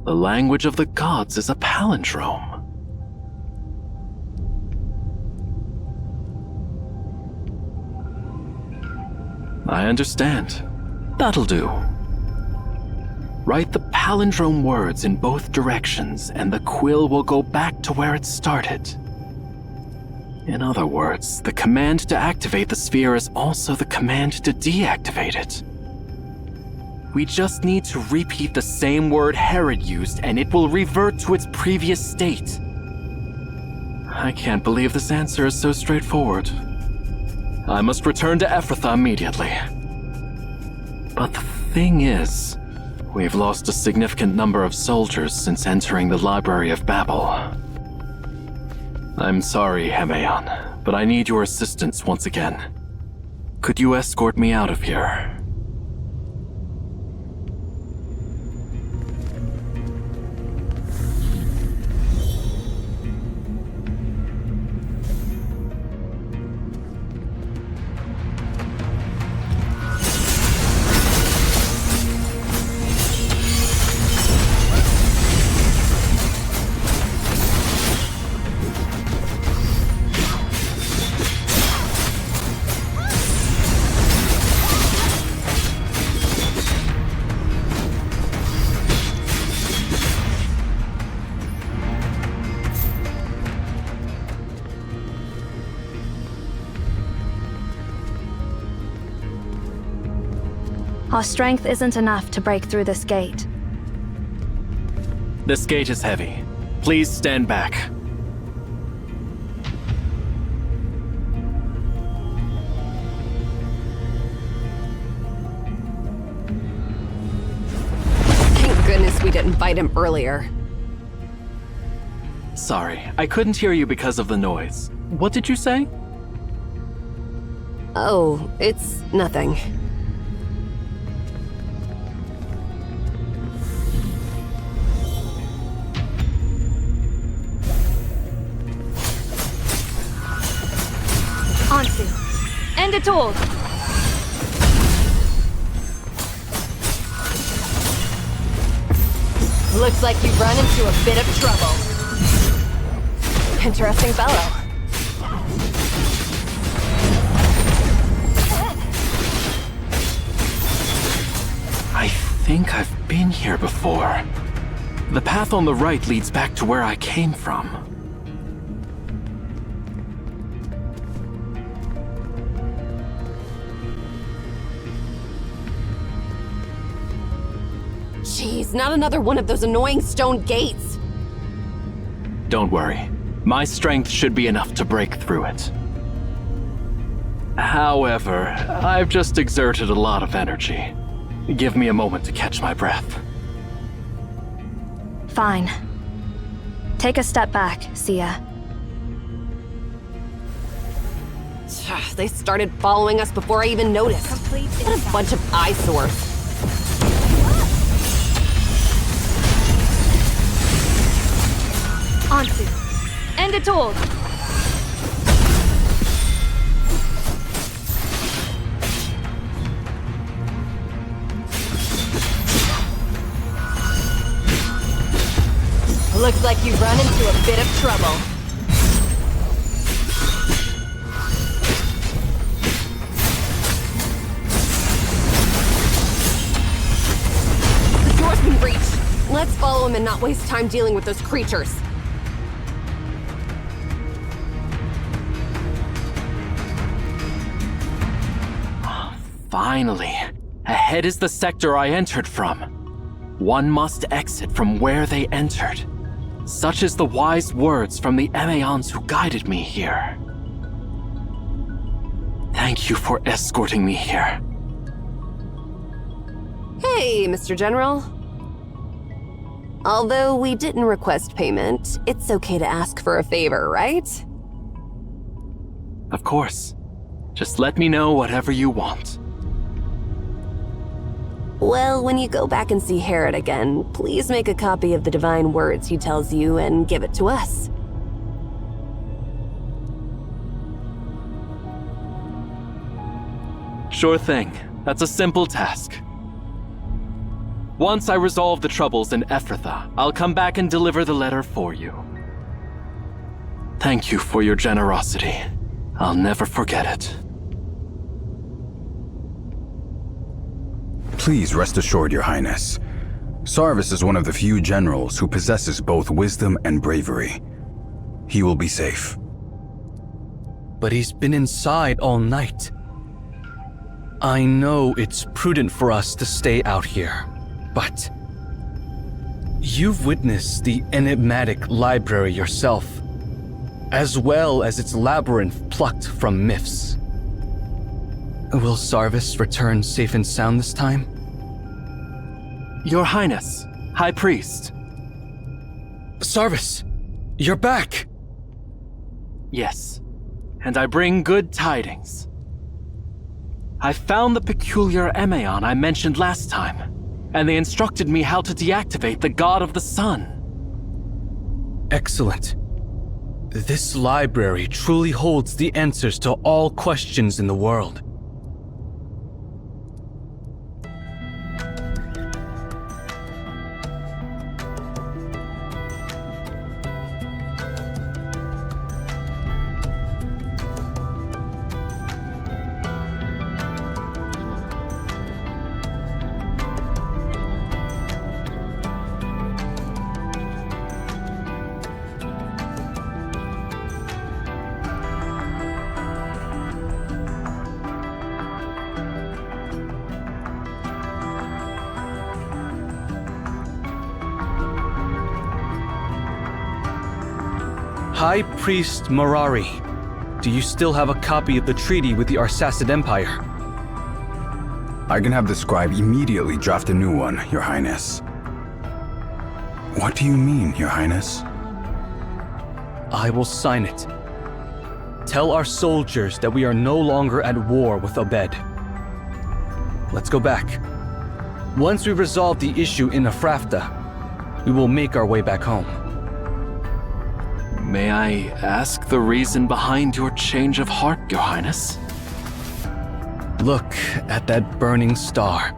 S3: The language of the gods is a palindrome. I understand. That'll do. Write the palindrome words in both directions, and the quill will go back to where it started. In other words, the command to activate the sphere is also the command to deactivate it. We just need to repeat the same word Herod used, and it will revert to its previous state. I can't believe this answer is so straightforward. I must return to Ephrathah immediately. But the thing is, we've lost a significant number of soldiers since entering the Library of Babel. I'm sorry, Hemayon, but I need your assistance once again. Could you escort me out of here?
S7: Our strength isn't enough to break through this gate.
S3: This gate is heavy. Please stand back.
S8: Thank goodness we didn't fight him earlier.
S3: Sorry, I couldn't hear you because of the noise. What did you say?
S8: Oh, it's nothing.
S7: Ansu, end it all!
S8: Looks like you've run into a bit of trouble. Interesting fellow.
S3: I think I've been here before. The path on the right leads back to where I came from.
S8: Jeez, not another one of those annoying stone gates.
S3: Don't worry. My strength should be enough to break through it. However, I've just exerted a lot of energy. Give me a moment to catch my breath.
S7: Fine. Take a step back, Sia.
S8: They started following us before I even noticed. What a bunch of eyesores.
S7: Onto. End it all.
S8: Looks like you've run into a bit of trouble. The door's been breached. Let's follow him and not waste time dealing with those creatures.
S3: Finally. Ahead is the sector I entered from. One must exit from where they entered. Such is the wise words from the Emeons who guided me here. Thank you for escorting me here.
S8: Hey, Mr. General. Although we didn't request payment, it's okay to ask for a favor, right?
S3: Of course. Just let me know whatever you want.
S8: Well, when you go back and see Herod again, please make a copy of the divine words he tells you and give it to us.
S3: Sure thing. That's a simple task. Once I resolve the troubles in Ephrathah, I'll come back and deliver the letter for you. Thank you for your generosity. I'll never forget it.
S4: Please rest assured, Your Highness. Sarvis is one of the few generals who possesses both wisdom and bravery. He will be safe.
S1: But he's been inside all night. I know it's prudent for us to stay out here, but you've witnessed the enigmatic library yourself, as well as its labyrinth plucked from myths. Will Sarvis return safe and sound this time?
S3: Your Highness, High Priest.
S1: Sarvis, you're back!
S3: Yes, and I bring good tidings. I found the peculiar Emeon I mentioned last time, and they instructed me how to deactivate the God of the Sun.
S1: Excellent. This library truly holds the answers to all questions in the world. High Priest Marari, do you still have a copy of the treaty with the Arsacid Empire?
S4: I can have the scribe immediately draft a new one, Your Highness. What do you mean, Your Highness?
S1: I will sign it. Tell our soldiers that we are no longer at war with Obed. Let's go back. Once we resolve the issue in Ephrathah, we will make our way back home.
S3: May I ask the reason behind your change of heart, Your Highness?
S1: Look at that burning star.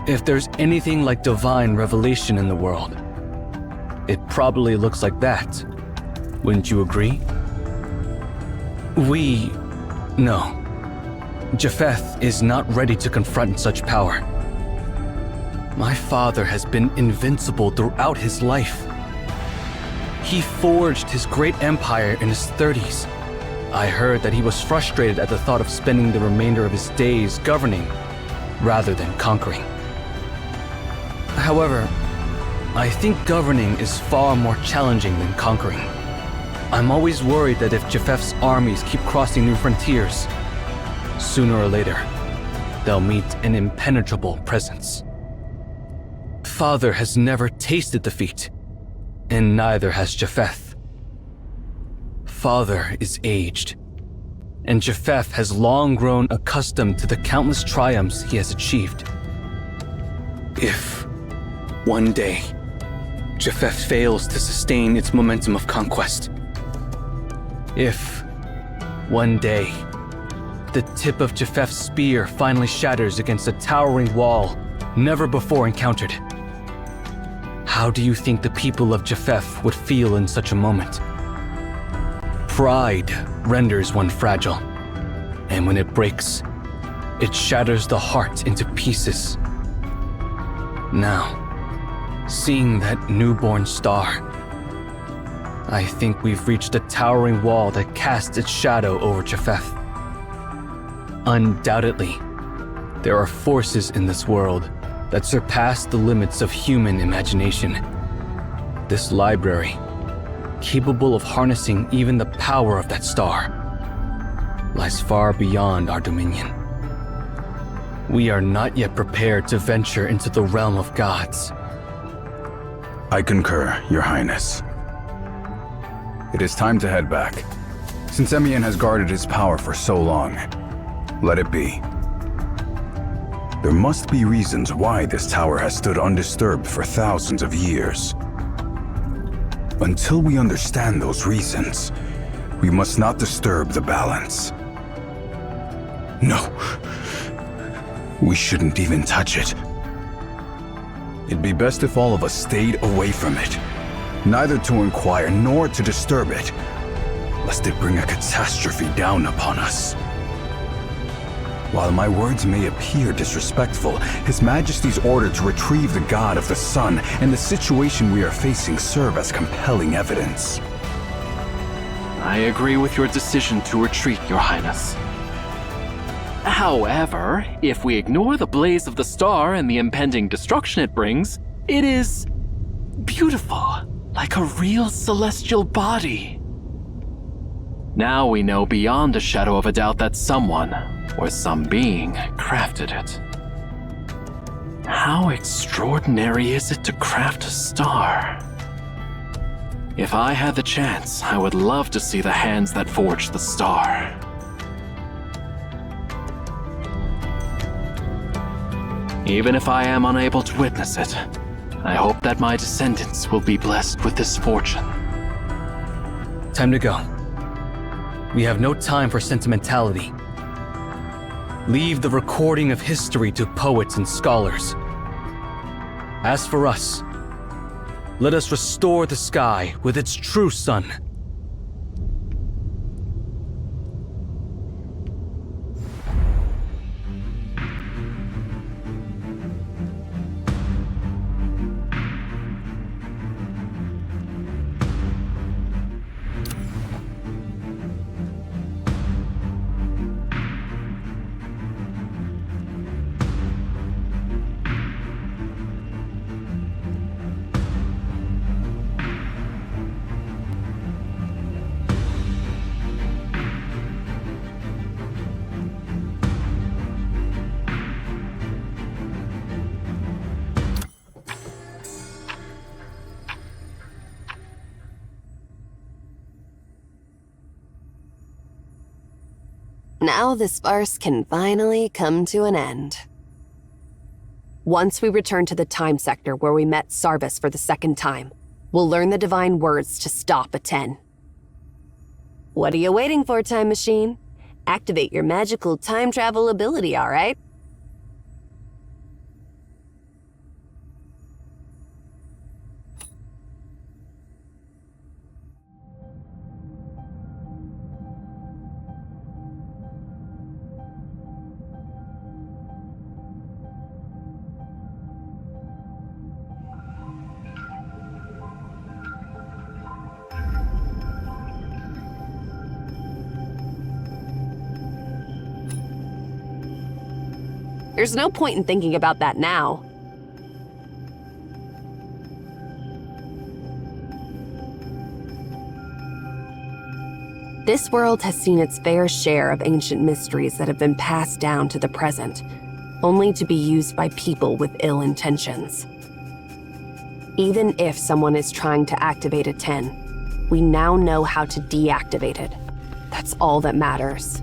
S1: If there's anything like divine revelation in the world, it probably looks like that. Wouldn't you agree? No. Japheth is not ready to confront such power. My father has been invincible throughout his life. He forged his great empire in his 30s. I heard that he was frustrated at the thought of spending the remainder of his days governing rather than conquering. However, I think governing is far more challenging than conquering. I'm always worried that if Japheth's armies keep crossing new frontiers, sooner or later, they'll meet an impenetrable presence. Father has never tasted defeat, and neither has Japheth. Father is aged, and Japheth has long grown accustomed to the countless triumphs he has achieved. If, one day, Japheth fails to sustain its momentum of conquest, if, one day, the tip of Japheth's spear finally shatters against a towering wall never before encountered, how do you think the people of Japheth would feel in such a moment? Pride renders one fragile, and when it breaks, it shatters the heart into pieces. Now, seeing that newborn star, I think we've reached a towering wall that casts its shadow over Japheth. Undoubtedly, there are forces in this world that surpass the limits of human imagination. This library, capable of harnessing even the power of that star, lies far beyond our dominion. We are not yet prepared to venture into the realm of gods.
S4: I concur, Your Highness. It is time to head back. Since Emian has guarded his power for so long, let it be. There must be reasons why this tower has stood undisturbed for thousands of years. Until we understand those reasons, we must not disturb the balance. No. We shouldn't even touch it. It'd be best if all of us stayed away from it, neither to inquire nor to disturb it, lest it bring a catastrophe down upon us. While my words may appear disrespectful, His Majesty's order to retrieve the God of the Sun and the situation we are facing serve as compelling evidence.
S3: I agree with your decision to retreat, Your Highness. However, if we ignore the blaze of the star and the impending destruction it brings, it is beautiful, like a real celestial body. Now we know beyond a shadow of a doubt that someone, or some being, crafted it. How extraordinary is it to craft a star? If I had the chance, I would love to see the hands that forged the star. Even if I am unable to witness it, I hope that my descendants will be blessed with this fortune.
S1: Time to go. We have no time for sentimentality. Leave the recording of history to poets and scholars. As for us, let us restore the sky with its true sun.
S8: Now this farce can finally come to an end. Once we return to the time sector where we met Sarvis for the second time, we'll learn the divine words to stop at 10. What are you waiting for, Time Machine? Activate your magical time travel ability, all right? There's no point in thinking about that now. This world has seen its fair share of ancient mysteries that have been passed down to the present, only to be used by people with ill intentions. Even if someone is trying to activate a 10, we now know how to deactivate it. That's all that matters.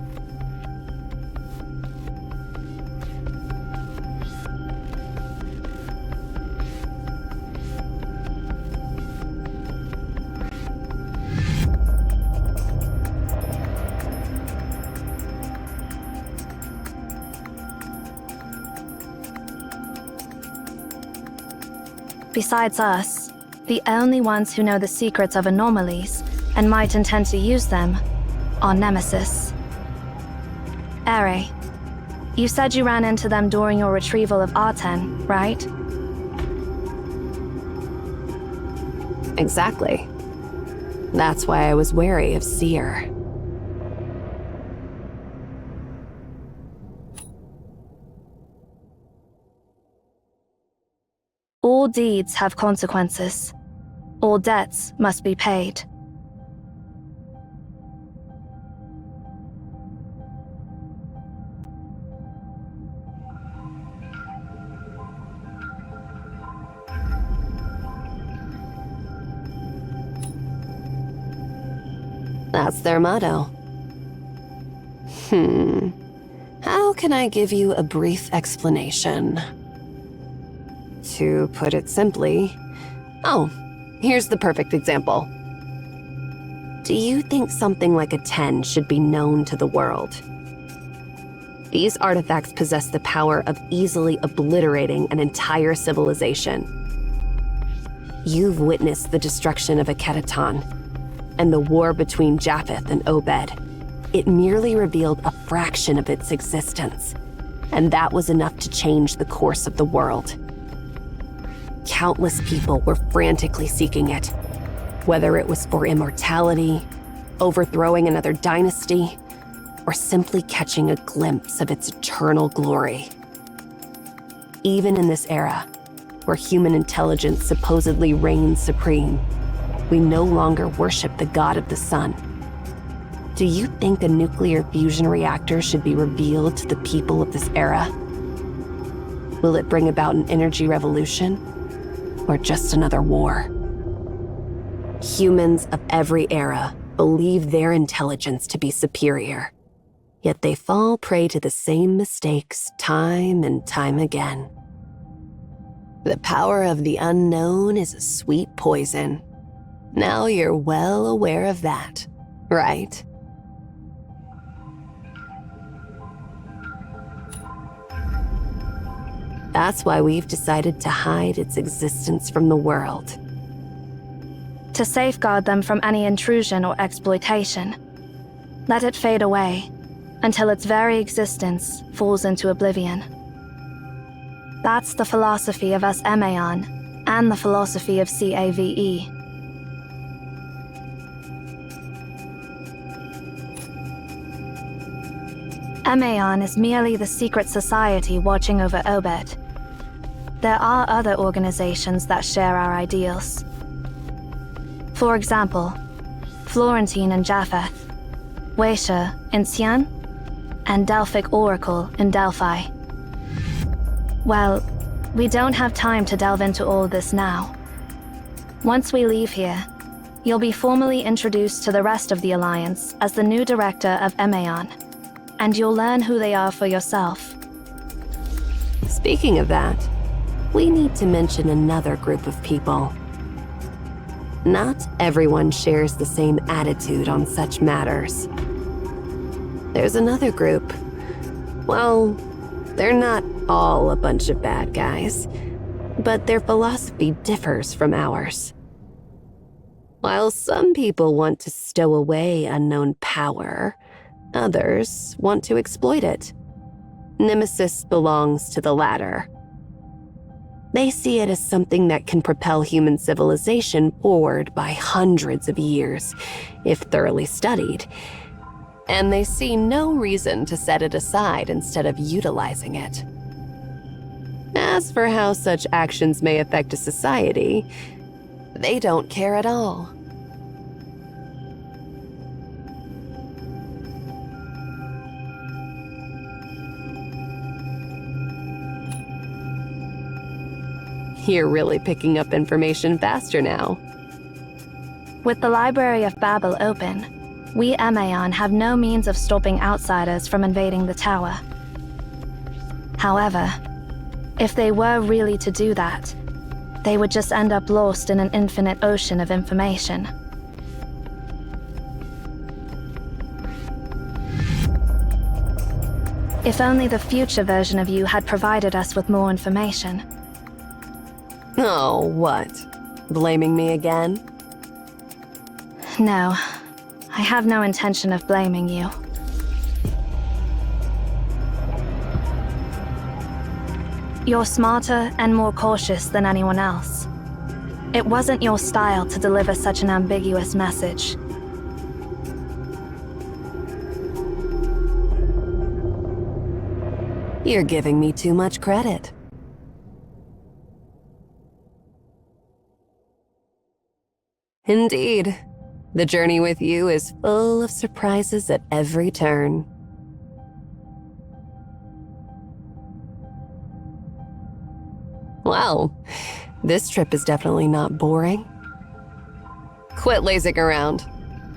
S7: Besides us, the only ones who know the secrets of anomalies and might intend to use them are Nemesis. Ere, you said you ran into them during your retrieval of Arten, right?
S8: Exactly. That's why I was wary of Seer.
S7: All deeds have consequences. All debts must be paid.
S8: That's their motto. How can I give you a brief explanation? To put it simply, here's the perfect example. Do you think something like a 10 should be known to the world? These artifacts possess the power of easily obliterating an entire civilization. You've witnessed the destruction of Akedaton and the war between Japheth and Obed. It merely revealed a fraction of its existence, and that was enough to change the course of the world. Countless people were frantically seeking it, whether it was for immortality, overthrowing another dynasty, or simply catching a glimpse of its eternal glory. Even in this era, where human intelligence supposedly reigns supreme, we no longer worship the god of the sun. Do you think a nuclear fusion reactor should be revealed to the people of this era? Will it bring about an energy revolution? Or just another war? Humans of every era believe their intelligence to be superior, yet they fall prey to the same mistakes time and time again. The power of the unknown is a sweet poison. Now you're well aware of that, right? That's why we've decided to hide its existence from the world.
S7: To safeguard them from any intrusion or exploitation. Let it fade away until its very existence falls into oblivion. That's the philosophy of us Emaon and the philosophy of CAVE. Emaon is merely the secret society watching over Obed. There are other organizations that share our ideals. For example, Florentine in Japheth, Weisha in Xi'an, and Delphic Oracle in Delphi. Well, we don't have time to delve into all this now. Once we leave here, you'll be formally introduced to the rest of the Alliance as the new director of Emaon, and you'll learn who they are for yourself.
S8: Speaking of that, we need to mention another group of people. Not everyone shares the same attitude on such matters. There's another group. Well, they're not all a bunch of bad guys, but their philosophy differs from ours. While some people want to stow away unknown power, others want to exploit it. Nemesis belongs to the latter. They see it as something that can propel human civilization forward by hundreds of years, if thoroughly studied, and they see no reason to set it aside instead of utilizing it. As for how such actions may affect a society, they don't care at all. You're really picking up information faster now.
S7: With the Library of Babel open, we Emaon have no means of stopping outsiders from invading the tower. However, if they were really to do that, they would just end up lost in an infinite ocean of information. If only the future version of you had provided us with more information.
S8: Oh, what? Blaming me again?
S7: No, I have no intention of blaming you. You're smarter and more cautious than anyone else. It wasn't your style to deliver such an ambiguous message.
S8: You're giving me too much credit. Indeed. The journey with you is full of surprises at every turn. Well, this trip is definitely not boring. Quit lazing around.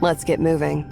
S8: Let's get moving.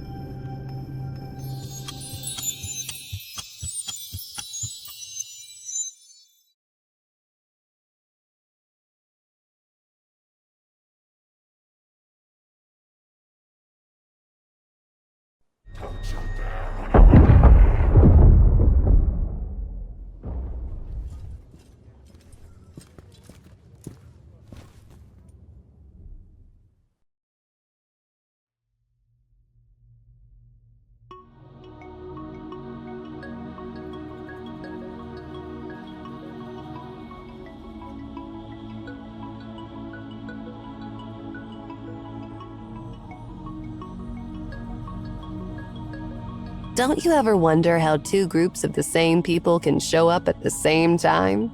S8: Don't you ever wonder how two groups of the same people can show up at the same time?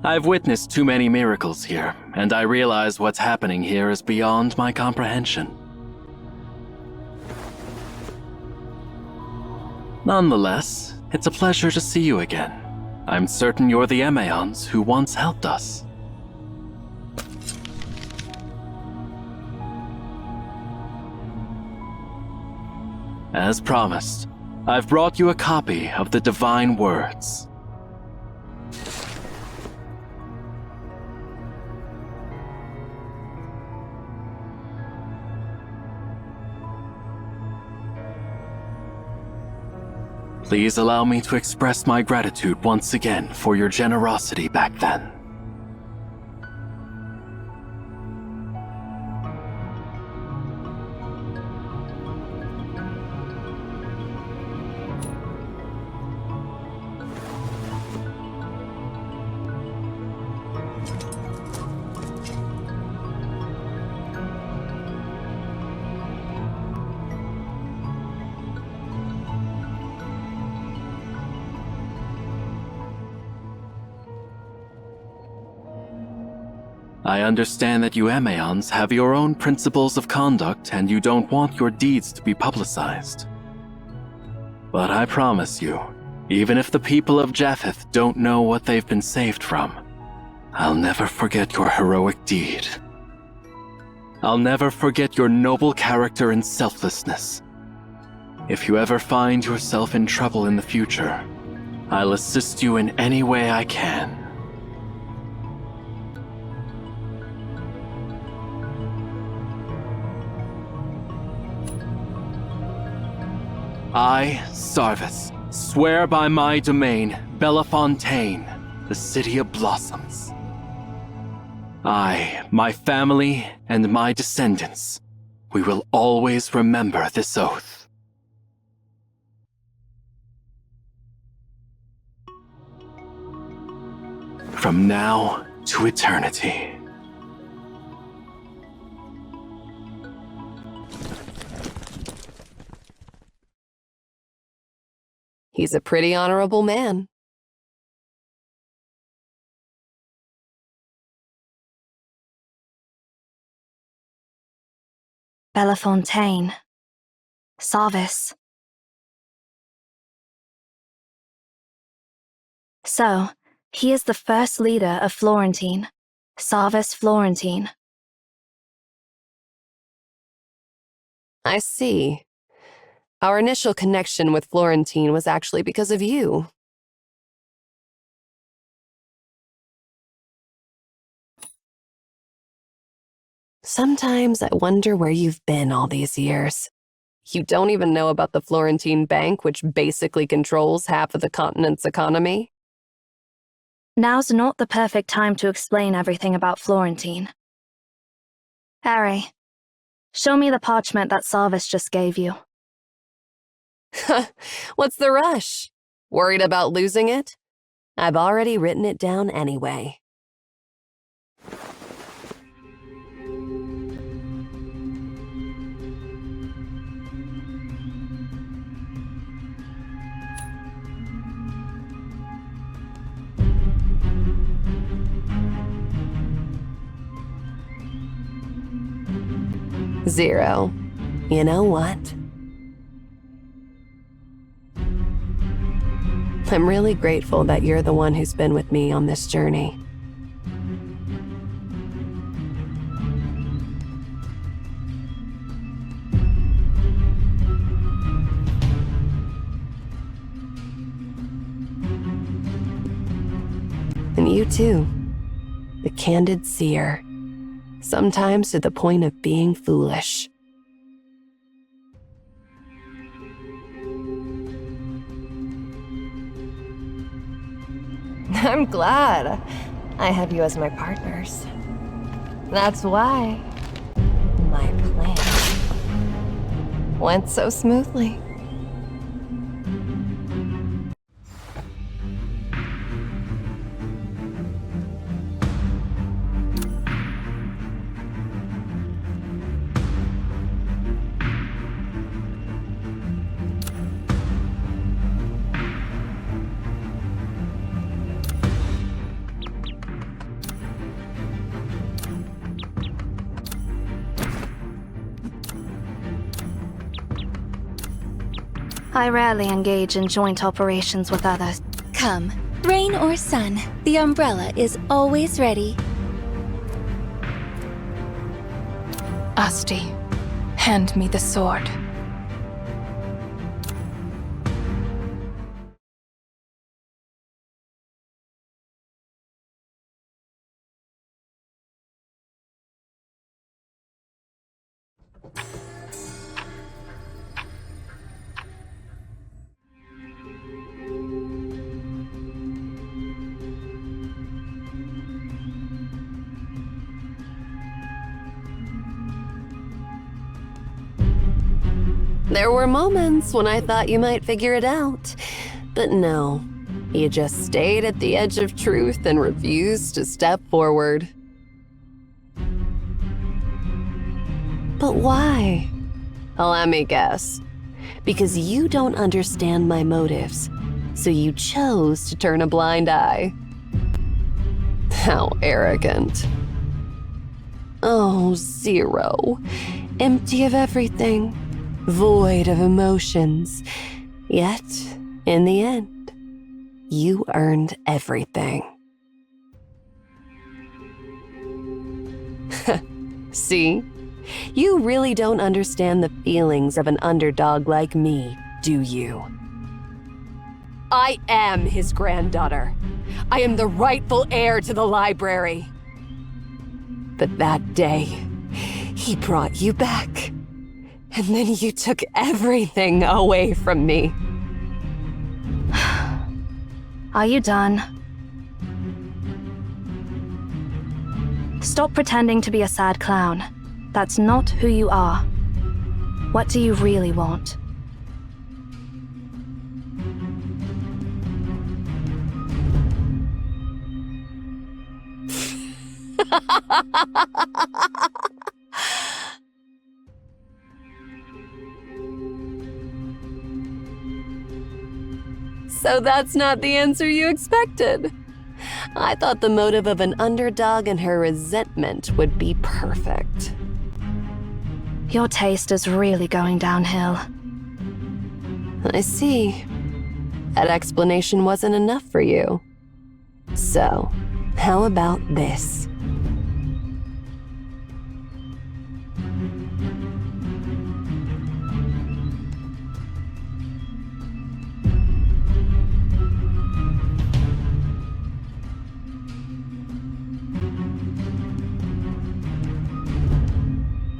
S3: I've witnessed too many miracles here, and I realize what's happening here is beyond my comprehension. Nonetheless, it's a pleasure to see you again. I'm certain you're the Emaons who once helped us. As promised, I've brought you a copy of the Divine Words. Please allow me to express my gratitude once again for your generosity back then. I understand that you Emaons have your own principles of conduct and you don't want your deeds to be publicized. But I promise you, even if the people of Japheth don't know what they've been saved from, I'll never forget your heroic deed. I'll never forget your noble character and selflessness. If you ever find yourself in trouble in the future, I'll assist you in any way I can. I, Sarvis, swear by my domain, Bellefontaine, the City of Blossoms. I, my family, and my descendants, we will always remember this oath. From now to eternity.
S8: He's a pretty honorable man.
S7: Bellefontaine. Sarvis. So, He is the first leader of Florentine, Sarvis Florentine.
S8: I see. Our initial connection with Florentine was actually because of you. Sometimes I wonder where you've been all these years. You don't even know about the Florentine Bank, which basically controls half of the continent's economy?
S7: Now's not the perfect time to explain everything about Florentine. Harry, show me the parchment that Sarvis just gave you.
S8: What's the rush? Worried about losing it? I've already written it down anyway. Zero. You know what? I'm really grateful that you're the one who's been with me on this journey. And you too, the candid seer. Sometimes to the point of being foolish. I'm glad I have you as my partners. That's why my plan went so smoothly.
S7: I rarely engage in joint operations with others.
S18: Come, rain or sun, the umbrella is always ready.
S19: Asti, hand me the sword.
S8: There were moments when I thought you might figure it out, but no. You just stayed at the edge of truth and refused to step forward. But why? Let me guess. Because you don't understand my motives, so you chose to turn a blind eye. How arrogant. Oh, Zero. Empty of everything. Void of emotions. Yet, in the end, you earned everything. See? You really don't understand the feelings of an underdog like me, do you? I am his granddaughter. I am the rightful heir to the library. But that day, he brought you back. And then you took everything away from me.
S7: Are you done? Stop pretending to be a sad clown. That's not who you are. What do you really want?
S8: So that's not the answer you expected. I thought the motive of an underdog and her resentment would be perfect.
S7: Your taste is really going downhill.
S8: I see. That explanation wasn't enough for you. So, how about this?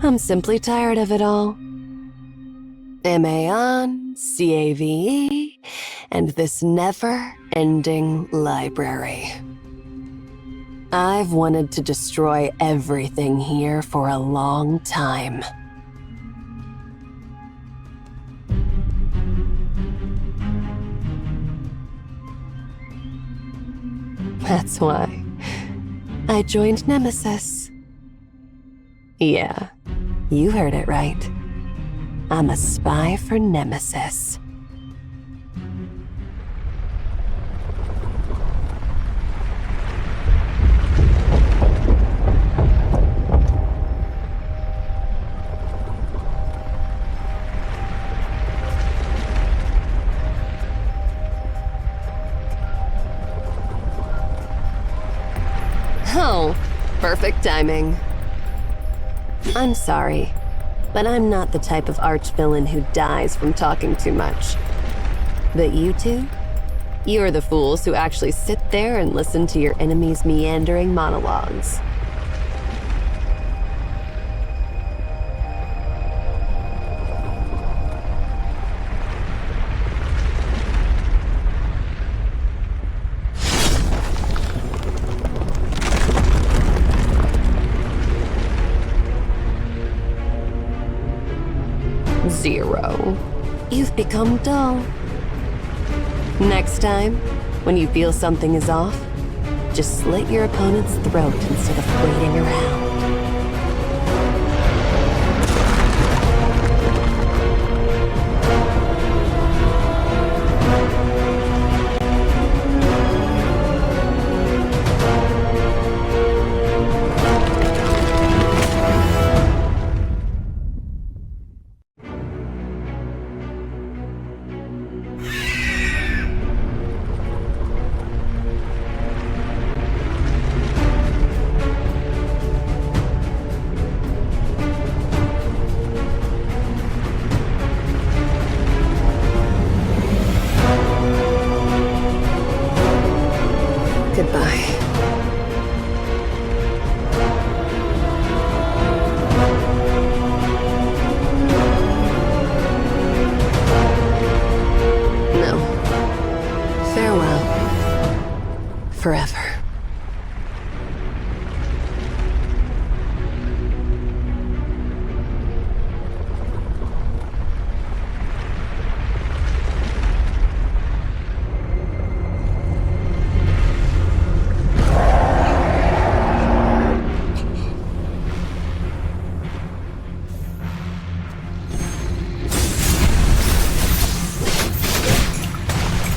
S8: I'm simply tired of it all. MAON, CAVE, and this never-ending library. I've wanted to destroy everything here for a long time. That's why I joined Nemesis. Yeah, you heard it right. I'm a spy for Nemesis. Oh, perfect timing. I'm sorry, but I'm not the type of arch-villain who dies from talking too much. But you two? You're the fools who actually sit there and listen to your enemy's meandering monologues. Zero. You've become dull. Next time, when you feel something is off, just slit your opponent's throat instead of waiting around. Forever.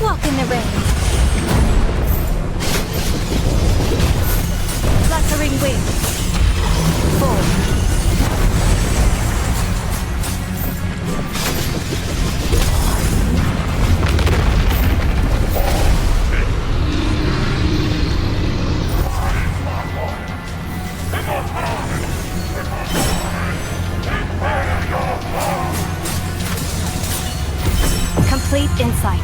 S18: Walk in the rain. Fluttering wings. Forward.
S7: Complete insight.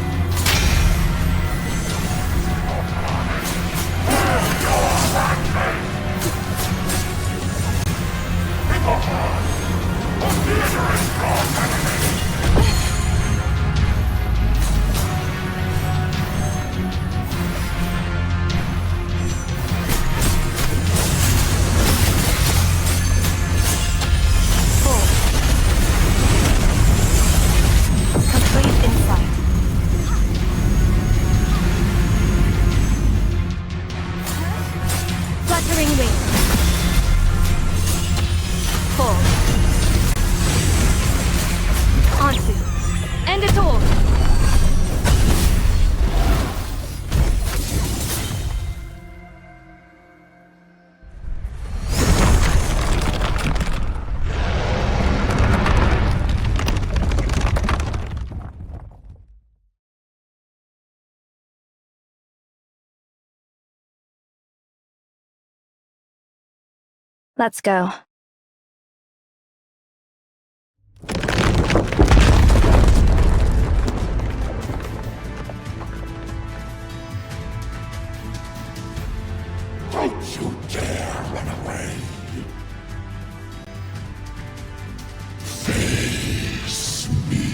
S7: On Let's go.
S17: Don't you dare run away. Face me.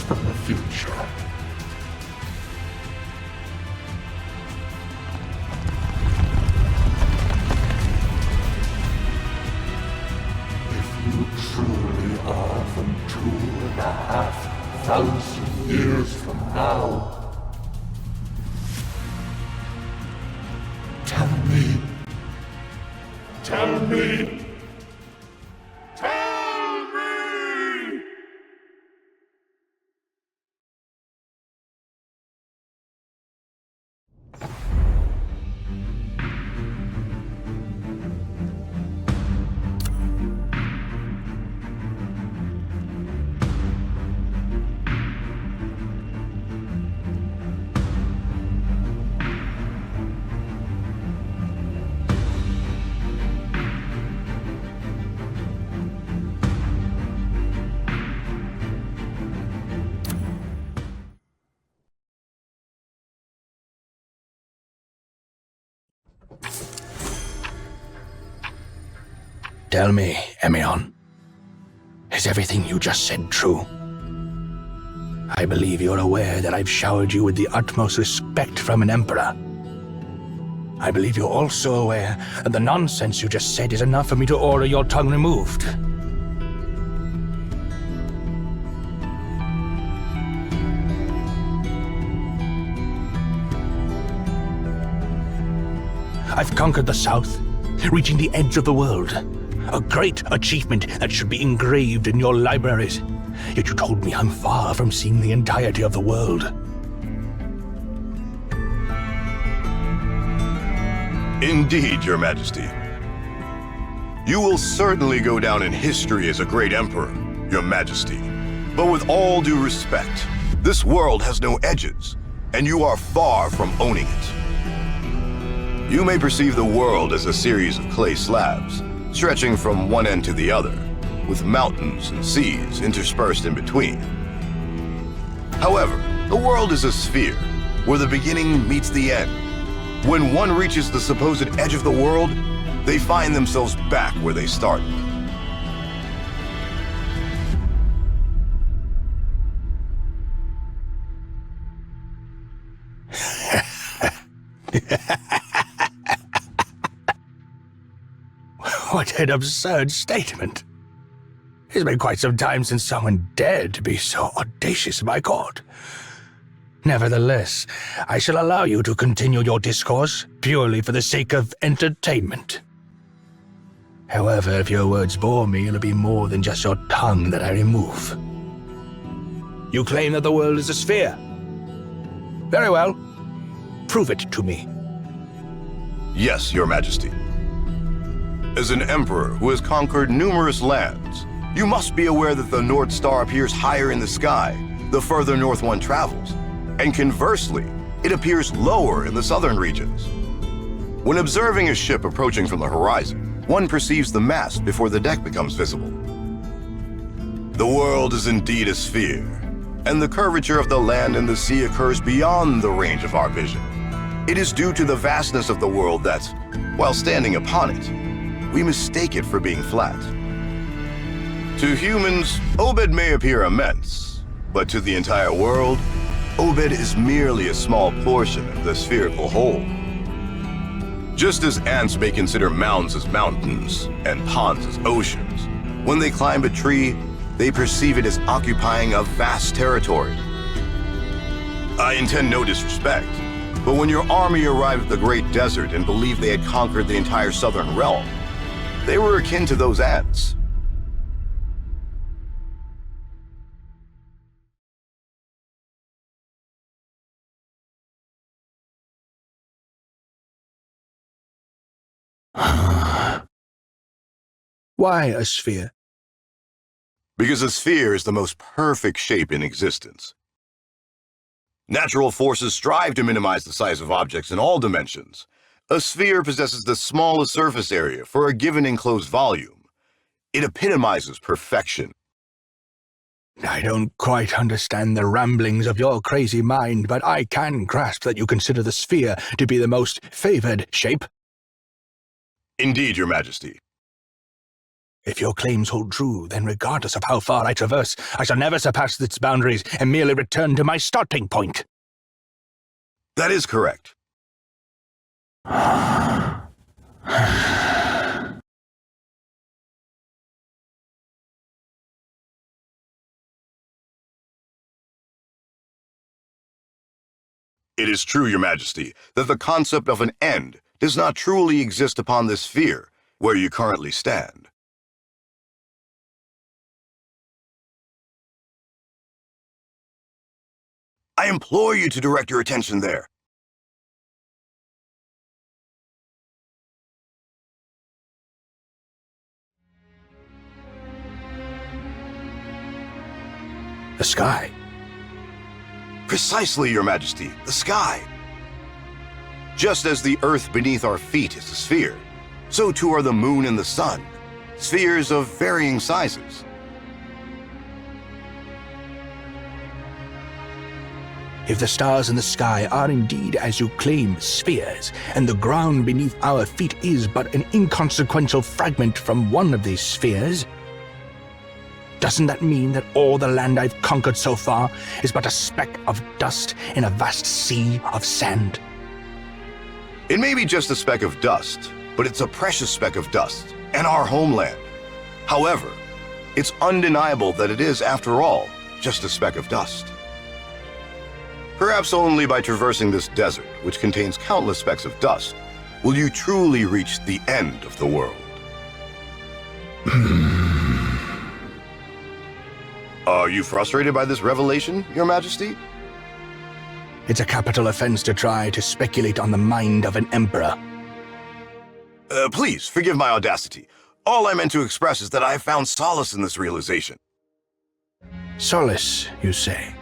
S17: From the future. If you truly are from 2,500 years from now, tell me. Tell me.
S5: Tell me, Emeon, is everything you just said true? I believe you're aware that I've showered you with the utmost respect from an emperor. I believe you're also aware that the nonsense you just said is enough for me to order your tongue removed. I've conquered the South, reaching the edge of the world. A great achievement that should be engraved in your libraries. Yet you told me I'm far from seeing the entirety of the world.
S6: Indeed, Your Majesty. You will certainly go down in history as a great emperor, Your Majesty. But with all due respect, this world has no edges, and you are far from owning it. You may perceive the world as a series of clay slabs, stretching from one end to the other, with mountains and seas interspersed in between. However, the world is a sphere, where the beginning meets the end. When one reaches the supposed edge of the world, they find themselves back where they started.
S5: What an absurd statement. It's been quite some time since someone dared to be so audacious in my court. Nevertheless, I shall allow you to continue your discourse purely for the sake of entertainment. However, if your words bore me, it'll be more than just your tongue that I remove. You claim that the world is a sphere. Very well. Prove it to me.
S6: Yes, Your Majesty. As an emperor who has conquered numerous lands, you must be aware that the North Star appears higher in the sky the further north one travels, and conversely, it appears lower in the southern regions. When observing a ship approaching from the horizon, one perceives the mast before the deck becomes visible. The world is indeed a sphere, and the curvature of the land and the sea occurs beyond the range of our vision. It is due to the vastness of the world that, while standing upon it, we mistake it for being flat. To humans, Obed may appear immense, but to the entire world, Obed is merely a small portion of the spherical whole. Just as ants may consider mounds as mountains and ponds as oceans, when they climb a tree, they perceive it as occupying a vast territory. I intend no disrespect, but when your army arrived at the Great Desert and believed they had conquered the entire southern realm, they were akin to those ants.
S17: Why a sphere?
S6: Because a sphere is the most perfect shape in existence. Natural forces strive to minimize the size of objects in all dimensions. A sphere possesses the smallest surface area for a given enclosed volume. It epitomizes perfection.
S17: I don't quite understand the ramblings of your crazy mind, but I can grasp that you consider the sphere to be the most favored shape.
S6: Indeed, Your Majesty.
S17: If your claims hold true, then regardless of how far I traverse, I shall never surpass its boundaries and merely return to my starting point.
S6: That is correct. It is true, Your Majesty, that the concept of an end does not truly exist upon this sphere, where you currently stand. I implore you to direct your attention there.
S17: The sky.
S6: Precisely, Your Majesty, the sky. Just as the earth beneath our feet is a sphere, so too are the moon and the sun, spheres of varying sizes.
S17: If the stars in the sky are indeed, as you claim, spheres, and the ground beneath our feet is but an inconsequential fragment from one of these spheres, doesn't that mean that all the land I've conquered so far is but a speck of dust in a vast sea of sand?
S6: It may be just a speck of dust, but it's a precious speck of dust, and our homeland. However, it's undeniable that it is, after all, just a speck of dust. Perhaps only by traversing this desert, which contains countless specks of dust, will you truly reach the end of the world. Are you frustrated by this revelation, Your Majesty?
S17: It's a capital offense to try to speculate on the mind of an emperor.
S6: Please, forgive my audacity. All I meant to express is that I have found solace in this realization.
S17: Solace, you say?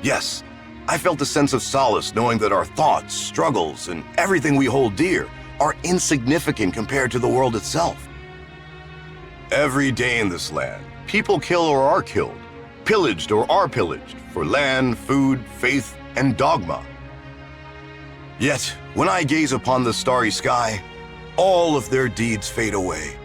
S6: Yes, I felt a sense of solace knowing that our thoughts, struggles, and everything we hold dear are insignificant compared to the world itself. Every day in this land, people kill or are killed, pillaged or are pillaged, for land, food, faith, and dogma. Yet, when I gaze upon the starry sky, all of their deeds fade away.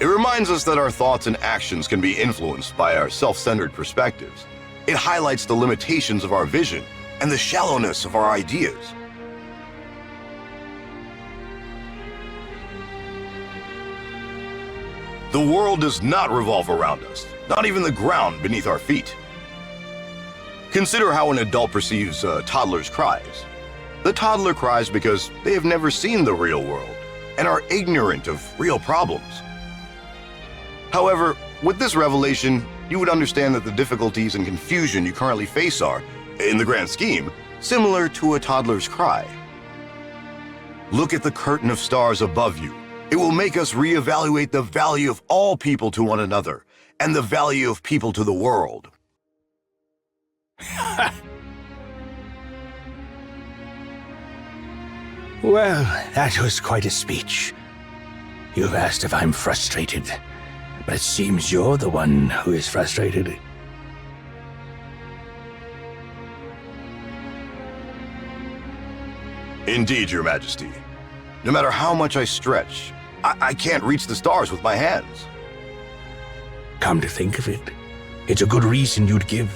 S6: It reminds us that our thoughts and actions can be influenced by our self-centered perspectives. It highlights the limitations of our vision and the shallowness of our ideas. The world does not revolve around us, not even the ground beneath our feet. Consider how an adult perceives a toddler's cries. The toddler cries because they have never seen the real world and are ignorant of real problems. However, with this revelation, you would understand that the difficulties and confusion you currently face are, in the grand scheme, similar to a toddler's cry. Look at the curtain of stars above you. It will make us reevaluate the value of all people to one another and the value of people to the world.
S17: Well, that was quite a speech. You've asked if I'm frustrated, but it seems you're the one who is frustrated.
S6: Indeed, Your Majesty. No matter how much I stretch, I can't reach the stars with my hands.
S17: Come to think of it, it's a good reason you'd give.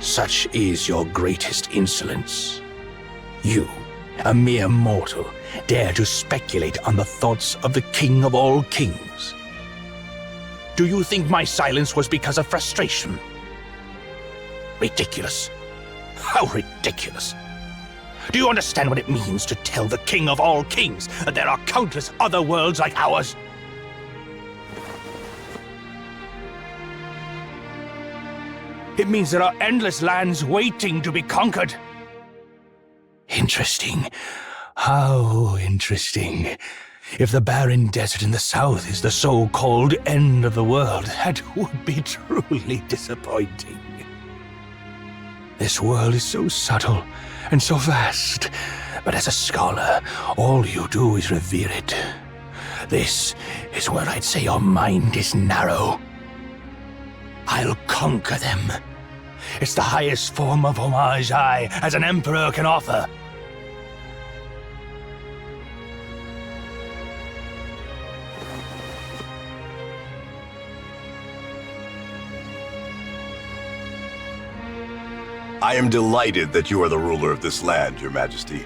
S17: Such is your greatest insolence. You, a mere mortal, dare to speculate on the thoughts of the King of all kings. Do you think my silence was because of frustration? Ridiculous. How ridiculous. Do you understand what it means to tell the King of all kings that there are countless other worlds like ours? It means there are endless lands waiting to be conquered. Interesting. How interesting. If the barren desert in the south is the so-called end of the world, that would be truly disappointing. This world is so subtle and so vast, but as a scholar, all you do is revere it. This is where I'd say your mind is narrow. I'll conquer them. It's the highest form of homage I, as an emperor, can offer.
S6: I am delighted that you are the ruler of this land, Your Majesty.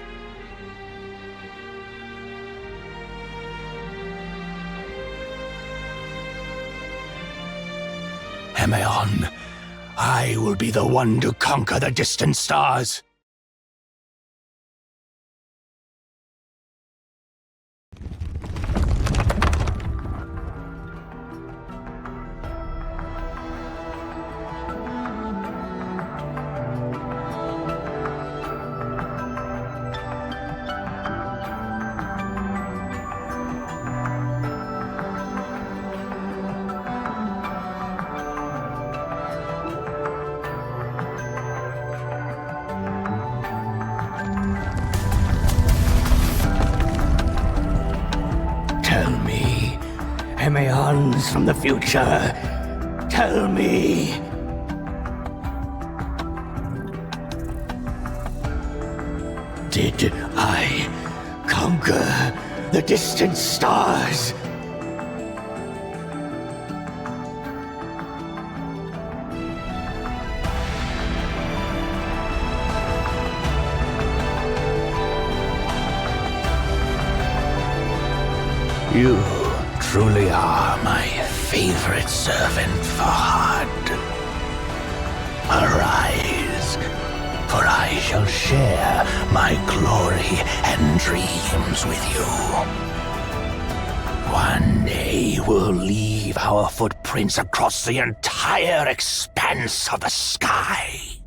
S17: Emeon, I will be the one to conquer the distant stars. Tell me, Emeons from the future, tell me. Did I conquer the distant stars? You truly are my favorite servant, Farhad. Arise, for I shall share my glory and dreams with you. One day we'll leave our footprints across the entire expanse of the sky.